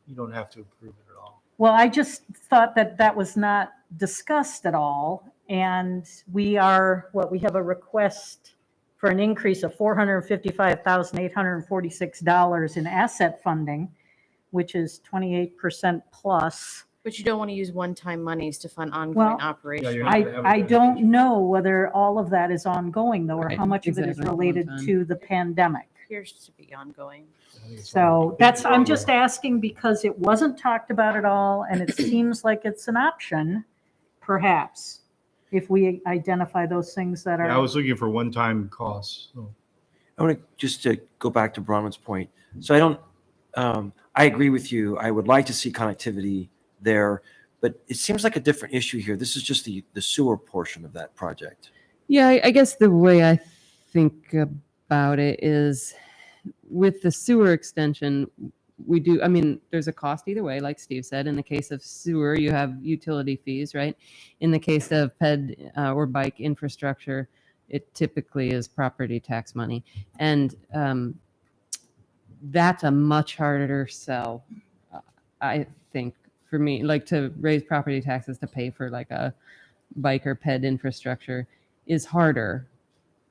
You don't have to approve it at all. Well, I just thought that that was not discussed at all. And we have a request for an increase of $455,846 in asset funding, which is 28% plus. But you don't want to use one-time monies to fund ongoing Well, operations. I don't know whether all of that is ongoing though, or how much of it is Exactly. related to the pandemic. Appears to be ongoing. So I'm just asking because it wasn't talked about at all, and it seems like it's an option, perhaps, if we identify those things that are. Yeah, I was looking for one-time costs. So. I want to just to go back to Bronwyn's point. So I agree with you. I would like to see connectivity there, but it seems like a different issue here. This is just the sewer portion of that project. Yeah, I guess the way I think about it is with the sewer extension, we do, I mean, there's a cost either way, like Steve said. In the case of sewer, you have utility fees, right? In the case of ped or bike infrastructure, it typically is property tax money. And that's a much harder sell, I think, for me, like to raise property taxes to pay for like a bike or ped infrastructure is harder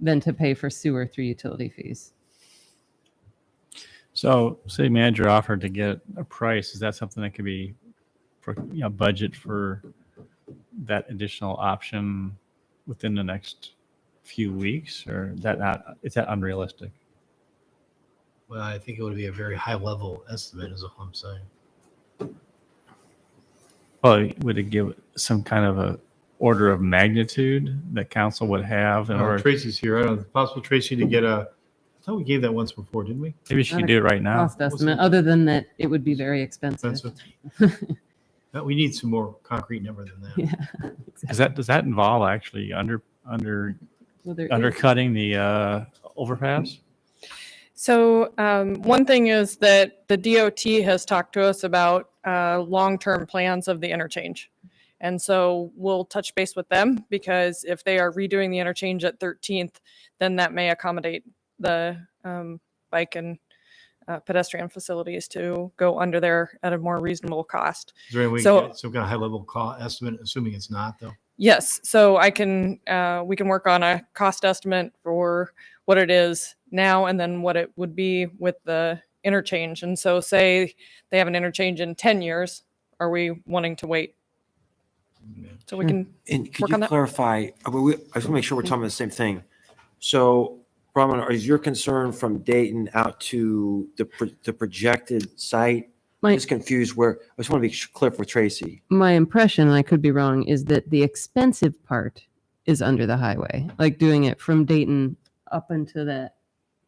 than to pay for sewer through utility fees. So city manager offered to get a price. Is that something that could be for, budget for that additional option within the next few weeks, or is that unrealistic? Well, I think it would be a very high level estimate is all I'm saying. Well, would it give some kind of a order of magnitude that council would have in order? Tracy's here. I don't know. It's possible, Tracy, to get I thought we gave that once before, didn't we? Maybe she could do it right now. Cost estimate, other than that, it would be very expensive. But we need some more concrete number than that. Yeah. Does that involve actually undercutting the overpass? So one thing is that the DOT has talked to us about long-term plans of the interchange. And so we'll touch base with them, because if they are redoing the interchange at 13th, then that may accommodate the bike and pedestrian facilities to go under there at a more reasonable cost. Is there any way to get some kind of high level cost estimate, assuming it's not though? Yes, so we can work on a cost estimate for what it is now and then what it would be with the interchange. And so say they have an interchange in 10 years, are we wanting to wait? So we can And could work you on that. clarify, I just want to make sure we're talking about the same thing. So, Bronwyn, is your concern from Dayton out to the projected site? I'm just confused I just want to be clear with Tracy. My impression, and I could be wrong, is that the expensive part is under the highway. Like doing it from Dayton up into the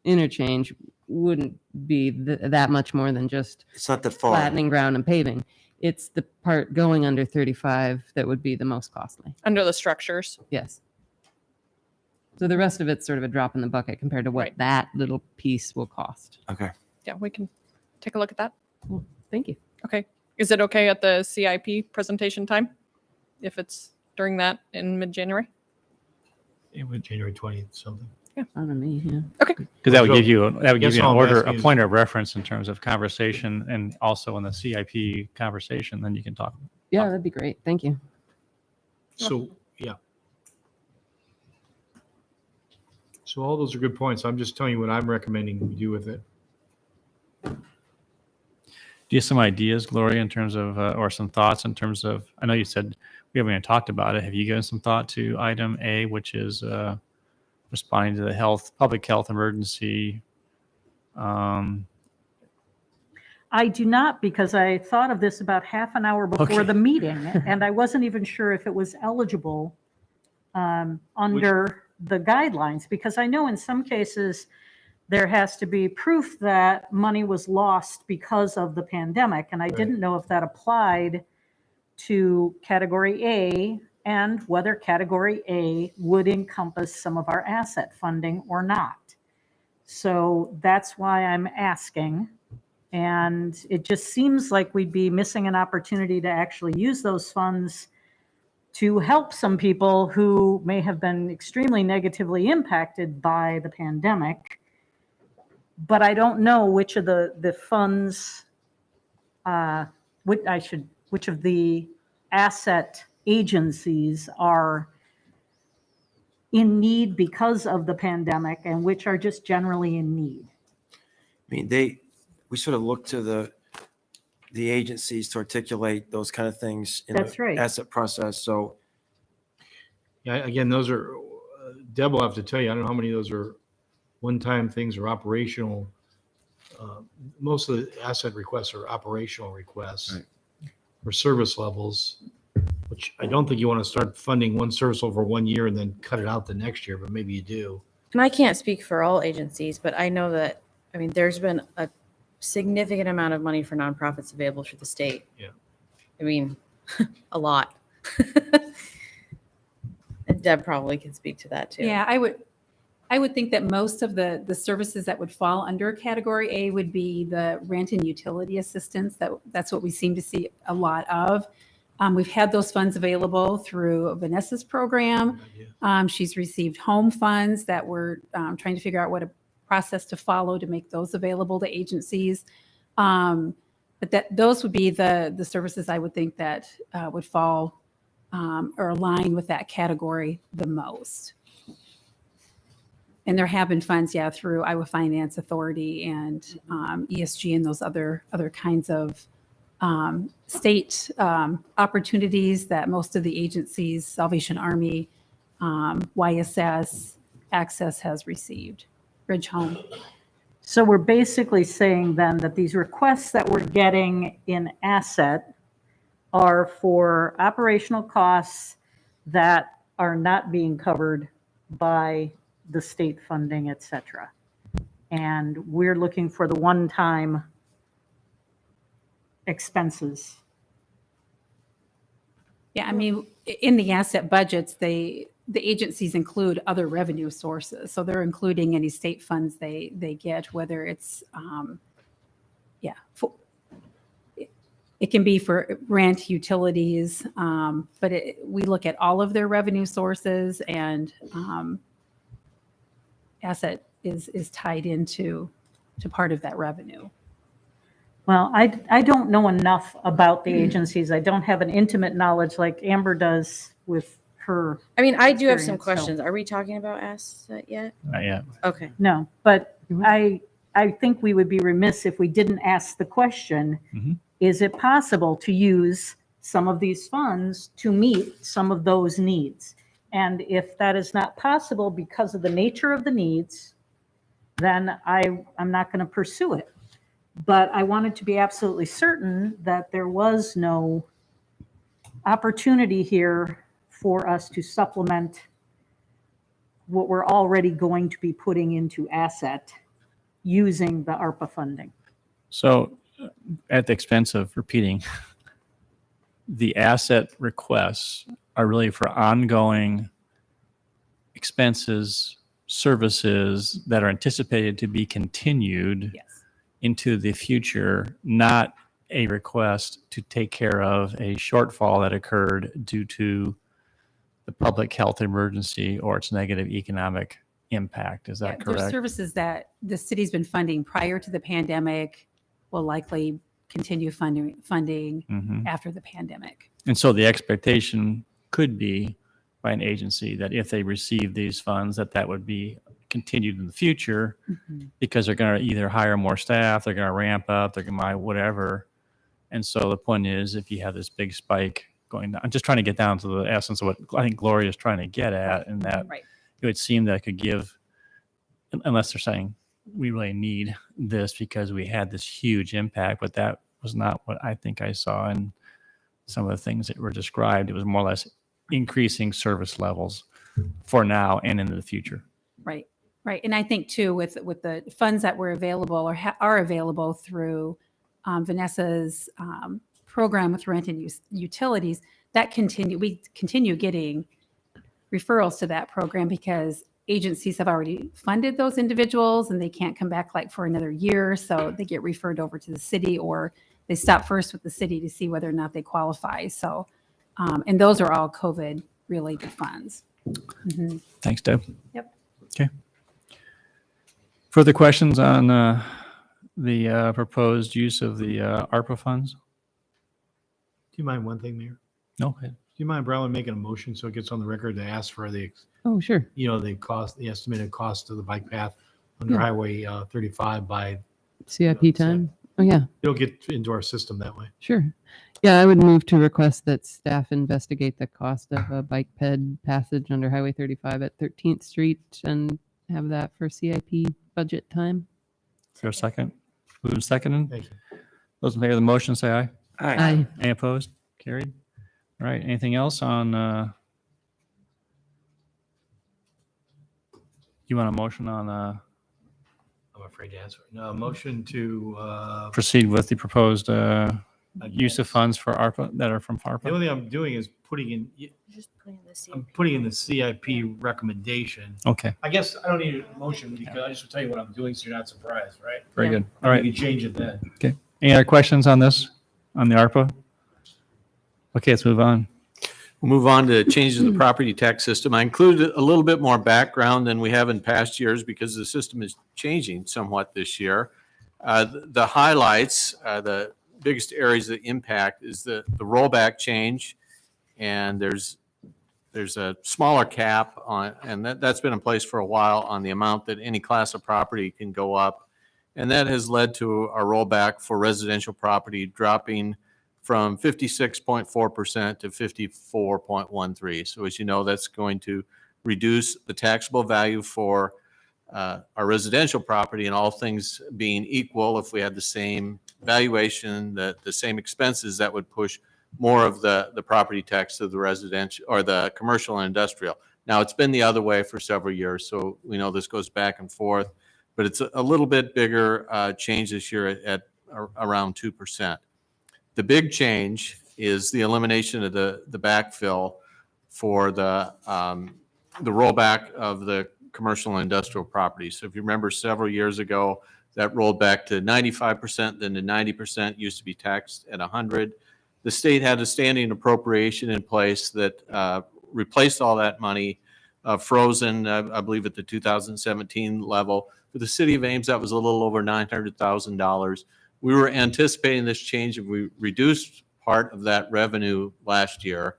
interchange wouldn't be that much more than just It's not that far. flattening ground and paving. It's the part going under 35 that would be the most costly. Under the structures. Yes. So the rest of it's sort of a drop in the bucket compared to what that little piece will cost. Okay. Yeah, we can take a look at that. Well, thank you. Okay. Is it okay at the CIP presentation time? If it's during that in mid-January? It was January 20th something. Yeah. On me, yeah. Okay. Because that would give you Guess an all I'm order, asking a is- point of reference in terms of conversation, and also in the CIP conversation, then you can talk. Yeah, that'd be great. Thank you. So, yeah. So all those are good points. I'm just telling you what I'm recommending we do with it. Do you have some ideas, Gloria, in terms of, or some thoughts in terms of, I know you said we haven't even talked about it. Have you given some thought to item A, which is responding to the public health emergency? I do not, because I thought of this about half an hour before the meeting, and I wasn't even sure if it was eligible under the guidelines, because I know in some cases there has to be proof that money was lost because of the pandemic, and I didn't know if that applied to category A and whether category A would encompass some of our asset funding or not. So that's why I'm asking. And it just seems like we'd be missing an opportunity to actually use those funds to help some people who may have been extremely negatively impacted by the pandemic. But I don't know which of the funds, which of the asset agencies are in need because of the pandemic and which are just generally in need. I mean, we sort of look to the agencies to articulate those kind of things in That's the right. asset process. So Yeah, again, those are, Deb will have to tell you, I don't know how many of those are one-time things or operational. Most of the asset requests are operational requests for service levels, which I don't think you want to start funding one service over 1 year and then cut it out the next year, but maybe you do. And I can't speak for all agencies, but I know that, I mean, there's been a significant amount of money for nonprofits available through the state. Yeah. I mean, a lot. And Deb probably can speak to that too. Yeah, I would think that most of the services that would fall under Category A would be the rent and utility assistance. That's what we seem to see a lot of. We've had those funds available through Vanessa's program. She's received home funds that we're trying to figure out what a process to follow to make those available to agencies. But those would be the services I would think that would fall or align with that category the most. And there have been funds, through Iowa Finance Authority and ESG and those other kinds of state opportunities that most of the agencies, Salvation Army, YSS, Access has received. Bridge Home. So we're basically saying then that these requests that we're getting in asset are for operational costs that are not being covered by the state funding, et cetera. And we're looking for the one-time expenses. Yeah, I mean, in the asset budgets, the agencies include other revenue sources. So they're including any state funds they get, whether it's, it can be for rent, utilities, but we look at all of their revenue sources, and asset is tied into part of that revenue. Well, I don't know enough about the agencies. I don't have an intimate knowledge like Amber does with her. I mean, I do have some experience, so- questions. Are we talking about asset yet? Not yet. Okay. No, but I think we would be remiss if we didn't ask the question, is it possible to use some of these funds to meet some of those needs? And if that is not possible because of the nature of the needs, then I'm not going to pursue it. But I wanted to be absolutely certain that there was no opportunity here for us to supplement what we're already going to be putting into asset using the ARPA funding. So at the expense of repeating, the asset requests are really for ongoing expenses, services that are anticipated to be continued into the future, not a request to take care of a shortfall that occurred due to the public health emergency or its negative economic impact. Is that correct? There's services that the city's been funding prior to the pandemic will likely continue funding after the pandemic. And so the expectation could be by an agency that if they receive these funds, that would be continued in the future because they're going to either hire more staff, they're going to ramp up, they're going to buy whatever. And so the point is, if you have this big spike going down, I'm just trying to get down to the essence of what I think Gloria is trying to get at, and that it would seem that it could give, unless they're saying we really need this because we had this huge impact, but that was not what I think I saw in some of the things that were described. It was more or less increasing service levels for now and into the future. Right. And I think too, with the funds that were available or are available through Vanessa's program with rent and utilities, we continue getting referrals to that program because agencies have already funded those individuals and they can't come back like for another year. So they get referred over to the city, or they stop first with the city to see whether or not they qualify. So, and those are all COVID related funds. Mhm. Thanks, Deb. Yep. Okay. Further questions on the proposed use of the ARPA funds? Do you mind one thing, Mayor? No. Okay. Do you mind, Brown, making a motion so it gets on the record to ask for the, Oh, sure. the cost, the estimated cost of the bike path under Yeah. Highway 35 by, CIP time. Oh, yeah. it'll get into our system that way. Sure. Yeah, I would move to request that staff investigate the cost of a bike ped passage under Highway 35 at 13th Street and have that for CIP budget time. Is there a second? Moved and seconded. Thank you. Those in favor of the motion say aye. Aye. Any opposed? Carried. All right. Anything else on? You want a motion on I'm afraid to answer. No, motion to, proceed with the proposed use of funds for ARPA that are from the ARPA? only thing I'm doing is putting in, Just putting the CIP. I'm putting in the CIP recommendation. Okay. I guess I don't need a motion because I just will tell you what I'm doing so you're not surprised, right? Very good. All All right. right. You can change it then. Okay. Any other questions on this, on the ARPA? Okay, let's move on. We'll move on to changes in the property tax system. I included a little bit more background than we have in past years because the system is changing somewhat this year. The highlights, the biggest areas of impact is the rollback change, and there's a smaller cap on, and that's been in place for a while, on the amount that any class of property can go up. And that has led to a rollback for residential property dropping from 56.4% to 54.13. So as you know, that's going to reduce the taxable value for our residential property, and all things being equal, if we had the same valuation, the same expenses, that would push more of the property tax to the residential or the commercial and industrial. Now, it's been the other way for several years, so we know this goes back and forth, but it's a little bit bigger change this year at around 2%. The big change is the elimination of the backfill for the rollback of the commercial and industrial properties. So if you remember, several years ago, that rolled back to 95%, then to 90%, used to be taxed at 100. The state had a standing appropriation in place that replaced all that money, frozen, I believe, at the 2017 level. For the city of Ames, that was a little over $900,000. We were anticipating this change, and we reduced part of that revenue last year,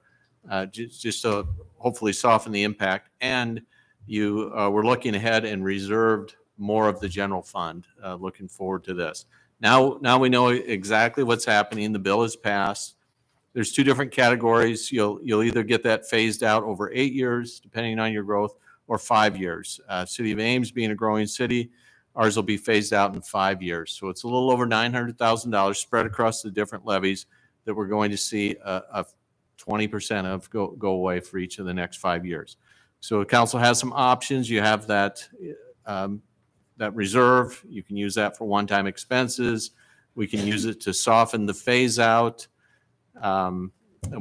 just to hopefully soften the impact. And you were looking ahead and reserved more of the general fund, looking forward to this. Now we know exactly what's happening. The bill is passed. There's two different categories. You'll either get that phased out over 8 years, depending on your growth, or 5 years. City of Ames being a growing city, ours will be phased out in 5 years. So it's a little over $900,000 spread across the different levies that we're going to see a 20% of go away for each of the next 5 years. So the council has some options. You have that reserve. You can use that for one-time expenses. We can use it to soften the phase out.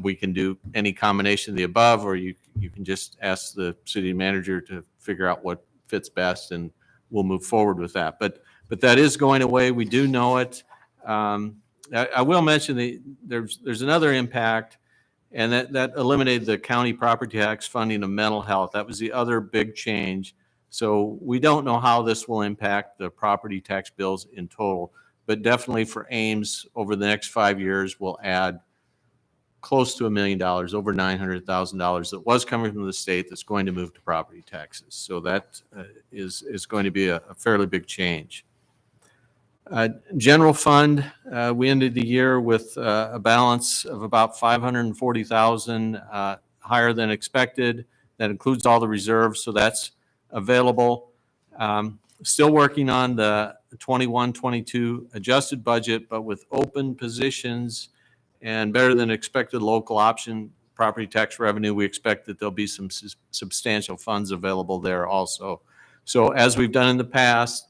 We can do any combination of the above, or you can just ask the city manager to figure out what fits best, and we'll move forward with that. But that is going away. We do know it. I will mention there's another impact, and that eliminated the county property tax funding of mental health. That was the other big change. So we don't know how this will impact the property tax bills in total, but definitely for Ames over the next 5 years, we'll add close to $1 million, over $900,000 that was coming from the state that's going to move to property taxes. So that is going to be a fairly big change. General fund, we ended the year with a balance of about $540,000 higher than expected. That includes all the reserves, so that's available. Still working on the 21-22 adjusted budget, but with open positions and better than expected local option property tax revenue, we expect that there'll be some substantial funds available there also. So as we've done in the past,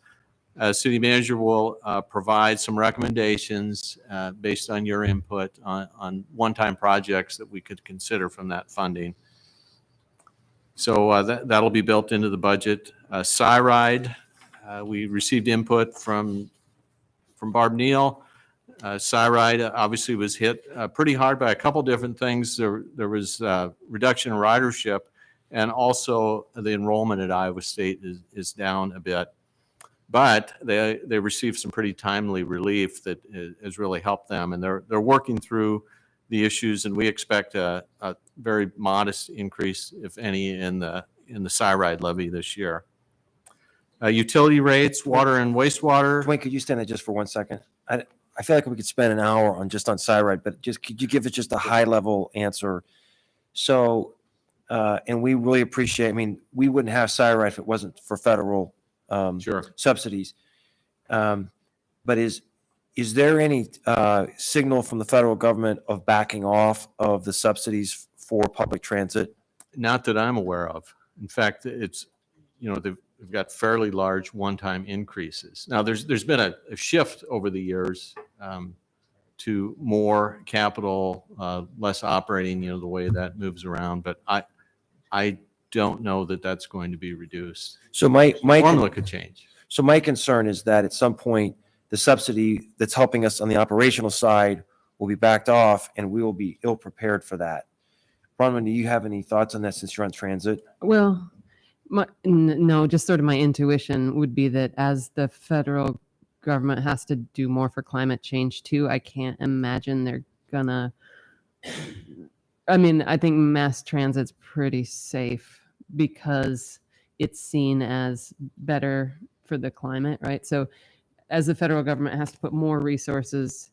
city manager will provide some recommendations based on your input on one-time projects that we could consider from that funding. So that'll be built into the budget. Cyride, we received input from Barb Neal. Cyride obviously was hit pretty hard by a couple different things. There was reduction in ridership, and also the enrollment at Iowa State is down a bit. But they received some pretty timely relief that has really helped them, and they're working through the issues, and we expect a very modest increase, if any, in the Cyride levy this year. Utility rates, water and wastewater. Dwayne, could you stand there just for 1 second? I feel like we could spend an hour on Cyride, but just could you give us just a high level answer? So, and we really appreciate, I mean, we wouldn't have Cyride if it wasn't for federal subsidies. But is there any signal from the federal government of backing off of the subsidies for public transit? Not that I'm aware of. In fact, it's, they've got fairly large one-time increases. Now, there's been a shift over the years to more capital, less operating, the way that moves around. But I don't know that that's going to be reduced. So my formula could change. So my concern is that at some point, the subsidy that's helping us on the operational side will be backed off, and we will be ill prepared for that. Bronwyn, do you have any thoughts on that since you're on transit? Well, no, just sort of my intuition would be that as the federal government has to do more for climate change too, I can't imagine they're gonna, I mean, I think mass transit's pretty safe because it's seen as better for the climate, right? So as the federal government has to put more resources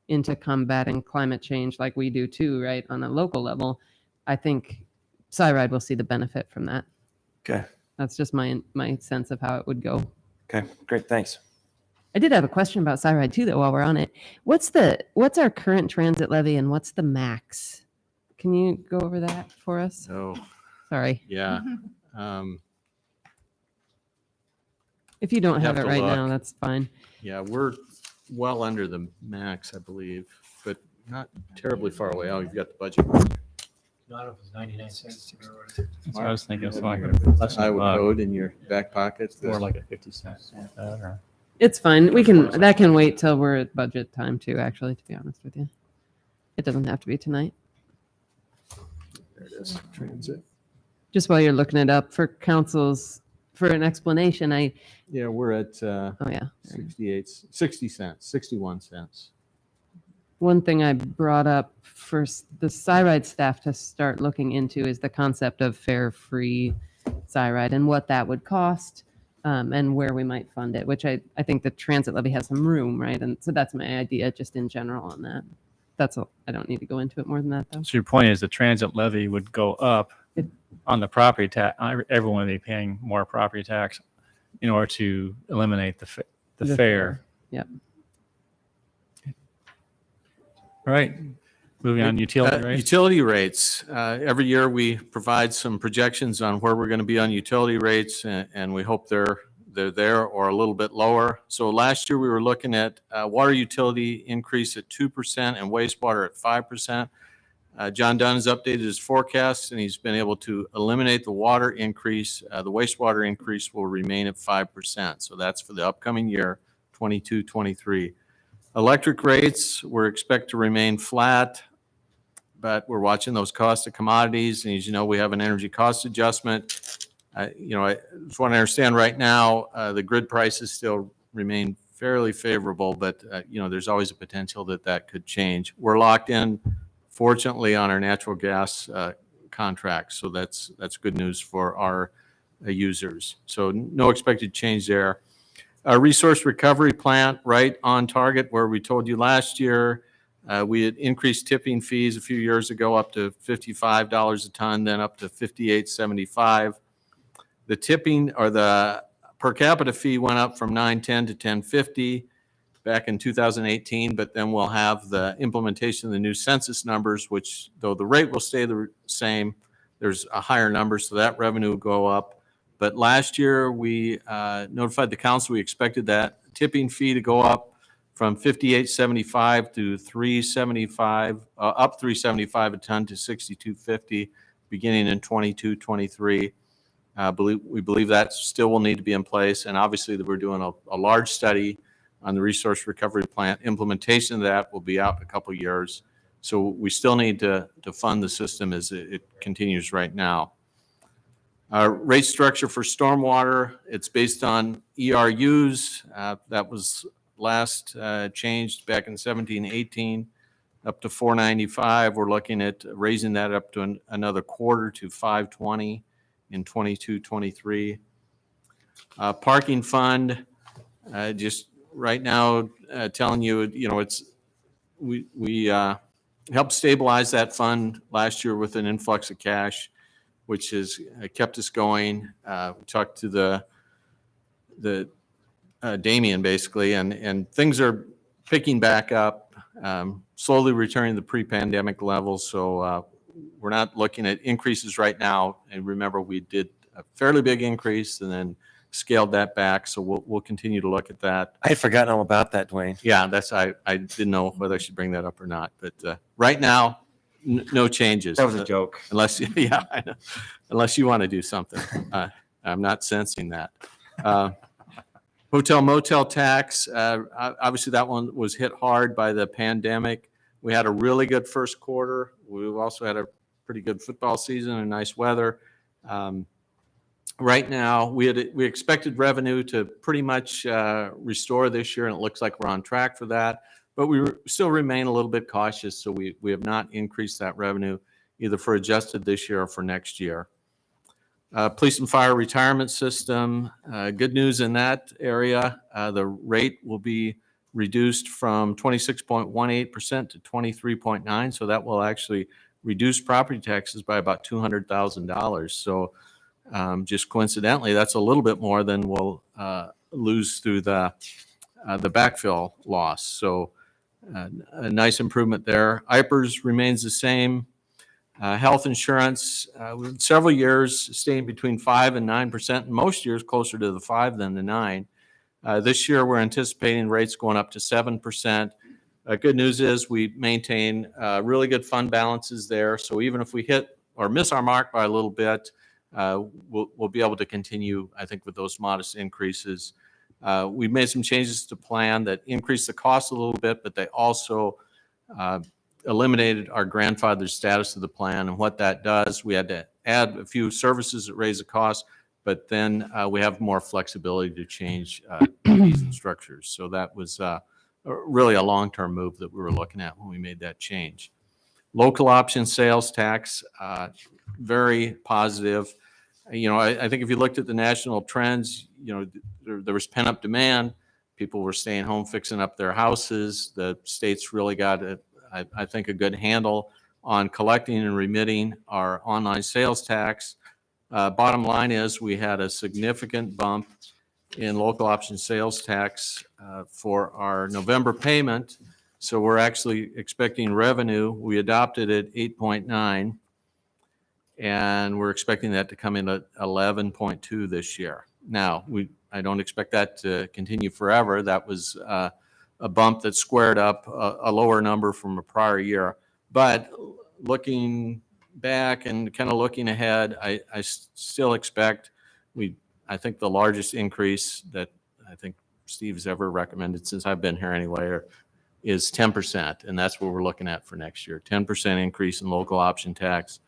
into combating climate change like we do too, right, on a local level, I think Cyride will see the benefit from that. Okay. That's just my sense of how it would go. Okay, great, thanks. I did have a question about Cyride too, though, while we're on it. What's our current transit levy and what's the max? Can you go over that for us? Oh, sorry. Yeah. If you don't have Have it to right now, look. that's fine. Yeah, we're well under the max, I believe, but not terribly far away. Oh, you've got the budget. Not if it's 99 cents to go. That's what I was thinking. It's like Iowa code in your back pocket. Or like a 50 cents. It's fine. That can wait till we're at budget time too, actually, to be honest with you. It doesn't have to be tonight. There it is, transit. Just while you're looking it up for for an explanation, Yeah, we're at oh yeah, 61 cents. one thing I brought up for the Cyride staff to start looking into is the concept of fare-free Cyride and what that would cost and where we might fund it, which I think the transit levy has some room, right? And so that's my idea just in general on that. That's all. I don't need to go into it more than that, though. So your point is the transit levy would go up on the property tax. Everyone would be paying more property tax in order to eliminate the fare. Yep. All right. Moving on, utility rates. Utility rates. Every year we provide some projections on where we're going to be on utility rates, and we hope they're there or a little bit lower. So last year we were looking at water utility increase at 2% and wastewater at 5%. John Dunn has updated his forecast, and he's been able to eliminate the water increase. The wastewater increase will remain at 5%. So that's for the upcoming year, 22-23. Electric rates, we're expect to remain flat, but we're watching those costs of commodities. And as you know, we have an energy cost adjustment. I just want to understand right now, the grid prices still remain fairly favorable, but there's always a potential that could change. We're locked in, fortunately, on our natural gas contracts, so that's good news for our users. So no expected change there. Resource recovery plant, right on target where we told you last year. We had increased tipping fees a few years ago up to $55 a ton, then up to $58.75. The tipping or the per capita fee went up from $9.10 to $10.50 back in 2018, but then we'll have the implementation of the new census numbers, which though the rate will stay the same, there's a higher number, so that revenue will go up. But last year we notified the council we expected that tipping fee to go up from $58.75 to $3.75, up $3.75 a ton to $62.50. beginning in 22, 23. We believe that still will need to be in place. And obviously that we're doing a large study on the resource recovery plan. Implementation of that will be out in a couple of years. So we still need to fund the system as it continues right now. Rate structure for stormwater, it's based on ERUs. That was last changed back in 17-18 up to 495. We're looking at raising that up to another quarter to 520 in 22-23. Parking fund, just right now telling you, we helped stabilize that fund last year with an influx of cash, which has kept us going. We talked to the Damien basically, and things are picking back up, slowly returning to pre-pandemic levels. So we're not looking at increases right now. And remember, we did a fairly big increase and then scaled that back. So we'll continue to look at that. I had forgotten all about that, Dwayne. Yeah, I didn't know whether I should bring that up or not. But right now, no changes. That was a joke. Unless, yeah, I know. Unless you want to do something. I'm not sensing that. Hotel motel tax, obviously that one was hit hard by the pandemic. We had a really good first quarter. We also had a pretty good football season and nice weather. Right now, we expected revenue to pretty much restore this year, and it looks like we're on track for that. But we still remain a little bit cautious, so we have not increased that revenue either for adjusted this year or for next year. Police and fire retirement system, good news in that area. The rate will be reduced from 26.18% to 23.9%, so that will actually reduce property taxes by about $200,000. So just coincidentally, that's a little bit more than we'll lose through the backfill loss. So a nice improvement there. IPERS remains the same. Health insurance, several years staying between 5 and 9%, and most years closer to the 5 than the 9. This year we're anticipating rates going up to 7%. Good news is we maintain really good fund balances there. So even if we hit or miss our mark by a little bit, we'll be able to continue, I think, with those modest increases. We've made some changes to plan that increase the cost a little bit, but they also eliminated our grandfather status of the plan. And what that does, we had to add a few services that raise the cost, but then we have more flexibility to change fees and structures. So that was really a long-term move that we were looking at when we made that change. Local option sales tax, very positive. I think if you looked at the national trends, there was pent-up demand. People were staying home, fixing up their houses. The states really got, I think, a good handle on collecting and remitting our online sales tax. Bottom line is we had a significant bump in local option sales tax for our November payment. So we're actually expecting revenue. We adopted it 8.9, and we're expecting that to come in at 11.2 this year. Now, I don't expect that to continue forever. That was a bump that squared up a lower number from a prior year. But looking back and kind of looking ahead, I still expect I think the largest increase that I think Steve's ever recommended since I've been here anyway is 10%, and that's what we're looking at for next year. 10% increase in local option tax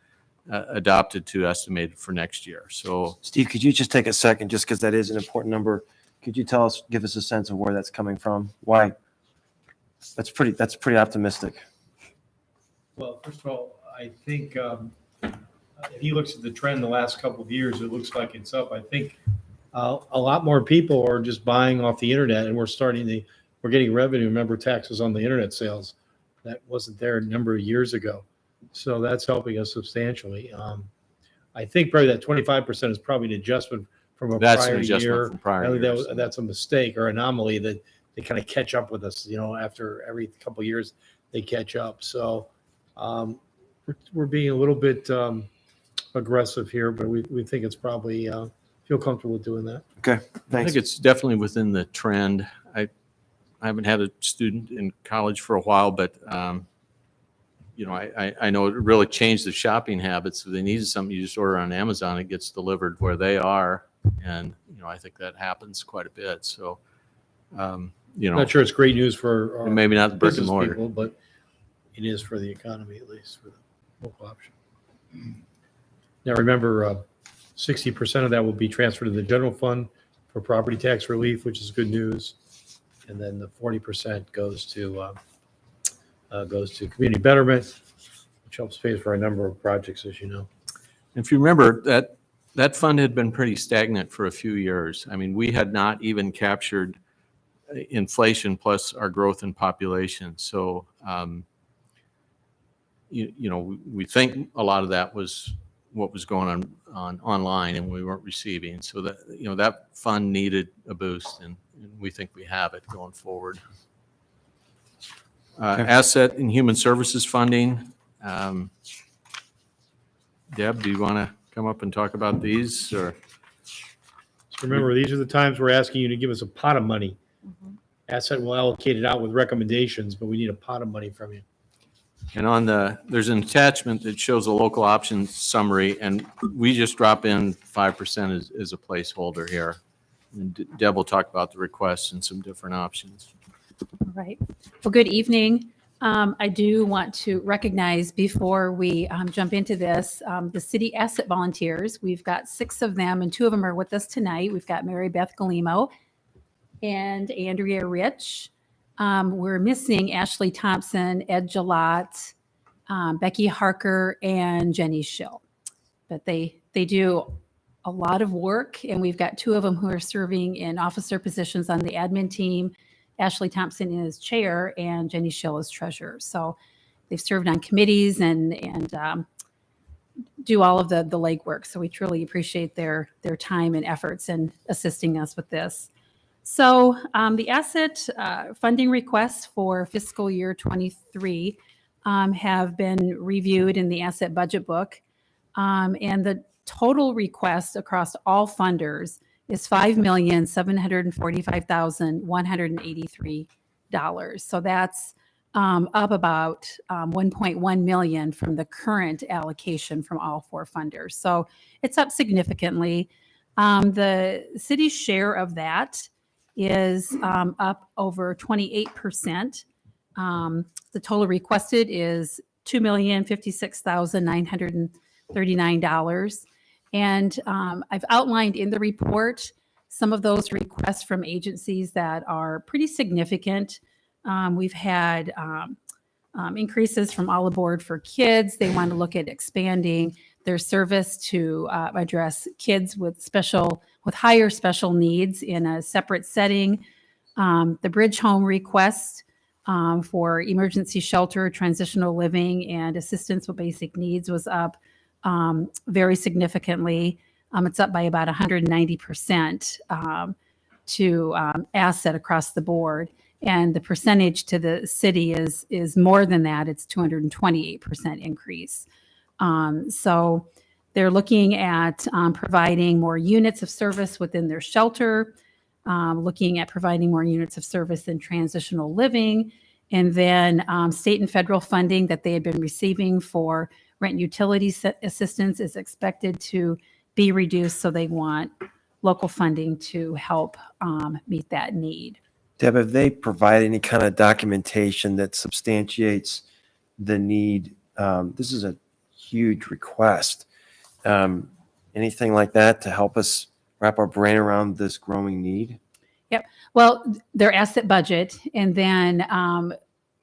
adopted to estimated for next year. So, Steve, could you just take a second, just because that is an important number? Could you give us a sense of where that's coming from? Why? That's pretty optimistic. Well, first of all, I think if he looks at the trend the last couple of years, it looks like it's up. I think a lot more people are just buying off the internet, and we're getting revenue. Remember, taxes on the internet sales that wasn't there a number of years ago, so that's helping us substantially. I think probably that 25% is probably an adjustment from a prior year. From prior years. That's a mistake or anomaly that they kind of catch up with us. After every couple of years, they catch up. So we're being a little bit aggressive here, but we think it's probably feel comfortable doing that. Okay, thanks. I think it's definitely within the trend. I haven't had a student in college for a while, but you know, I know it really changed the shopping habits. If they needed something, you just order on Amazon, it gets delivered where they are. And, you know, I think that happens quite a bit. So, you know. Not sure it's great news for our Maybe not the brick and business mortar. people, but it is for the economy, at least for the local option. Now, remember, 60% of that will be transferred to the general fund for property tax relief, which is good news. And then the 40% goes to community betterment, which helps pay for a number of projects, as you know. If you remember, that fund had been pretty stagnant for a few years. I mean, we had not even captured inflation plus our growth in population. So, you know, we think a lot of that was what was going on online and we weren't receiving. So that, you know, that fund needed a boost, and we think we have it going forward. Asset and human services funding. Deb, do you want to come up and talk about these? Or So remember, these are the times we're asking you to give us a pot of money. Asset will allocate it out with recommendations, but we need a pot of money from you. And there's an attachment that shows a local options summary, and we just drop in 5% as a placeholder here. And Deb will talk about the requests and some different options. All right. Well, good evening. I do want to recognize before we jump into this, the city asset volunteers. We've got 6 of them, and 2 of them are with us tonight. We've got Mary Beth Galimo and Andrea Rich. We're missing Ashley Thompson, Ed Jalot, Becky Harker, and Jenny Schill. But they do a lot of work, and we've got 2 of them who are serving in officer positions on the admin team. Ashley Thompson is chair, and Jenny Schill is treasurer. So they've served on committees and do all of the legwork. So we truly appreciate their time and efforts in assisting us with this. So the asset funding requests for fiscal year 23 have been reviewed in the asset budget book. And the total request across all funders is $5,745,183. So that's up about 1.1 million from the current allocation from all 4 funders. So it's up significantly. The city's share of that is up over 28%. The total requested is $2,056,939. And I've outlined in the report some of those requests from agencies that are pretty significant. We've had increases from All Aboard for Kids. They want to look at expanding their service to address kids with higher special needs in a separate setting. The Bridge Home request for emergency shelter, transitional living, and assistance with basic needs was up very significantly. It's up by about 190% to asset across the board. And the percentage to the city is more than that. It's 228% increase. So they're looking at providing more units of service within their shelter, looking at providing more units of service in transitional living, and then state and federal funding that they had been receiving for rent and utility assistance is expected to be reduced. So they want local funding to help meet that need. Deb, have they provided any kind of documentation that substantiates the need? This is a huge request. Anything like that to help us wrap our brain around this growing need? Yep. Well, their asset budget, and then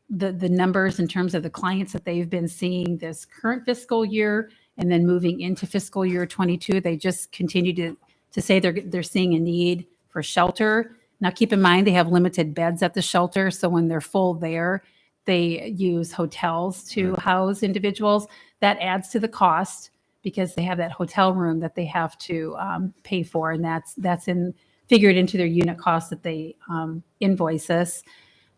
the numbers in terms of the clients that they've been seeing this current fiscal year, and then moving into fiscal year 22, they just continue to say they're seeing a need for shelter. Now, keep in mind, they have limited beds at the shelter. So when they're full there, they use hotels to house individuals. That adds to the cost because they have that hotel room that they have to pay for. And that's figured into their unit cost that they invoice us.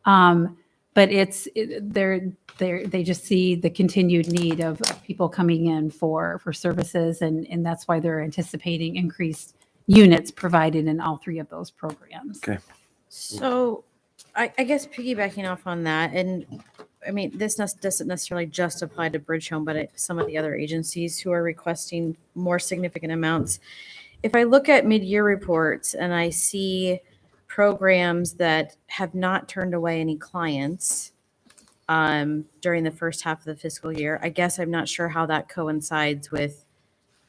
But they just see the continued need of people coming in for services. And that's why they're anticipating increased units provided in all 3 of those programs. Okay. So I guess piggybacking off on that, and I mean, this doesn't necessarily just apply to Bridge Home, but some of the other agencies who are requesting more significant amounts. If I look at mid-year reports and I see programs that have not turned away any clients during the first half of the fiscal year, I guess I'm not sure how that coincides with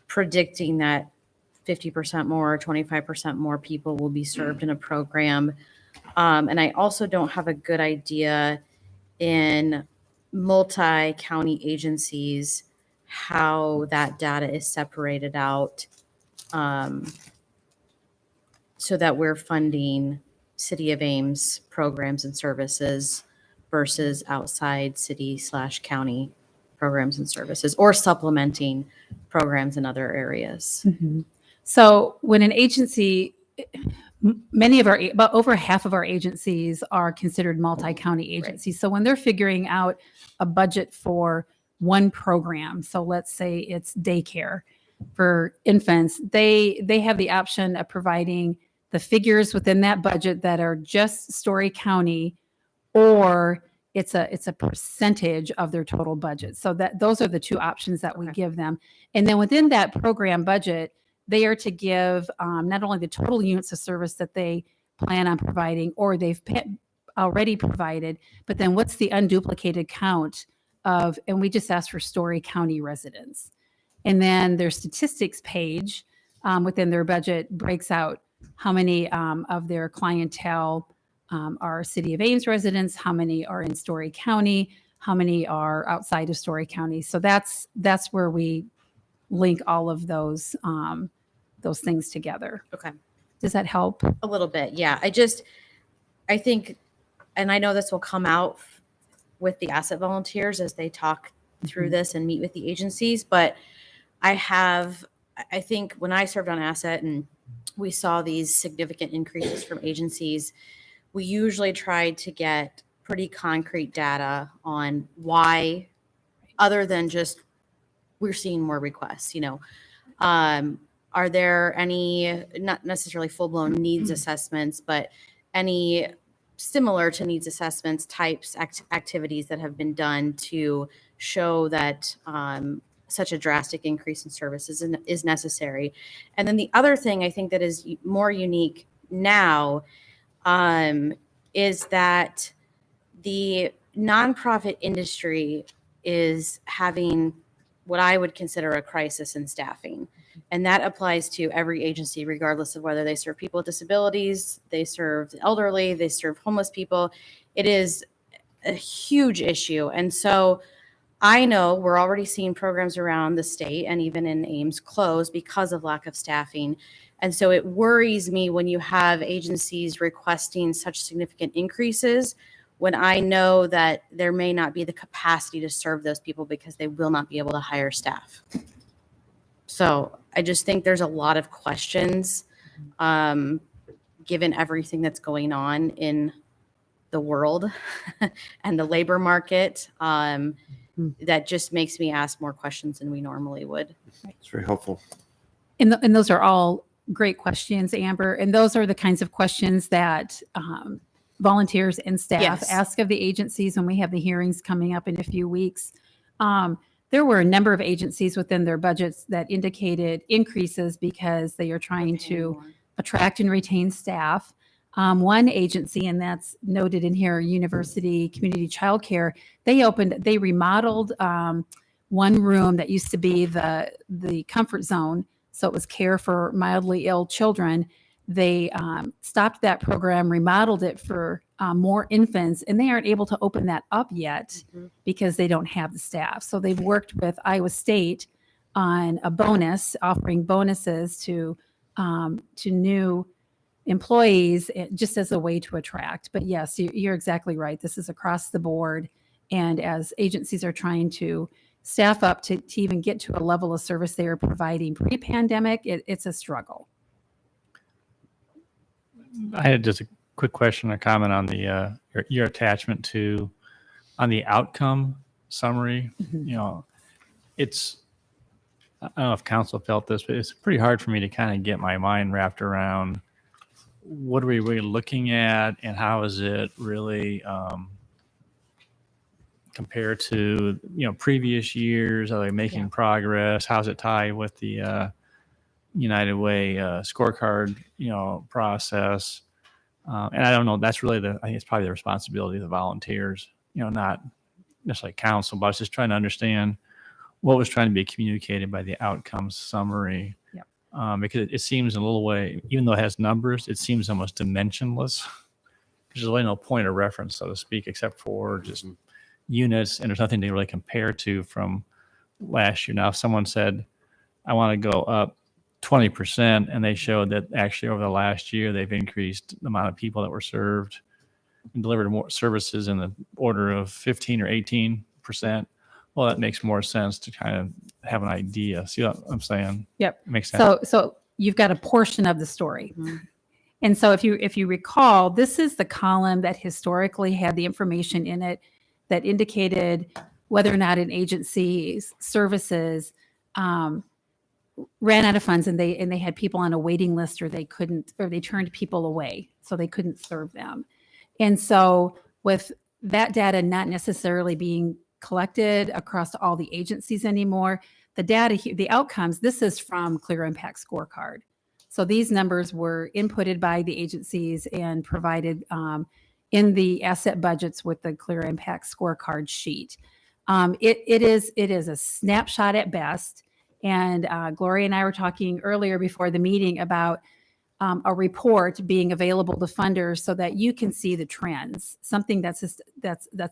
predicting that 50% more or 25% more people will be served in a program. And I also don't have a good idea in multi-county agencies how that data is separated out, so that we're funding City of Ames programs and services versus outside city/county programs and services, or supplementing programs in other areas. So when an agency, many of our, about over half of our agencies are considered multi-county agencies. So when they're figuring out a budget for one program, so let's say it's daycare for infants, they have the option of providing the figures within that budget that are just Story County, or it's a percentage of their total budget. So that those are the two options that we give them. And then within that program budget, they are to give not only the total units of service that they plan on providing or they've already provided, but then what's the unduplicated count of, and we just asked for Story County residents. And then their statistics page within their budget breaks out how many of their clientele are City of Ames residents, how many are in Story County, how many are outside of Story County. So that's where we link all of those things together. Okay. Does that help? A little bit, yeah. I think, and I know this will come out with the asset volunteers as they talk through this and meet with the agencies, but I think when I served on asset and we saw these significant increases from agencies, we usually tried to get pretty concrete data on why, other than just we're seeing more requests, are there any, not necessarily full-blown needs assessments, but any similar to needs assessments types activities that have been done to show that such a drastic increase in services is necessary. And then the other thing I think that is more unique now is that the nonprofit industry is having what I would consider a crisis in staffing. And that applies to every agency, regardless of whether they serve people with disabilities, they serve the elderly, they serve homeless people. It is a huge issue. And so I know we're already seeing programs around the state and even in Ames close because of lack of staffing. And so it worries me when you have agencies requesting such significant increases when I know that there may not be the capacity to serve those people because they will not be able to hire staff. So I just think there's a lot of questions, given everything that's going on in the world and the labor market, that just makes me ask more questions than we normally would. It's very helpful. And those are all great questions, Amber. And those are the kinds of questions that volunteers and staff ask of the agencies when we have the hearings coming up in a few weeks. There were a number of agencies within their budgets that indicated increases because they are trying to attract and retain staff. One agency, and that's noted in here, University Community Childcare, they remodeled one room that used to be the comfort zone. So it was care for mildly ill children. They stopped that program, remodeled it for more infants, and they aren't able to open that up yet because they don't have the staff. So they've worked with Iowa State on a bonus, offering bonuses to new employees just as a way to attract. But yes, you're exactly right. This is across the board. And as agencies are trying to staff up to even get to a level of service they were providing pre-pandemic, it's a struggle. I had just a quick question or comment on the your attachment to on the outcome summary. It's, I don't know if council felt this, but it's pretty hard for me to kind of get my mind wrapped around what are we really looking at and how is it really compared to, previous years? Are they making progress? How's it tied with the United Way scorecard, process? And I don't know, that's really I think it's probably the responsibility of the volunteers, not necessarily council, but I was just trying to understand what was trying to be communicated by the outcomes summary. Yep. Because it seems in a little way, even though it has numbers, it seems almost dimensionless. There's really no point of reference, so to speak, except for just units, and there's nothing to really compare to from last year. Now, if someone said, I want to go up 20%, and they showed that actually over the last year, they've increased the amount of people that were served and delivered more services in the order of 15 or 18%. Well, that makes more sense to kind of have an idea. See what I'm saying? Yep. It makes sense. So you've got a portion of the story. And so if you recall, this is the column that historically had the information in it that indicated whether or not an agency's services ran out of funds and they had people on a waiting list, or they turned people away, so they couldn't serve them. And so with that data not necessarily being collected across all the agencies anymore, the data, the outcomes, this is from Clear Impact Scorecard. So these numbers were inputted by the agencies and provided in the asset budgets with the Clear Impact Scorecard sheet. It is a snapshot at best. And Gloria and I were talking earlier before the meeting about a report being available to funders so that you can see the trends. Something that's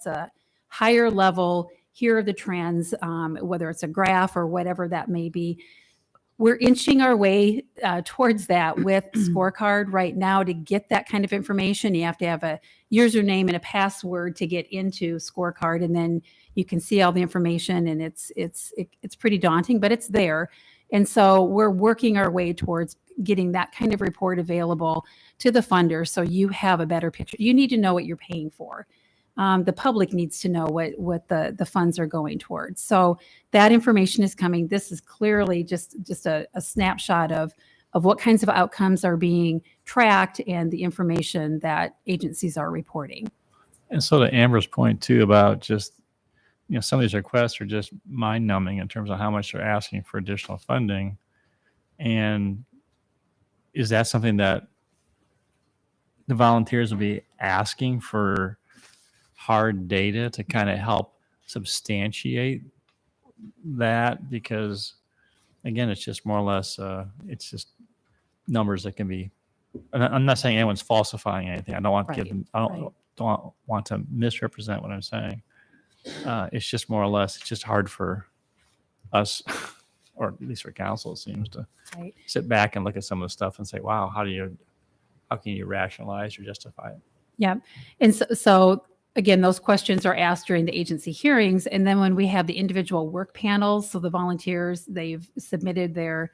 a higher level. Here are the trends, whether it's a graph or whatever that may be. We're inching our way towards that with Scorecard right now. To get that kind of information, you have to have a username and a password to get into Scorecard, and then you can see all the information. And it's pretty daunting, but it's there. And so we're working our way towards getting that kind of report available to the funders, so you have a better picture. You need to know what you're paying for. The public needs to know what the funds are going towards. So that information is coming. This is clearly just a snapshot of what kinds of outcomes are being tracked and the information that agencies are reporting. And so to Amber's point too about just, some of these requests are just mind numbing in terms of how much they're asking for additional funding. And is that something that the volunteers will be asking for hard data to kind of help substantiate that? Because again, it's just more or less, it's just numbers that can be, I'm not saying anyone's falsifying anything. I don't want to give them, don't want to misrepresent what I'm saying. It's just more or less, it's just hard for us, or at least for council, it seems to sit back and look at some of the stuff and say, wow, how can you rationalize or justify it? Yeah. And so again, those questions are asked during the agency hearings. And then when we have the individual work panels, so the volunteers, they've submitted their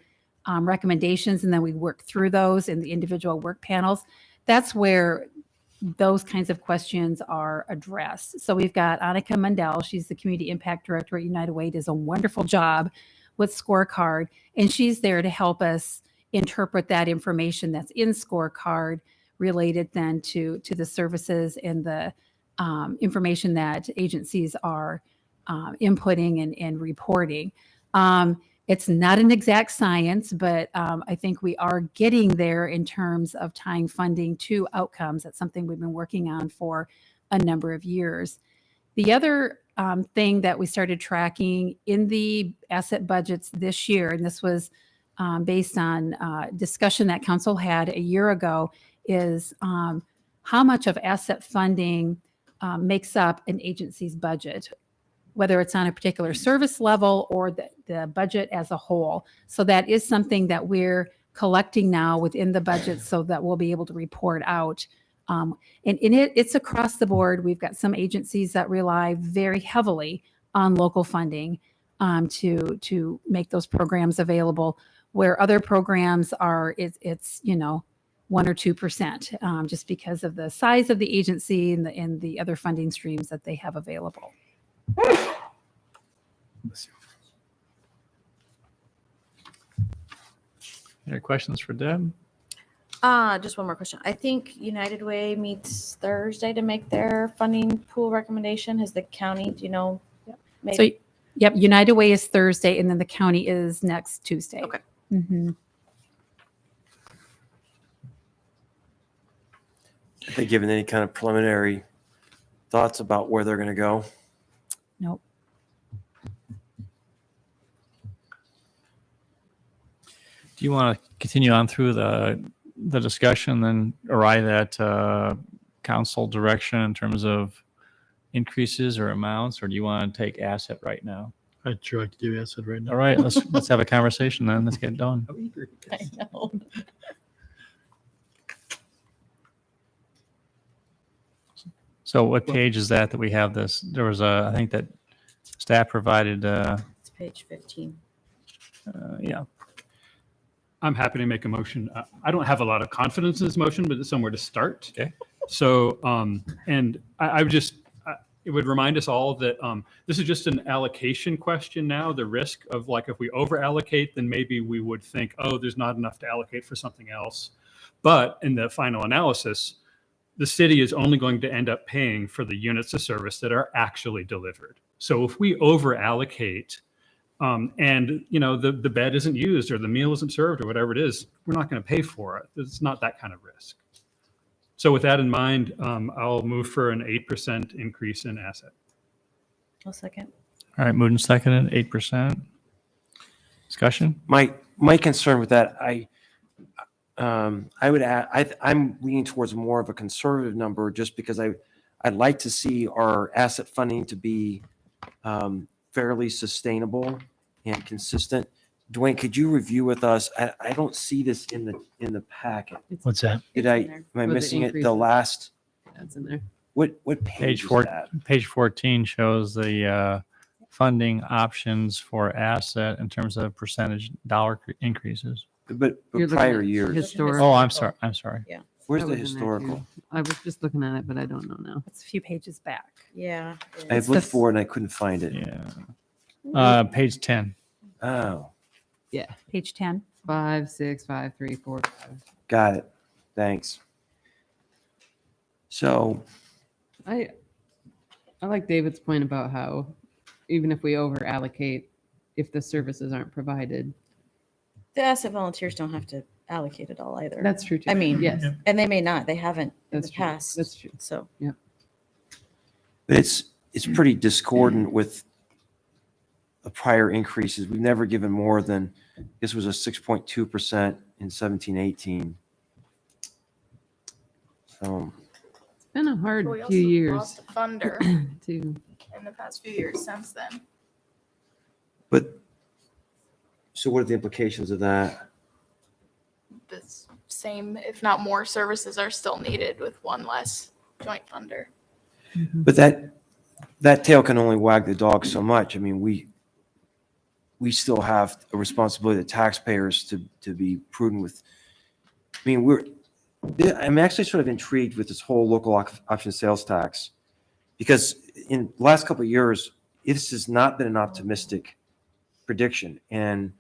recommendations, and then we work through those in the individual work panels. That's where those kinds of questions are addressed. So we've got Annika Mundell. She's the Community Impact Director at United Way, does a wonderful job with Scorecard. And she's there to help us interpret that information that's in Scorecard related then to the services and the information that agencies are inputting and reporting. It's not an exact science, but I think we are getting there in terms of tying funding to outcomes. That's something we've been working on for a number of years. The other thing that we started tracking in the asset budgets this year, and this was based on discussion that Council had a year ago, is how much of asset funding makes up an agency's budget, whether it's on a particular service level or the budget as a whole. So that is something that we're collecting now within the budget so that we'll be able to report out. And it's across the board. We've got some agencies that rely very heavily on local funding to make those programs available, where other programs are, it's 1 or 2%, just because of the size of the agency and the other funding streams that they have available. Any questions for Deb? Just one more question. I think United Way meets Thursday to make their funding pool recommendation. Has the county, do you know? So, Maybe. yep, United Way is Thursday, and then the county is next Tuesday. Okay. Mhm. Have they given any kind of preliminary thoughts about where they're going to go? Nope. Do you want to continue on through the discussion, then arrive at council direction in terms of increases or amounts, or do you want to take asset right now? I'd sure like to do asset right now. All right, let's have a conversation then. Let's get it done. I know. So what page is that we have this? There was I think that staff provided, It's page 15. yeah. I'm happy to make a motion. I don't have a lot of confidence in this motion, but it's somewhere to start. Okay. So, and I would just, it would remind us all that this is just an allocation question now. The risk of like, if we over allocate, then maybe we would think, oh, there's not enough to allocate for something else. But in the final analysis, the city is only going to end up paying for the units of service that are actually delivered. So if we over allocate, and the bed isn't used or the meal isn't served or whatever it is, we're not going to pay for it. It's not that kind of risk. So with that in mind, I'll move for an 8% increase in asset. I'll second. All right, moved and seconded, 8%. Discussion? My concern with that, I would add, I'm leaning towards more of a conservative number just because I'd like to see our asset funding to be fairly sustainable and consistent. Dwayne, could you review with us? I don't see this in the packet. What's that? Am I missing it? The last, That's in there. what page is that? Page 14 shows the funding options for asset in terms of percentage dollar increases. But You're looking prior at years. historical. Oh, I'm sorry. Yeah. Where's That the was in there, too. historical? I was just looking at it, but I don't know now. It's a few pages back. Yeah. I've looked for it and I couldn't find it. Yeah. Page 10. Oh, Yeah. Page 10. 5, 6, 5, 3, 4, 5. got it. Thanks. So, I like David's point about how even if we over allocate, if the services aren't provided. The asset volunteers don't have to allocate it all either. That's true too. I mean, yes, and they may not. They haven't in that's the true. past. That's true. So, Yep. it's pretty discordant with the prior increases. We've never given more than, this was a 6.2% in 17-18. So, It's been a hard But we also few years lost a funder too. in the past few years since then. but, so what are the implications of that? The same, if not more, services are still needed with one less joint funder. But that tail can only wag the dog so much. I mean, we still have a responsibility to taxpayers to be prudent with. I mean, I'm actually sort of intrigued with this whole local option sales tax because in the last couple of years, this has not been an optimistic prediction. And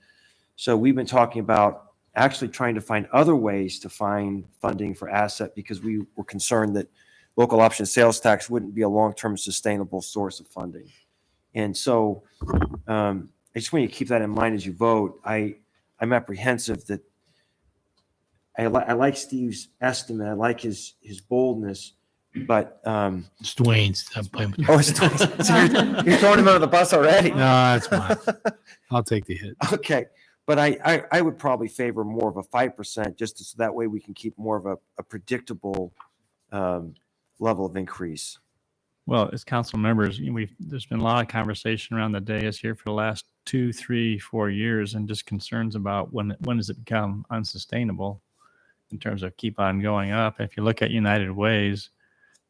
so we've been talking about actually trying to find other ways to find funding for asset because we were concerned that local option sales tax wouldn't be a long-term sustainable source of funding. And so I just want you to keep that in mind as you vote. I'm apprehensive that I like Steve's estimate. I like his boldness, but It's Dwayne's. I'm playing with oh, it's Dwayne's. So you're throwing him under the bus already. No, that's fine. I'll take the hit. Okay, but I would probably favor more of a 5% just so that way we can keep more of a predictable level of increase. Well, as council members, there's been a lot of conversation around the dais here for the last 2, 3, 4 years, and just concerns about when does it become unsustainable in terms of keep on going up. If you look at United Ways,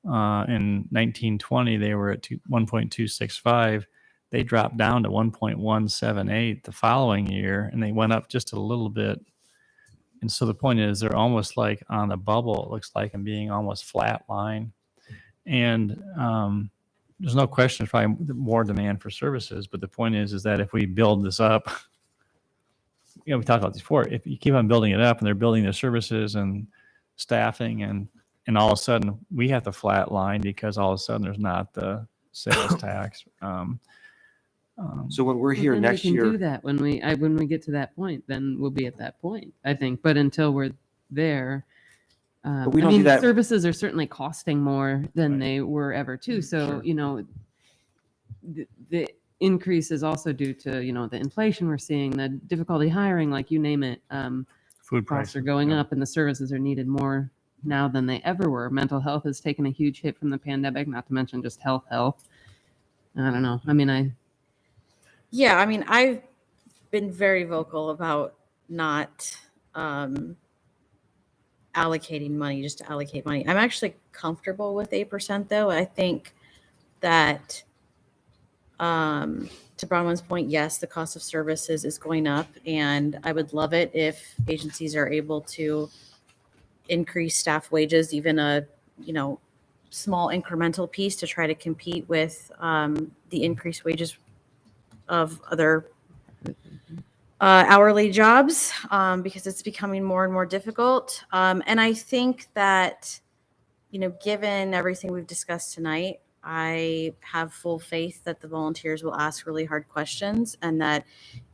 in 1920 they were at 1.265. They dropped down to 1.178 the following year, and they went up just a little bit. And so the point is, they're almost like on the bubble, it looks like, and being almost flat line. And there's no question there's probably more demand for services, but the point is that if we build this up, we talked about this before, if you keep on building it up and they're building their services and staffing, and all of a sudden we have to flatline because all of a sudden there's not the sales tax. So when we're But here then next we can year, do that when we get to that point, then we'll be at that point, I think. But until we're there, But we don't do that- services are certainly costing more than they were ever too. So, Sure. you know, the increase is also due to, you know, the inflation we're seeing, the difficulty hiring, like you name it. Food Costs are prices, going yeah. up and the services are needed more now than they ever were. Mental health has taken a huge hit from the pandemic, not to mention just health. I don't know. I mean, Yeah, I mean, I've been very vocal about not allocating money just to allocate money. I'm actually comfortable with 8%, though. I think that, to Bronwyn's point, yes, the cost of services is going up, and I would love it if agencies are able to increase staff wages, even a, you know, small incremental piece to try to compete with the increased wages of other hourly jobs, because it's becoming more and more difficult. And I think that, you know, given everything we've discussed tonight, I have full faith that the volunteers will ask really hard questions, and that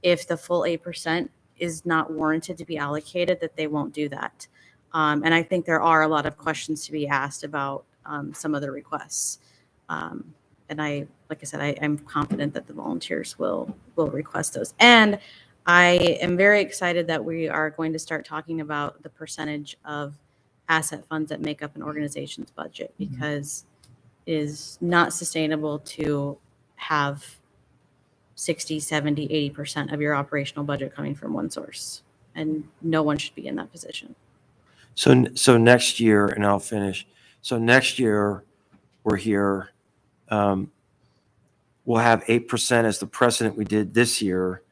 if the full 8% is not warranted to be allocated, that they won't do that. And I think there are a lot of questions to be asked about some of the requests. And like I said, I'm confident that the volunteers will request those. And I am very excited that we are going to start talking about the percentage of asset funds that make up an organization's budget, because it is not sustainable to have 60, 70, 80% of your operational budget coming from one source. And no one should be in that position. so next year, and I'll finish. So next year, we're here. We'll have 8% as the precedent we did this year.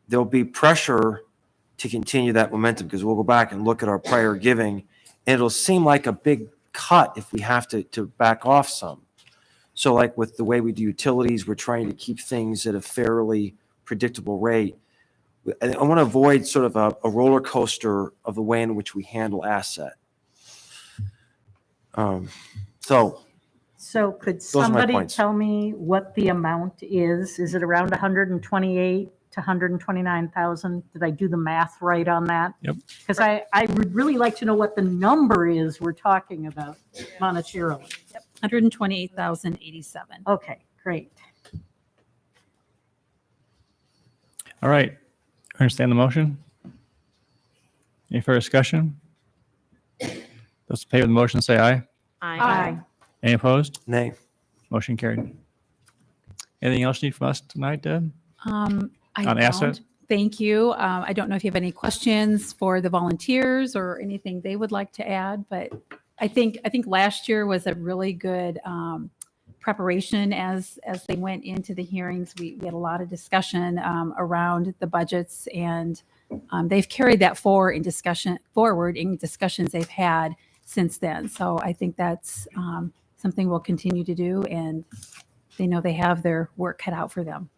There'll be pressure to continue that momentum because we'll go back and look at our prior giving, and it'll seem like a big cut if we have to back off some. So like with the way we do utilities, we're trying to keep things at a fairly predictable rate. I want to avoid sort of a roller coaster of the way in which we handle asset. So could Those are my somebody points. tell me what the amount is? Is it around 128 to 129,000? Did I do the math right on that? Yep. Because I would really like to know what the number is we're talking about monetarily. 128,087. Okay, great. All right. Understand the motion? Any further discussion? Those in favor of the motion say aye. Aye. Any opposed? Nay. Motion carried. Anything else you need from us tonight, Deb? I On don't. asset? Thank you. I don't know if you have any questions for the volunteers or anything they would like to add, but I think last year was a really good preparation as they went into the hearings. We had a lot of discussion around the budgets, and they've carried that forward in discussions they've had since then. So I think that's something we'll continue to do, and they know they have their work cut out for them.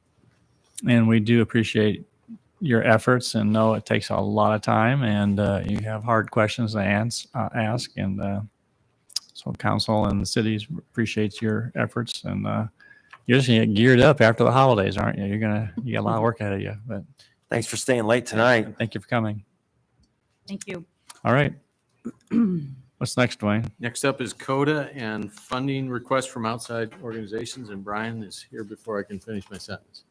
And we do appreciate your efforts and know it takes a lot of time, and you have hard questions to ask. And so council and the cities appreciates your efforts, and you're just gonna get geared up after the holidays, aren't you? You got a lot of work ahead of you, but Thanks for staying late tonight. thank you for coming. Thank you. All right. What's next, Dwayne? Next up is CODA and funding requests from outside organizations, and Brian is here before I can finish my sentence.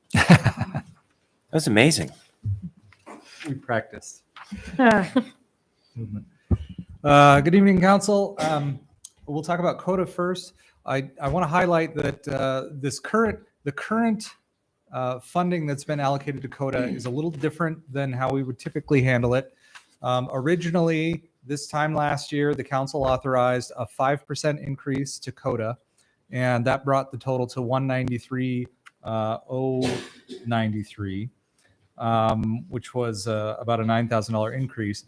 That's amazing. We practiced. Good evening, Council. We'll talk about CODA first. I want to highlight that the current funding that's been allocated to CODA is a little different than how we would typically handle it. Originally, this time last year, the Council authorized a 5% increase to CODA, and that brought the total to 193,093, which was about a $9,000 increase.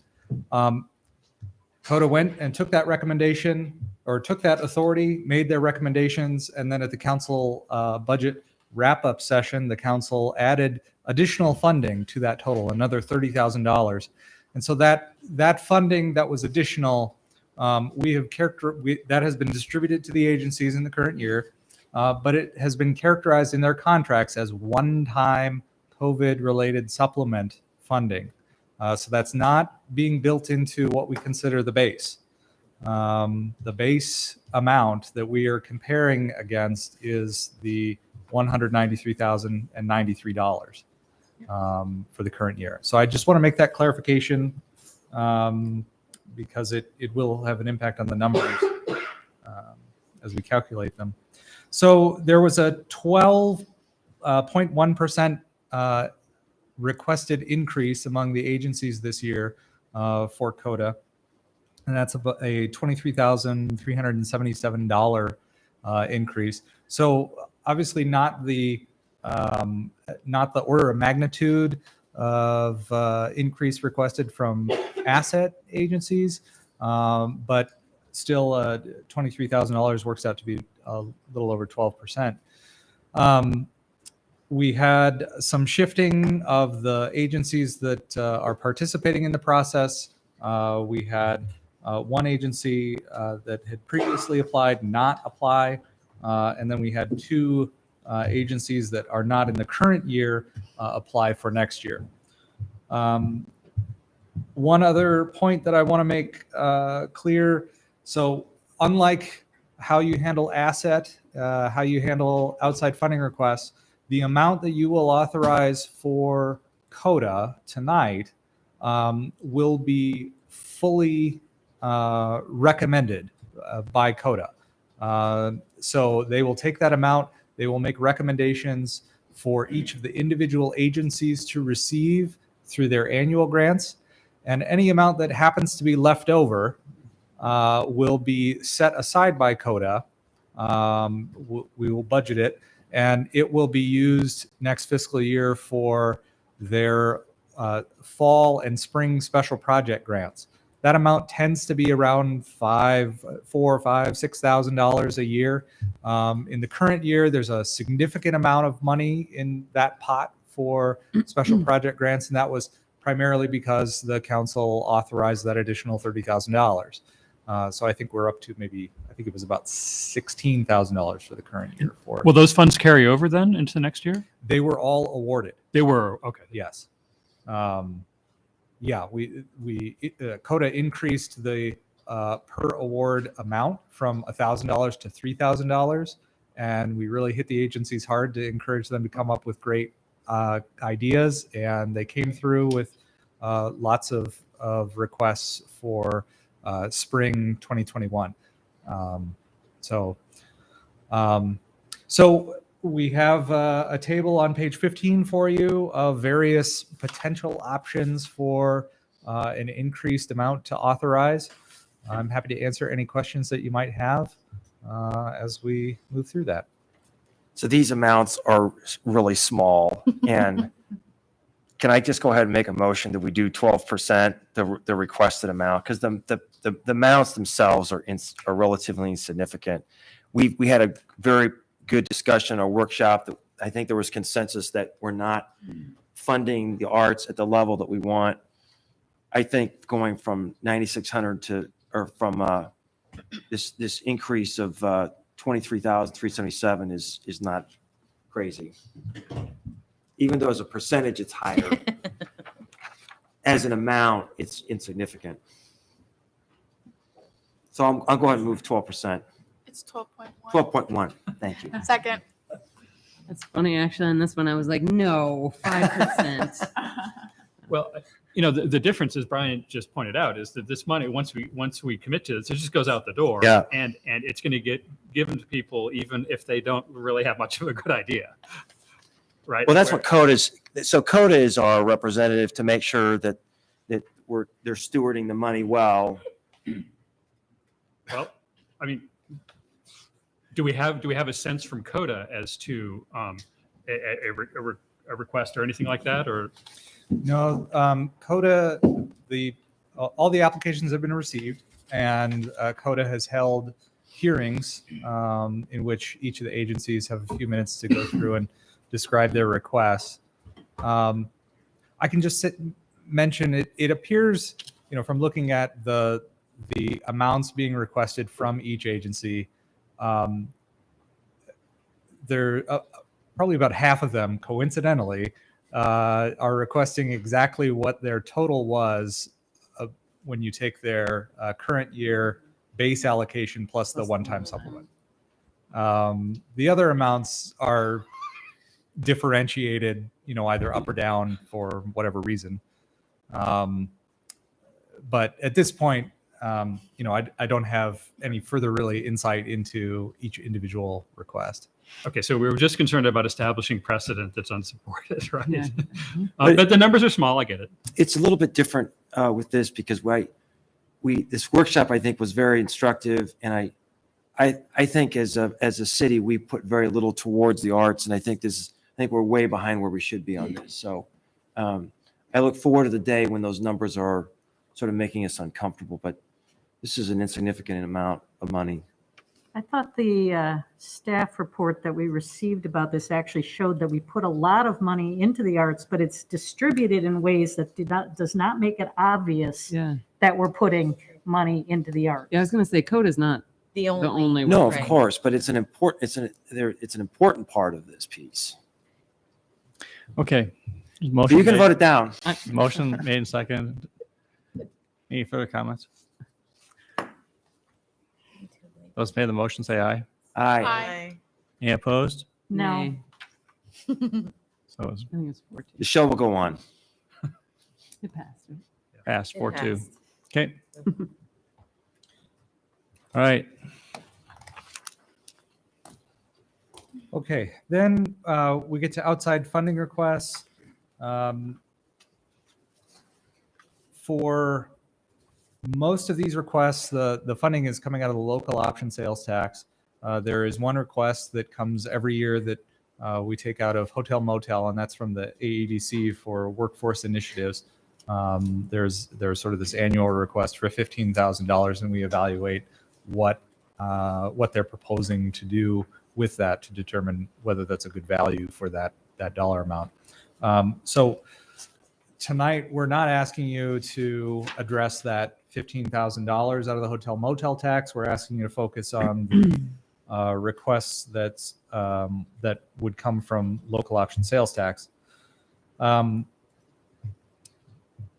CODA went and took that recommendation, or took that authority, made their recommendations, and then at the council budget wrap-up session, the council added additional funding to that total, another $30,000. And so that funding that was additional that has been distributed to the agencies in the current year, but it has been characterized in their contracts as one-time COVID-related supplement funding. So that's not being built into what we consider the base. The base amount that we are comparing against is the $193,093 for the current year. So I just want to make that clarification because it will have an impact on the numbers as we calculate them. So there was a 12.1% requested increase among the agencies this year for CODA. And that's a $23,377 increase. So obviously not the order of magnitude of increase requested from asset agencies, but still $23,000 works out to be a little over 12%. We had some shifting of the agencies that are participating in the process. We had one agency that had previously applied not apply, and then we had two agencies that are not in the current year apply for next year. One other point that I want to make clear, so unlike how you handle asset, how you handle outside funding requests, the amount that you will authorize for CODA tonight will be fully recommended by CODA. So they will take that amount, they will make recommendations for each of the individual agencies to receive through their annual grants, and any amount that happens to be left over will be set aside by CODA. We will budget it, and it will be used next fiscal year for their fall and spring special project grants. That amount tends to be around $6,000 a year. In the current year, there's a significant amount of money in that pot for special project grants, and that was primarily because the council authorized that additional $30,000. So I think we're up to maybe, I think it was about $16,000 for the current year. Will those funds carry over then into the next year? They were all awarded. They were, okay. Yes. Yeah, CODA increased the per award amount from $1,000 to $3,000, and we really hit the agencies hard to encourage them to come up with great ideas, and they came through with lots of requests for spring 2021. So we have a table on page 15 for you of various potential options for an increased amount to authorize. I'm happy to answer any questions that you might have as we move through that. So these amounts are really small. And can I just go ahead and make a motion that we do 12%, the requested amount? Because the amounts themselves are relatively insignificant. We had a very good discussion or workshop that I think there was consensus that we're not funding the arts at the level that we want. I think going from 9,600 to, or from this increase of 23,377 is not crazy. Even though as a percentage it's higher, as an amount it's insignificant. So I'll go ahead and move 12%. It's 12.1. 12.1. Thank you. Second. That's funny, actually. On this one, I was like, no, 5%. Well, you know, the difference, as Brian just pointed out, is that this money, once we commit to this, it just goes out the door. Yeah. And it's going to get given to people even if they don't really have much of a good idea. Right. Well, that's what CODA is. So CODA is our representative to make sure that they're stewarding the money well. Well, I mean, do we have a sense from CODA as to a request or anything like that, or? No, CODA, all the applications have been received, and CODA has held hearings in which each of the agencies have a few minutes to go through and describe their requests. I can just mention it appears, you know, from looking at the the amounts being requested from each agency, there probably about half of them, coincidentally, are requesting exactly what their total was when you take their current year base allocation plus the one-time supplement. The other amounts are differentiated, either up or down for whatever reason. But at this point, I don't have any further really insight into each individual request. Okay, so we were just concerned about establishing precedent that's unsupported, right? Yeah. But the numbers are small, I get it. It's a little bit different with this because this workshop, I think, was very instructive. And I think as a city, we put very little towards the arts. And I think we're way behind where we should be on this. So I look forward to the day when those numbers are sort of making us uncomfortable. But this is an insignificant amount of money. I thought the staff report that we received about this actually showed that we put a lot of money into the arts, but it's distributed in ways that does not make it obvious that we're putting money into the arts. Yeah, I was going to say code is not The only. only No, way. of course, but it's an important part of this piece. Okay. So Motion you can made- vote it down. Motion made and second. Any further comments? Those in favor of the motion say aye. Aye. Aye. Any opposed? No. Nay. So it's I think it's 14. The show will go on. It passed. Right? passed It 4-2. passed. Okay. All right. Okay, then we get to outside funding requests. For most of these requests, the funding is coming out of the local option sales tax. There is one request that comes every year that we take out of hotel motel, and that's from the AEDC for workforce initiatives. There's sort of this annual request for $15,000, and we evaluate what they're proposing to do with that to determine whether that's a good value for that dollar amount. So tonight, we're not asking you to address that $15,000 out of the hotel motel tax. We're asking you to focus on the requests that would come from local option sales tax.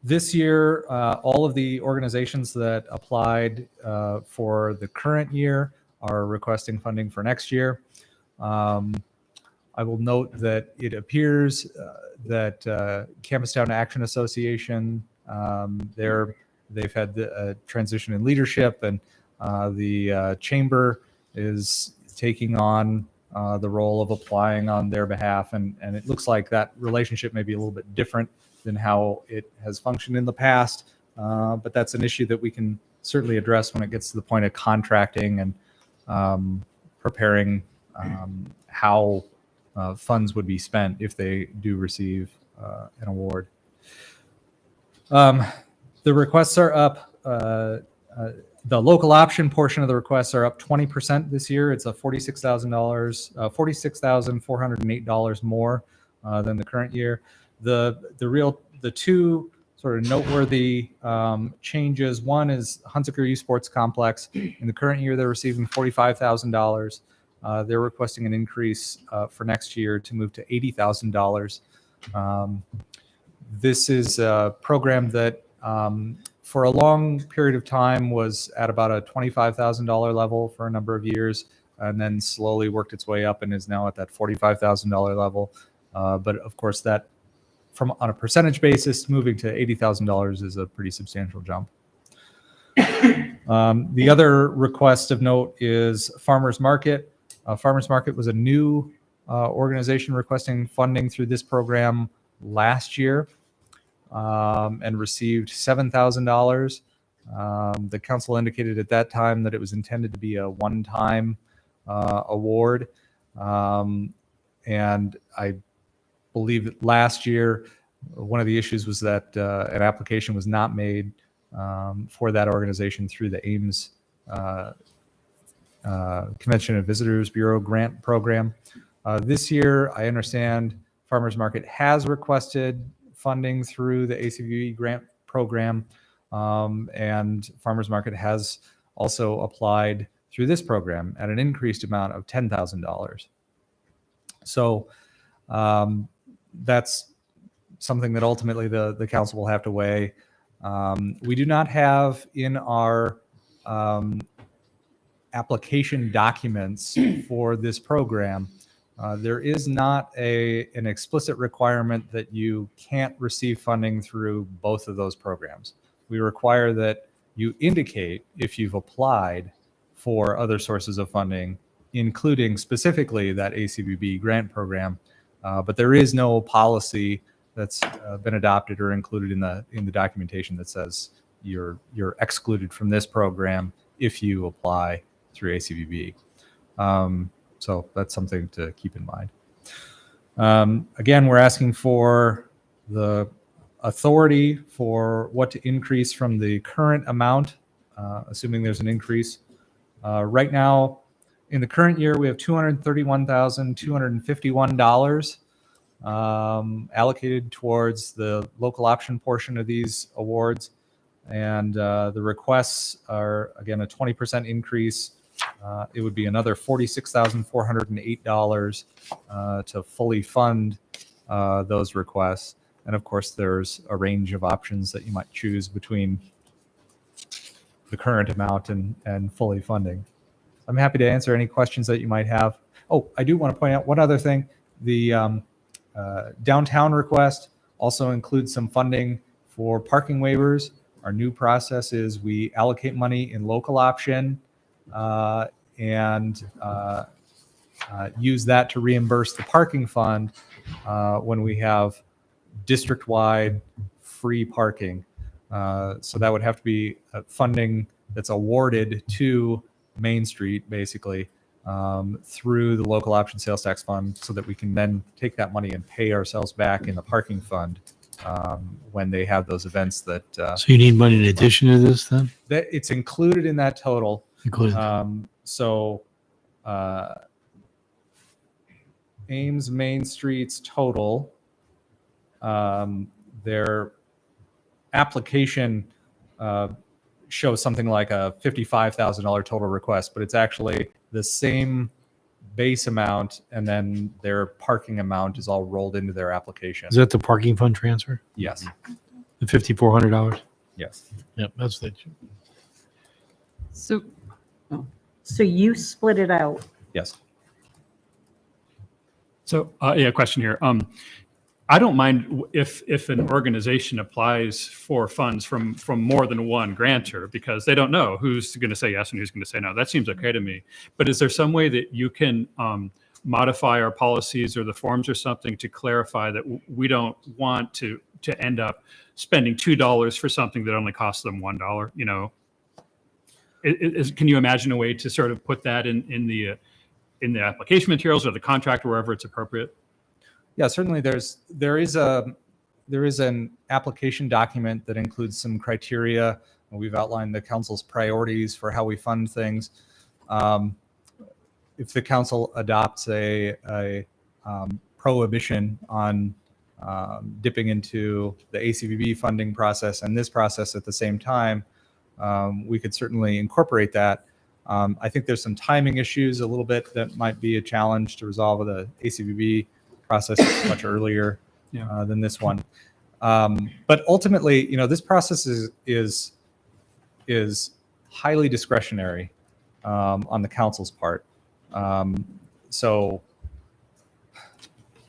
This year, all of the organizations that applied for the current year are requesting funding for next year. I will note that it appears that Campustown Action Association, they've had a transition in leadership, and the chamber is taking on the role of applying on their behalf, and it looks like that relationship may be a little bit different than how it has functioned in the past, but that's an issue that we can certainly address when it gets to the point of contracting and preparing how funds would be spent if they do receive an award. The requests are up. The local option portion of the requests are up 20% this year. It's a $46,000, $46,408 more than the current year. The two sort of noteworthy changes. One is Hunsaker Youth Sports Complex. In the current year, they're receiving $45,000. They're requesting an increase for next year to move to $80,000. This is a program that for a long period of time was at about a $25,000 level for a number of years, and then slowly worked its way up and is now at that $45,000 level. But of course, that on a percentage basis, moving to $80,000 is a pretty substantial jump. The other request of note is Farmers Market. Farmers Market was a new organization requesting funding through this program last year and received $7,000. The council indicated at that time that it was intended to be a one-time award. And I believe that last year, one of the issues was that an application was not made for that organization through the Ames Convention and Visitors Bureau grant program. This year, I understand Farmers Market has requested funding through the ACVE grant program. And Farmers Market has also applied through this program at an increased amount of $10,000. So that's something that ultimately the council will have to weigh. We do not have in our application documents for this program, there is not an explicit requirement that you can't receive funding through both of those programs. We require that you indicate if you've applied for other sources of funding, including specifically that ACBB grant program, but there is no policy that's been adopted or included in the documentation that says you're excluded from this program if you apply through ACBB. So that's something to keep in mind. Again, we're asking for the authority for what to increase from the current amount, assuming there's an increase. Right now, in the current year, we have $231,251 allocated towards the local option portion of these awards. And the requests are, again, a 20% increase. It would be another $46,408 to fully fund those requests. And of course, there's a range of options that you might choose between the current amount and fully funding. I'm happy to answer any questions that you might have. Oh, I do want to point out one other thing. The downtown request also includes some funding for parking waivers. Our new process is we allocate money in local option and use that to reimburse the parking fund when we have district-wide free parking. So that would have to be funding that's awarded to Main Street, basically, through the local option sales tax fund, so that we can then take that money and pay ourselves back in the parking fund when they have those events that. So you need money in addition to this then? That it's included in that total. Included. Ames Main Street's total, their application shows something like a $55,000 total request, but it's actually the same base amount, and then their parking amount is all rolled into their application. Is that the parking fund transfer? Yes. The $5,400? Yes. Yep, that's the. So, So you split it out. Yes. So, question here. I don't mind if an organization applies for funds from more than one grantor, because they don't know who's going to say yes and who's going to say no. That seems okay to me. But is there some way that you can modify our policies or the forms or something to clarify that we don't want to end up spending $2 for something that only costs them $1? You know, can you imagine a way to sort of put that in the application materials or the contract or wherever it's appropriate? Yeah, certainly there is an application document that includes some criteria. We've outlined the council's priorities for how we fund things. If the council adopts a prohibition on dipping into the ACBB funding process and this process at the same time, we could certainly incorporate that. I think there's some timing issues a little bit that might be a challenge to resolve with the ACBB process much earlier than this one. But ultimately, you know, this process is highly discretionary on the council's part. So,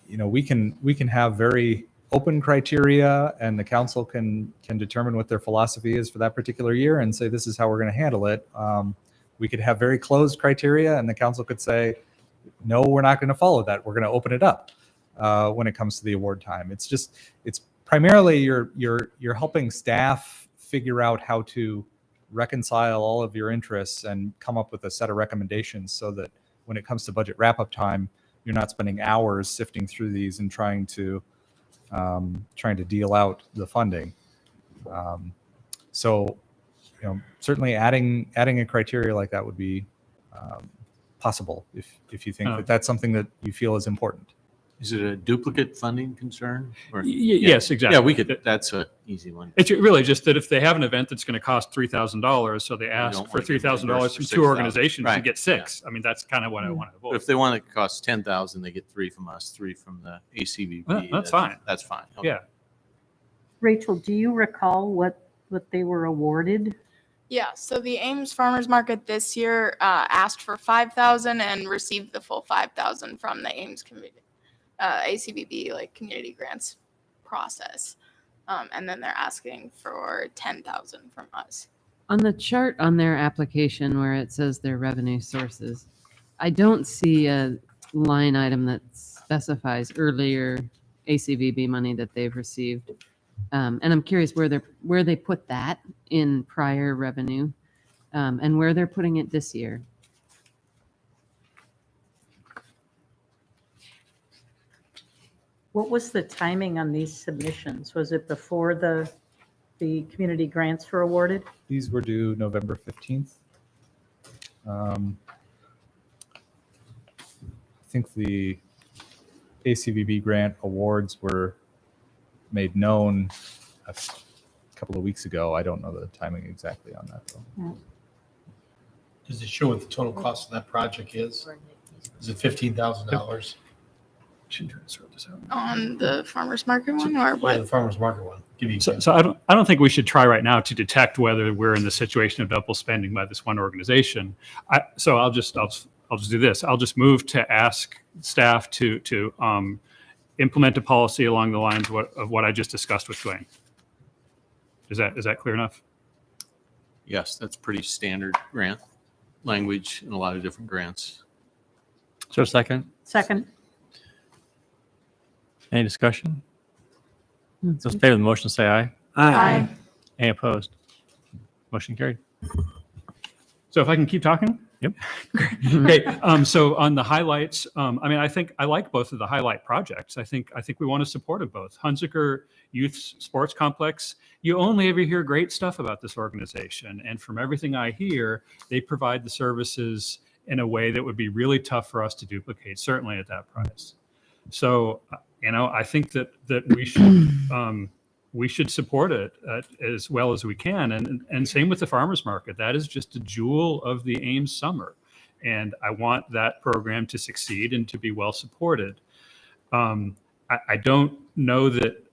you know, we can have very open criteria, and the council can determine what their philosophy is for that particular year and say, this is how we're going to handle it. We could have very closed criteria, and the council could say, no, we're not going to follow that. We're going to open it up when it comes to the award time. It's primarily you're helping staff figure out how to reconcile all of your interests and come up with a set of recommendations, so that when it comes to budget wrap-up time, you're not spending hours sifting through these and trying to deal out the funding. So, you know, certainly adding a criteria like that would be possible if you think that that's something that you feel is important. Is it a duplicate funding concern? Or- Yes, exactly. Yeah, we could, that's an easy one. It's really just that if they have an event that's going to cost $3,000, so they ask don't for wanna get $3,000 reimbursed from for two $6,000. organizations to Right, get six. I mean, that's kind of what I want to But avoid. if they want it to cost 10,000, they get 3 from us, 3 from the ACVB. Well, that's fine. That's fine. Okay. Yeah. Rachel, do you recall what they were awarded? Yeah, so the Ames Farmers Market this year asked for 5,000 and received the full 5,000 from the Ames community, ACBB like community grants process, and then they're asking for 10,000 from us. On the chart on their application where it says their revenue sources, I don't see a line item that specifies earlier ACVB money that they've received. And I'm curious where they put that in prior revenue, and where they're putting it this year. What was the timing on these submissions? Was it before the community grants were awarded? These were due November 15th. I think the ACVB grant awards were made known a couple of weeks ago. I don't know the timing exactly on that, though. Does it show what the total cost of that project is? Is it $15,000? Should try to sort this out. On the farmers market one or Yeah, what? the farmer's market one. Give you. So I don't think we should try right now to detect whether we're in the situation of double spending by this one organization. So I'll just do this. I'll just move to ask staff to implement a policy along the lines of what I just discussed with Dwayne. Is that clear enough? Yes, that's pretty standard grant language in a lot of different grants. So second, Second. any discussion? Those in favor of the motion say aye. Aye. Any opposed? Motion carried. So if I can keep talking? Yep. Okay. So on the highlights, I mean, I think I like both of the highlight projects. I think we want to support them both. Hunziker Youth Sports Complex. You only ever hear great stuff about this organization, and from everything I hear, they provide the services in a way that would be really tough for us to duplicate, certainly at that price. So, I think that we should support it as well as we can. And same with the farmers market. That is just a jewel of the Ames summer. And I want that program to succeed and to be well supported. I don't know that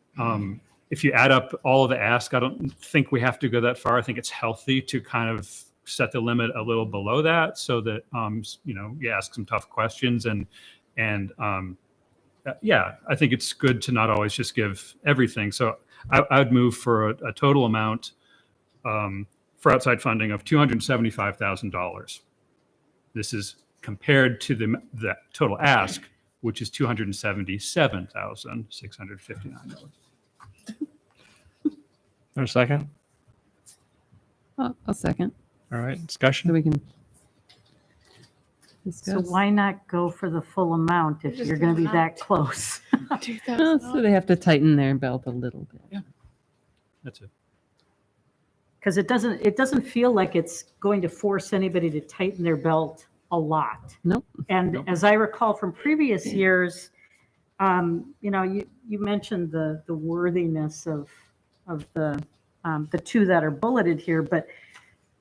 if you add up all of the ask, I don't think we have to go that far. I think it's healthy to kind of set the limit a little below that so that, you ask some tough questions yeah, I think it's good to not always just give everything. So I would move for a total amount for outside funding of $275,000. This is compared to the total ask, which is $277,659. There's a second. I'll second. All right, discussion. So we can So discuss. why not go for the full amount if Just you're going to the be that close? Oh, so they have to tighten their belt a little bit. Yeah, that's it. Because it doesn't feel like it's going to force anybody to tighten their belt a lot. Nope. And as I recall from previous years, you mentioned the worthiness of the two that are bulleted here, but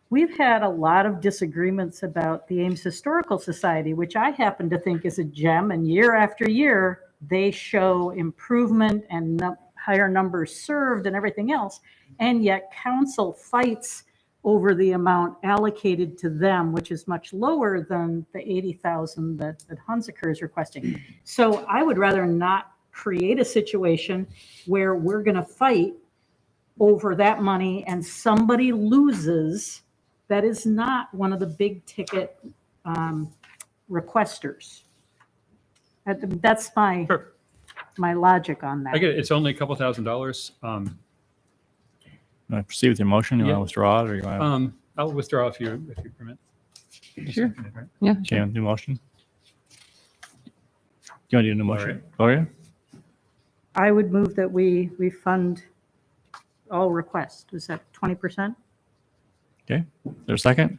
we've had a lot of disagreements about the Ames Historical Society, which I happen to think is a gem, and year after year, they show improvement and higher numbers served and everything else, and yet council fights over the amount allocated to them, which is much lower than the 80,000 that Hunziker is requesting. So I would rather not create a situation where we're going to fight over that money and somebody loses that is not one of the big ticket requesters. That's my logic on that. I get it. It's only a couple $1,000s. You want to proceed with your motion? You want Yeah. to withdraw it, or you want I'll withdraw if you permit. Sure. Yeah. to do a new motion? Do you want to do a new motion? right. Gloria? I would move that we fund all requests. Is that 20%? Okay. There's a second?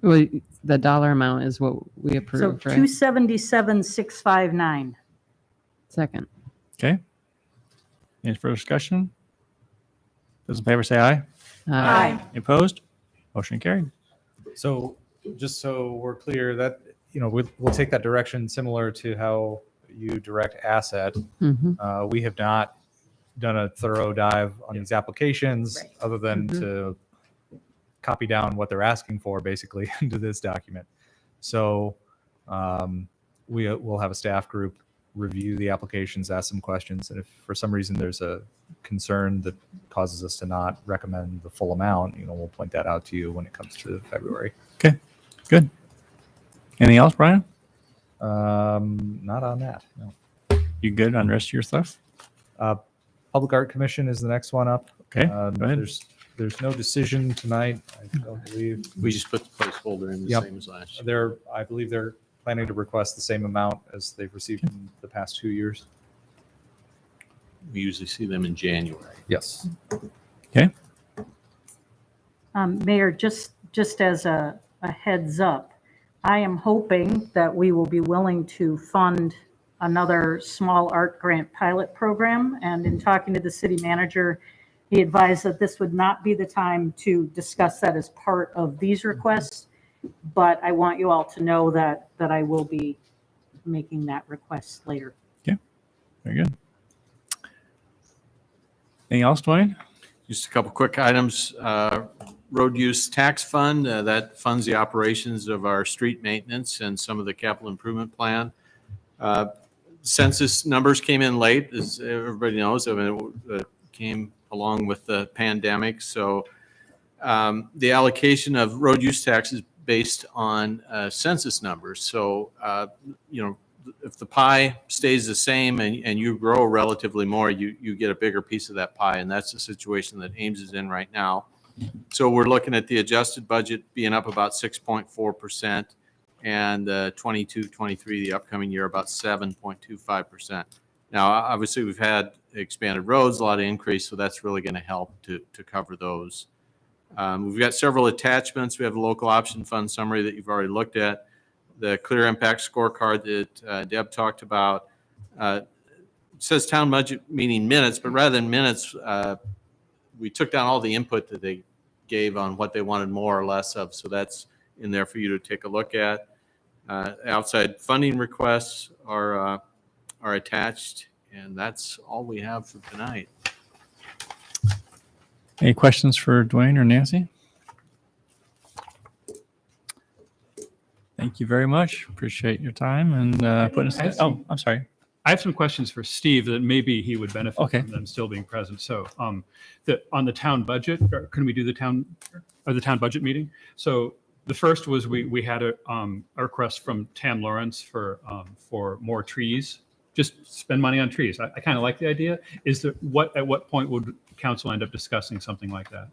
Well, the dollar amount is what we So approved, right? 277,659. Second. Okay. Any further discussion? Those in favor say aye. Aye. Any opposed? Motion carried. So just so we're clear that, we'll take that direction similar to how you direct asset. Mhm. We have not done a thorough dive on these applications other than to copy down what they're asking for basically into this document. So we'll have a staff group review the applications, ask some questions. And if for some reason there's a concern that causes us to not recommend the full amount, we'll point that out to you when it comes to February. Okay, good. Anything else, Brian? Not on that, no. You good on the rest of your stuff? Public Art Commission is the next one up. Okay, go ahead. There's no decision tonight, I don't believe. We just put the placeholder in the Yep. same as last year. I believe they're planning to request the same amount as they've received in the past 2 years. We usually see them in January. Yes. Okay. Mayor, just as a heads up, I am hoping that we will be willing to fund another small art grant pilot program. And in talking to the city manager, he advised that this would not be the time to discuss that as part of these requests. But I want you all to know that I will be making that request later. Okay, very good. Anything else, Dwayne? Just a couple quick items. Road use tax fund, that funds the operations of our street maintenance and some of the capital improvement plan. Census numbers came in late, as everybody knows. I mean, it came along with the pandemic. So the allocation of road use tax is based on census numbers. So, if the pie stays the same and you grow relatively more, you get a bigger piece of that pie. And that's the situation that Ames is in right now. So we're looking at the adjusted budget being up about 6.4%, and 22-23, the upcoming year, about 7.25%. Now, obviously, we've had expanded roads, a lot of increase, so that's really going to help to cover those. We've got several attachments. We have a local option fund summary that you've already looked at. The clear impact scorecard that Deb talked about. It says town budget meeting minutes, but rather than minutes, we took down all the input that they gave on what they wanted more or less of. So that's in there for you to take a look at. Outside funding requests are attached, and that's all we have for tonight. Any questions for Dwayne or Nancy? Thank you very much. Appreciate your time and putting us. Oh, I'm sorry. I have some questions for Steve that maybe he would benefit from them still being present. So, on the town budget, can we do the town budget meeting? So the first was we had a request from Tam Lawrence for more trees. Just spend money on trees. I kind of like the idea. At what point would council end up discussing something like that?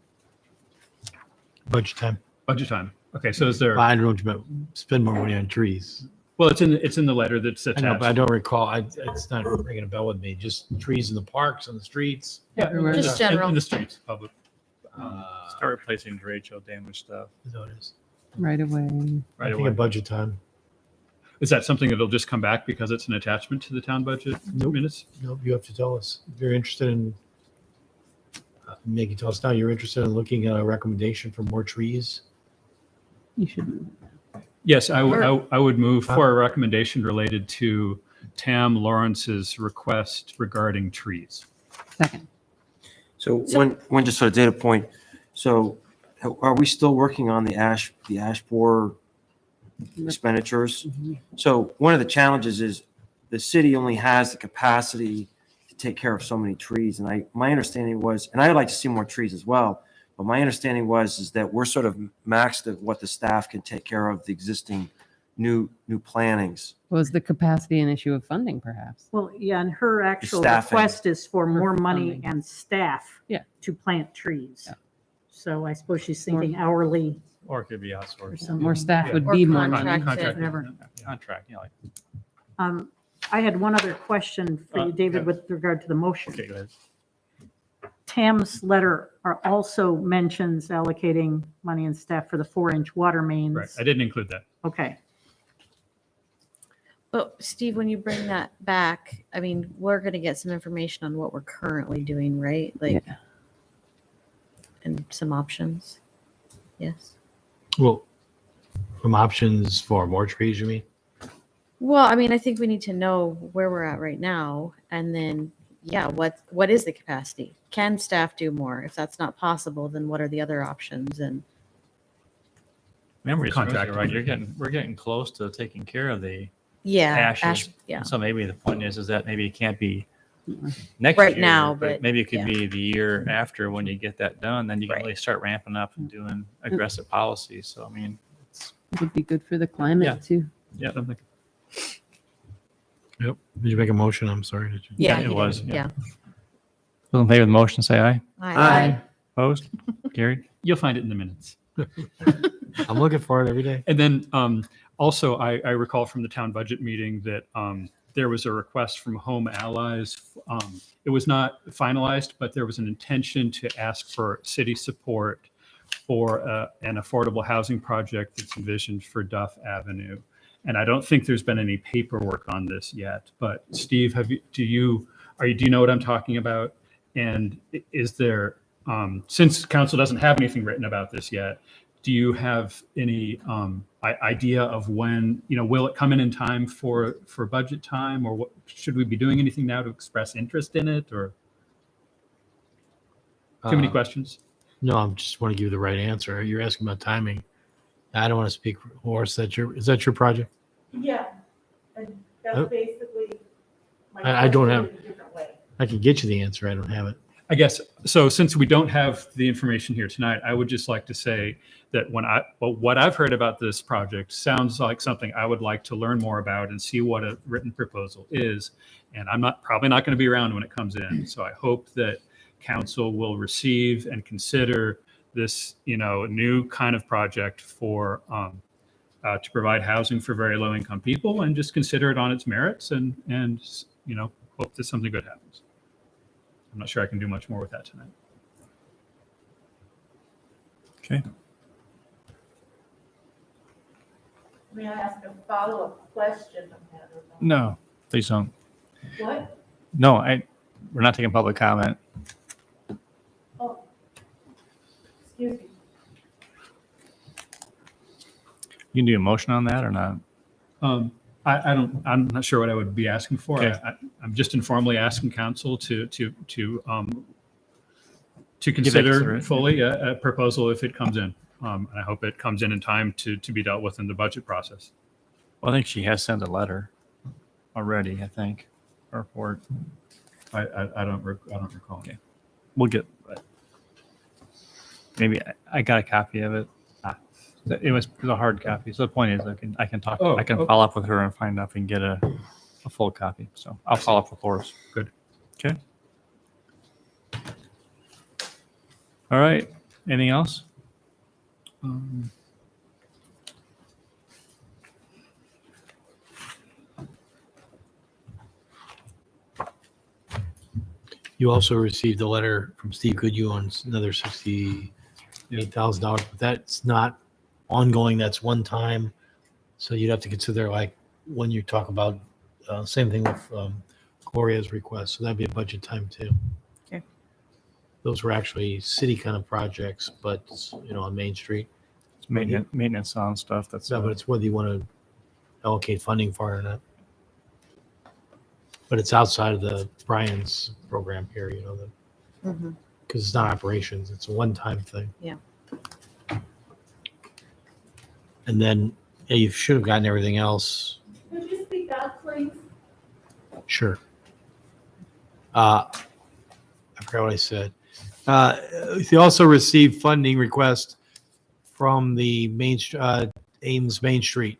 Budget time. Budget time. Okay, so is there? I don't know, spend more money on trees. Well, it's in the letter that's attached. I know, but I don't recall. It's not ringing a bell with me. Just trees in the parks, on the streets. Yeah, Just general. in the streets, public. Start replacing derecho damaged stuff. So it is. Right away. I think at budget time. Is that something that'll just come back because it's an attachment to the town budget minutes? Nope, you have to tell us. If you're interested in, Maggie, tell us now, you're interested in looking at a recommendation for more trees? You should. Yes, I would move for a recommendation related to Tam Lawrence's request regarding trees. Second. So one just sort of data point. So are we still working on the ash borer expenditures? So one of the challenges is the city only has the capacity to take care of so many trees. And my understanding was, and I'd like to see more trees as well, but my understanding is that we're sort of maxed at what the staff can take care of the existing new plannings. Was the capacity an issue of funding, perhaps? Well, yeah, and her actual Staffing. request is for more money and staff to plant trees. Yeah. So I suppose she's thinking hourly. Or it could be outsourced. More staff would Or be more money. contracted. Contract, like. I had one other question for you, David, with regard to the motion. Okay, go ahead. Tam's letter also mentions allocating money and staff for the 4-inch water mains. Right, I didn't include that. Okay. But Steve, when you bring that back, I mean, we're going to get some information on what we're currently doing, right? Like, and some options. Yes. Well, from options for more trees, you mean? Well, I mean, I think we need to know where we're at right now, and then, yeah, what is the capacity? Can staff do more? If that's not possible, then what are the other options? And Memory serves you Contract. right. We're getting close to taking care of the yeah, ashes. yeah. So maybe the point is that maybe it can't be next Right year, now, but maybe it could yeah. be the year after when you get that done. Then you can really start ramping up and doing aggressive policies. So I mean, It would be good for the climate Yeah. too. yeah, Yep. Did you make a motion? I'm sorry. Did you? Yeah, it you was. did. Yeah. Those in favor of the motion, say aye. Aye. Opposed? Carried. You'll find it in the minutes. I'm looking for it every day. And then also, I recall from the town budget meeting that there was a request from Home Allies. It was not finalized, but there was an intention to ask for city support for an affordable housing project that's envisioned for Duff Avenue. And I don't think there's been any paperwork on this yet. But Steve, do you know what I'm talking about? And is there, since council doesn't have anything written about this yet, do you have any idea of when, will it come in time for budget time, or what, should we be doing anything now to express interest in it, or too many questions? No, I just want to give you the right answer. You're asking about timing. I don't want to speak for Horace. Is that your project? Yeah, and Oh. that's basically. my I don't question have- in a different way. I can get you the answer. I don't have it. I guess, so since we don't have the information here tonight, I would just like to say that what I've heard about this project sounds like something I would like to learn more about and see what a written proposal is. And I'm probably not going to be around when it comes in. So I hope that council will receive and consider this, new kind of project for, to provide housing for very low income people, and just consider it on its merits and hope that something good happens. I'm not sure I can do much more with that tonight. Okay. May I ask a follow-up question on that? or not? No, please don't. What? No, we're not taking public comment. Oh. Excuse me. You can do a motion on that or not? I'm not sure what I would be asking for. Okay. I'm just informally asking council to consider consider it. fully a proposal if it comes in. And I hope it comes in time to be dealt with in the budget process. Well, I think she has sent a letter already, I think, or report. I don't recall. Okay. We'll get, maybe I got a copy of it. It was a hard copy. So the point is I can talk, Oh, I can okay. follow up with her and find out if we can get a full copy. So I'll follow up with Horace. Good. Okay. All right. Anything else? You also received a letter from Steve Goodhue on another $68,000, but that's not ongoing. That's one time. So you'd have to consider, like, when you talk about, same thing with Gloria's request. So that'd be a budget time too. Okay. Those were actually city kind of projects, but on Main Street. It's maintenance on stuff. That's No, but it's whether you want to allocate funding for it or not. But it's outside of the Brian's program here, Mhm. because it's not operations. It's a one-time thing. Yeah. And then you should have gotten everything else. Could you speak up, please? Sure. I forgot what I said. They also received funding request from the Ames Main Street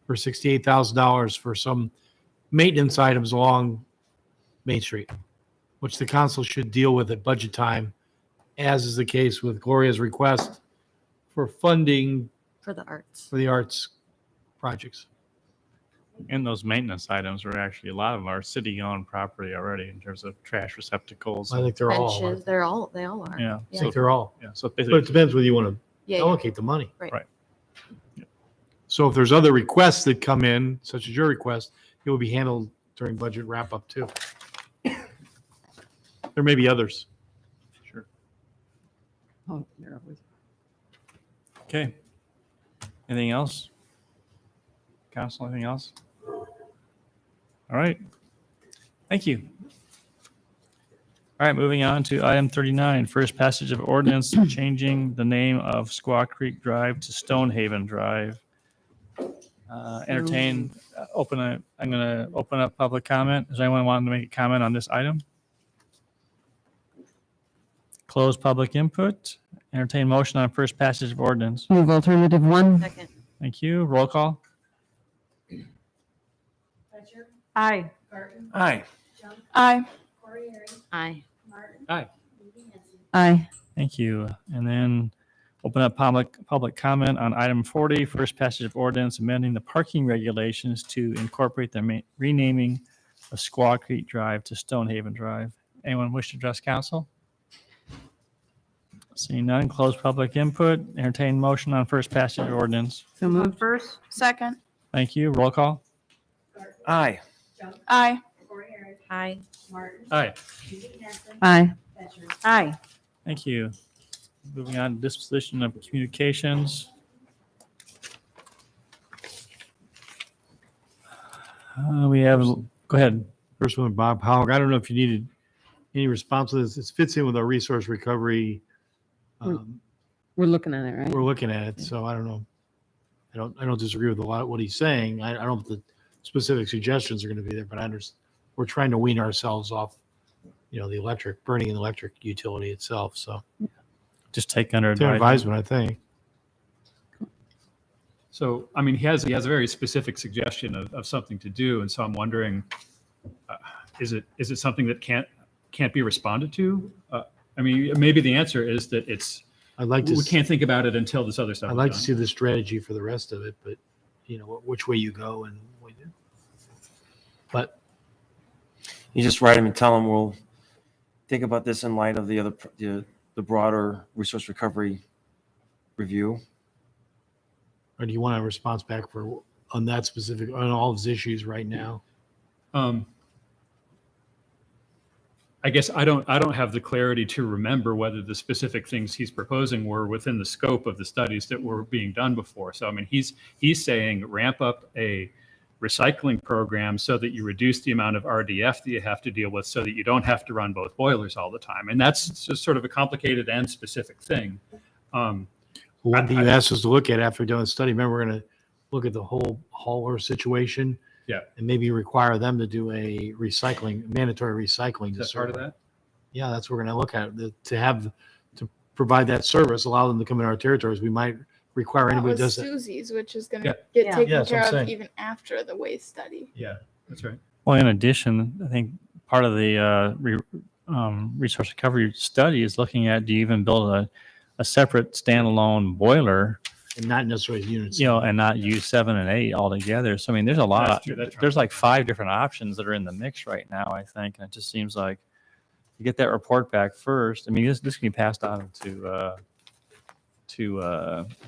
for $68,000 for some maintenance items along Main Street, which the council should deal with at budget time, as is the case with Gloria's request for funding For the arts. for the arts projects. And those maintenance items were actually a lot of our city-owned property already in terms of trash receptacles. I think they're all. Benches, they all are. Yeah. I think they're all. Yeah. So But basically, it depends whether you want to Yeah, allocate the money. Right. Right. So if there's other requests that come in, such as your request, it will be handled during budget wrap-up too. There may be others. Sure. Oh, there it was. Okay. Anything else? Council, anything else? All right. Thank you. All right, moving on to item 39, first passage of ordinance changing the name of Squaw Creek Drive to Stonehaven Drive. I'm going to open up public comment. Does anyone want to make a comment on this item? Close public input. Entertain motion on first passage of ordinance. Move alternative 1. Second. Thank you. Roll call. Aye. Aye. Aye. Aye. Aye. Aye. Thank you. And then open up public comment on item 40, first passage of ordinance amending the parking regulations to incorporate the renaming of Squaw Creek Drive to Stonehaven Drive. Anyone wish to address council? Seeing none, close public input. Entertain motion on first passage of ordinance. So moved. First? Second. Thank you. Roll call. Aye. Aye. Aye. Aye. Aye. Aye. Thank you. Moving on to disposition of communications. We have, go ahead. First one, Bob Howard. I don't know if you needed any response to this. This fits in with our resource recovery. We're looking at it, right? We're looking at it, so I don't know. I don't disagree with a lot of what he's saying. I don't know if the specific suggestions are going to be there, but I understand we're trying to wean ourselves off, the burning electric utility itself. So Just take under it's an advisement, I think. So, I mean, he has a very specific suggestion of something to do, and so I'm wondering, is it something that can't be responded to? I mean, maybe the answer is that we can't think about it until this other stuff. I'd like to see the strategy for the rest of it, but which way you go and what you do. But You just write them and tell them we'll think about this in light of the broader resource recovery review. Or do you want a response back on that specific, on all of his issues right now? I guess I don't have the clarity to remember whether the specific things he's proposing were within the scope of the studies that were being done before. So, I mean, he's saying ramp up a recycling program so that you reduce the amount of RDF that you have to deal with so that you don't have to run both boilers all the time. And that's just sort of a complicated and specific thing. One thing you asked us to look at after doing the study, remember, we're going to look at the whole hauler situation. Yeah. And maybe require them to do a mandatory recycling. Is that part of that? Yeah, that's what we're going to look at, to provide that service, allow them to come in our territories. We might require anybody who does that. Susie's, which is going to Yeah. get Yeah. taken Yeah, that's what care I'm of saying. even after the waste study. Yeah, that's right. Well, in addition, I think part of the resource recovery study is looking at, do you even build a separate standalone boiler, And not necessarily units. and not use 7 and 8 altogether? So, I mean, there's a lot. That's true, that's right. There's like 5 different options that are in the mix right now, I think. And it just seems like you get that report back first. I mean, this can be passed on to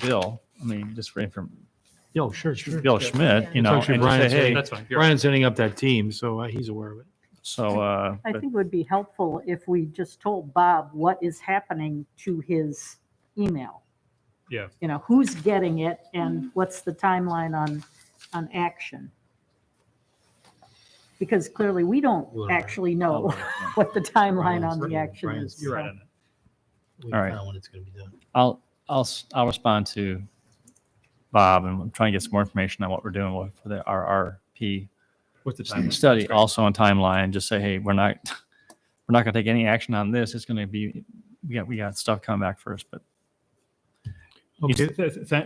Bill. I mean, just for information. Yo, sure. Bill Schmidt, It's actually and just Brian's say, hey, setting- That's fine. You're Brian's setting up that team, so he's aware of it. so, I but- think it would be helpful if we just told Bob what is happening to his email. Yeah. Who's getting it and what's the timeline on action? Because clearly we don't You and I. actually know Oh, what the timeline on the Brian's- action Brian's- is. You're right so. on that. We All right. found when it's going to be done. I'll respond to Bob and try and get some more information on what we're doing for the RRP What's the time? study, also on timeline. Just say, hey, we're not going to take any action on this. It's going to be, we got stuff coming back first, but Okay.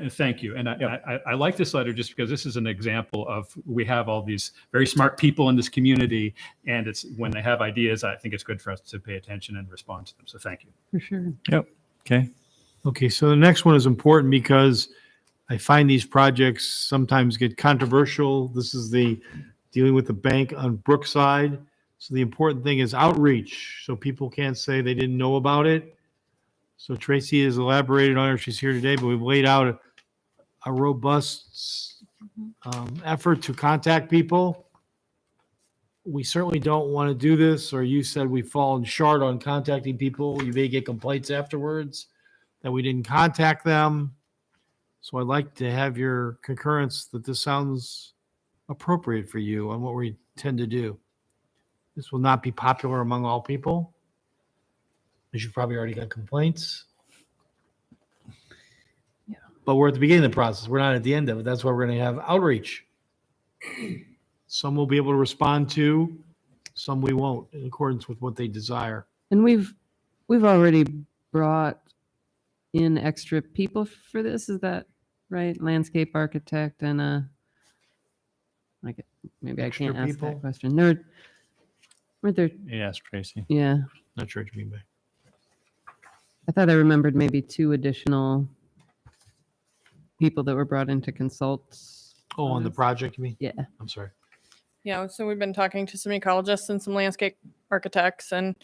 Thank you. And I like this letter just because this is an example of, we have all these very smart people in this community, and it's when they have ideas, I think it's good for us to pay attention and respond to them. So thank you. For sure. Yep. Okay. Okay, so the next one is important because I find these projects sometimes get controversial. This is dealing with the bank on Brookside. So the important thing is outreach, so people can't say they didn't know about it. So Tracy has elaborated on it. She's here today, but we've laid out a robust effort to contact people we certainly don't want to do this, or you said we've fallen short on contacting people. You may get complaints afterwards that we didn't contact them. So I'd like to have your concurrence that this sounds appropriate for you on what we tend to do. This will not be popular among all people, as you've probably already got complaints. Yeah. But we're at the beginning of the process. We're not at the end of it. That's why we're going to have outreach. Some we'll be able to respond to, some we won't, in accordance with what they desire. And we've already brought in extra people for this. Is that right? Landscape architect and maybe Extra I can't ask people? that question. Were there? Yes, Tracy. Yeah. Not sure what you mean by. I thought I remembered maybe 2 additional people that were brought in to consult. Oh, on the project, you mean? Yeah. I'm sorry. Yeah, so we've been talking to some ecologists and some landscape architects, and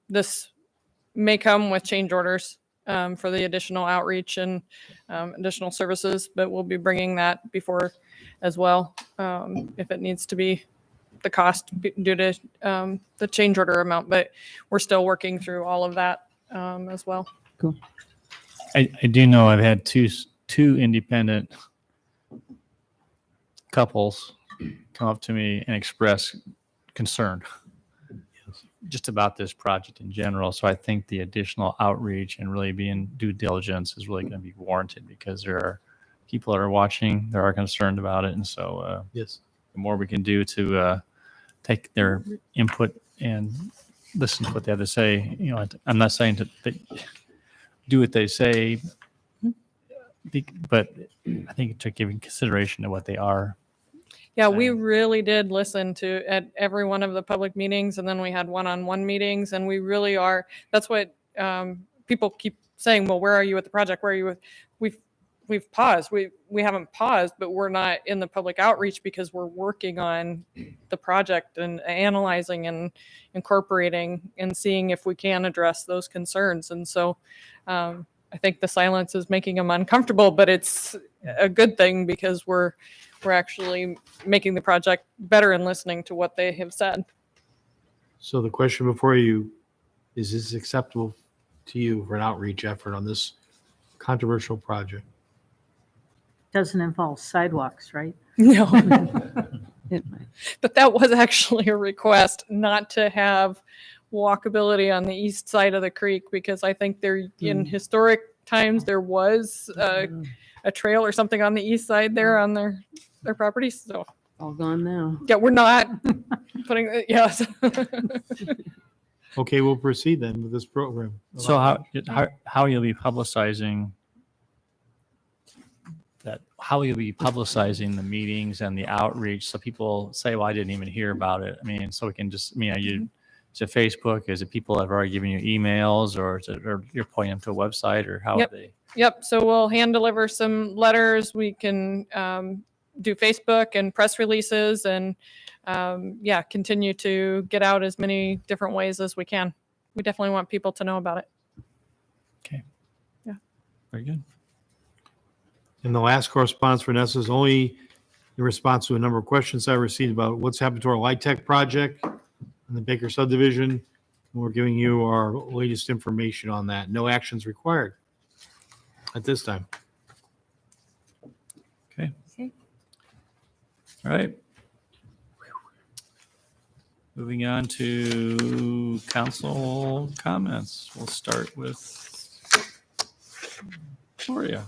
this may come with change orders for the additional outreach and additional services, but we'll be bringing that before as well if it needs to be the cost due to the change order amount, but we're still working through all of that as well. Cool. I do know I've had two independent couples come up to me and express concern just about this project in general. So I think the additional outreach and really being due diligence is really going to be warranted, because there are people that are watching, that are concerned about it. And so yes, the more we can do to take their input and listen to what they have to say, I'm not saying to do what they say, but I think to give consideration to what they are. Yeah, we really did listen to at every one of the public meetings, and then we had one-on-one meetings, and we really are. That's what people keep saying. Well, where are you with the project? Where are you with? We've paused. We haven't paused, but we're not in the public outreach because we're working on the project and analyzing and incorporating and seeing if we can address those concerns. And so I think the silence is making them uncomfortable, but it's a good thing because we're actually making the project better and listening to what they have said. So the question before you, is this acceptable to you for an outreach effort on this controversial project? Doesn't involve sidewalks, right? No. But that was actually a request not to have walkability on the east side of the creek, because I think there in historic times there was a trail or something on the east side there on their property. So all gone now. Yeah, we're not putting yes. Okay, we'll proceed then with this program. So how you'll be publicizing that? How you'll be publicizing the meetings and the outreach, so people say, "Well, I didn't even hear about it." I mean, so we can just, is it Facebook? Is it people that have already given you emails, or you're pointing them to a website, or how Yep. are they? Yep. So we'll hand deliver some letters. We can do Facebook and press releases, and continue to get out as many different ways as we can. We definitely want people to know about it. Okay. Yeah. Very good. And the last correspondence for Nessa is only in response to a number of questions I received about what's happened to our Light Tech project in the Baker subdivision. We're giving you our latest information on that. No actions required at this time. Okay. All right. Moving on to council comments. We'll start with Gloria.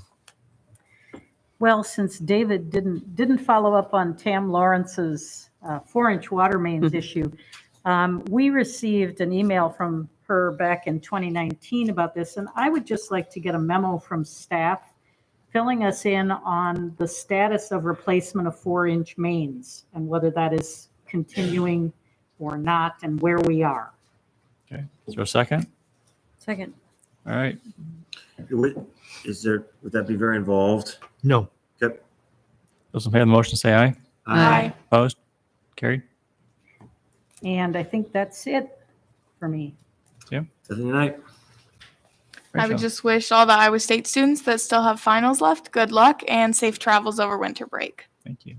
Well, since David didn't follow up on Tam Lawrence's 4-inch water mains issue, we received an email from her back in 2019 about this, and I would just like to get a memo from staff filling us in on the status of replacement of 4-inch mains and whether that is continuing or not and where we are. Okay. Is there a second? Second. All right. Would that be very involved? No. Okay. Those in favor of the motion say aye. Aye. Opposed? Carried. And I think that's it for me. Yeah. Tonight. I would just wish all the Iowa State students that still have finals left good luck and safe travels over winter break. Thank you.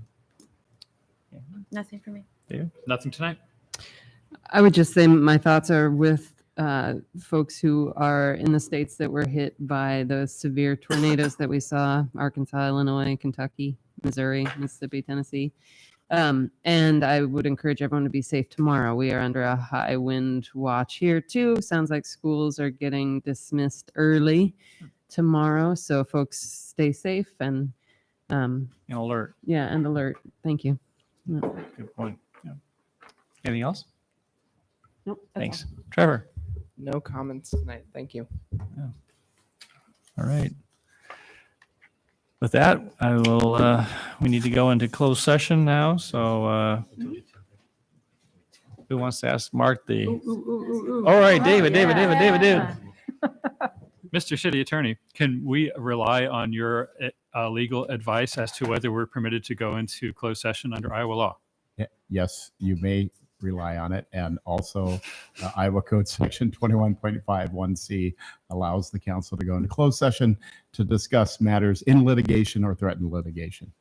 Nothing for me. David? Nothing tonight. I would just say my thoughts are with folks who are in the states that were hit by those severe tornadoes that we saw: Arkansas, Illinois, Kentucky, Missouri, Mississippi, Tennessee. And I would encourage everyone to be safe tomorrow. We are under a high wind watch here too. Sounds like schools are getting dismissed early tomorrow. So folks stay safe and alert. Yeah, and alert. Thank you. Yeah. Good point. Yeah. Anything else? Nope. Thanks. Trevor? No comments tonight. Thank you. Yeah. All right. With that, I will, we need to go into closed session now. So who wants to ask Mark the? All right, David. Mr. City Attorney, can we rely on your legal advice as to whether we're permitted to go into closed session under Iowa law? Yes, you may rely on it. And also Iowa Code Section 21.51C allows the council to go into closed session to discuss matters in litigation or threatened litigation.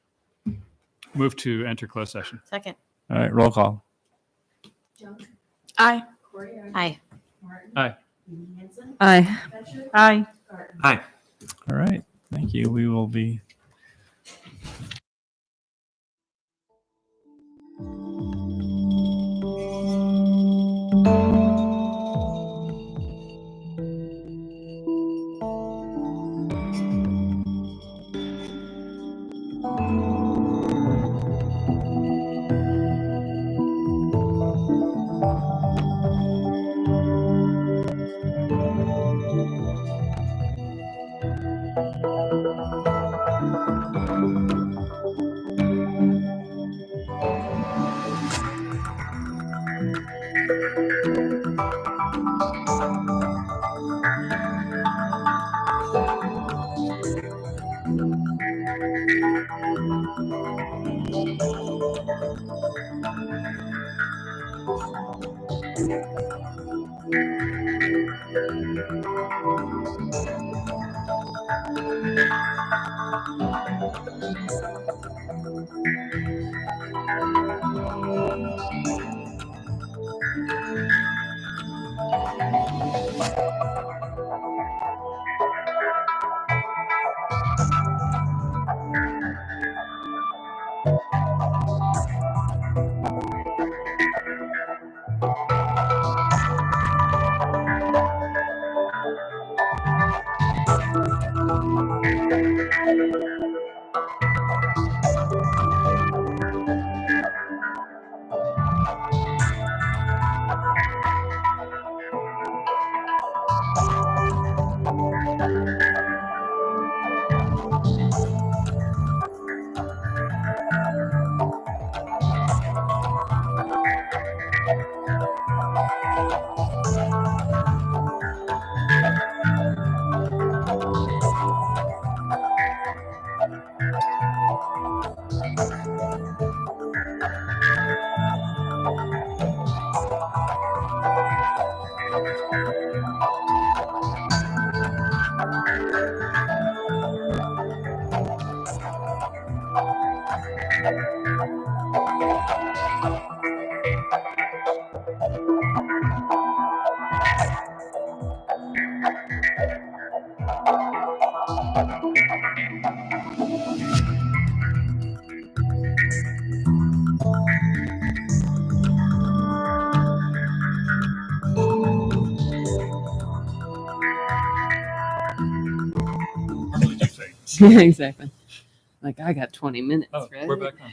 Move to enter closed session. Second. All right, roll call. Aye. Aye. Aye. Aye. Aye. Aye. All right. Thank you. We will be. Yeah, exactly. Like I got 20 minutes. Oh, right? we're back on.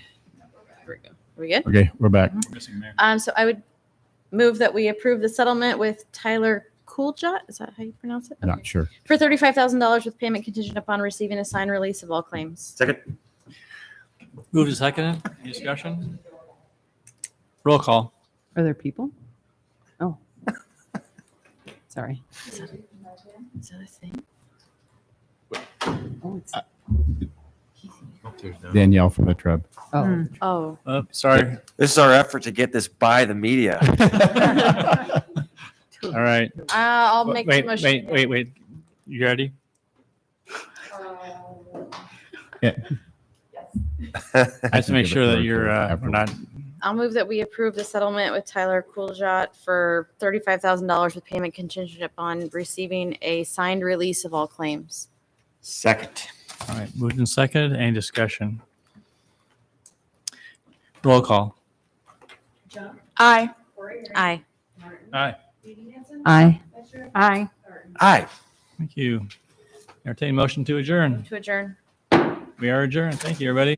There we go. Are we good? Okay, we're back. We're missing Mary. So I would move that we approve the settlement with Tyler Cooljot. Is that how you pronounce it? Not sure. For $35,000 with payment contingent upon receiving a signed release of all claims. Second. Moved to second. Any discussion? Roll call. Are there people? Oh. Sorry. Is that a thing? Oh, it's, Danielle from the Trub. oh. Oh. Sorry. This is our effort to get this by the media. All right. I'll make the motion. Wait. You ready? Yeah. I have to make sure that you're we're not I'll move that we approve the settlement with Tyler Coolshot for $35,000 with payment contingent upon receiving a signed release of all claims. Second. All right, moved and seconded. Any discussion? Roll call. Aye. Aye. Aye. Aye. Aye. Aye. Thank you. Entertain motion to adjourn. To adjourn. We are adjourned. Thank you, everybody.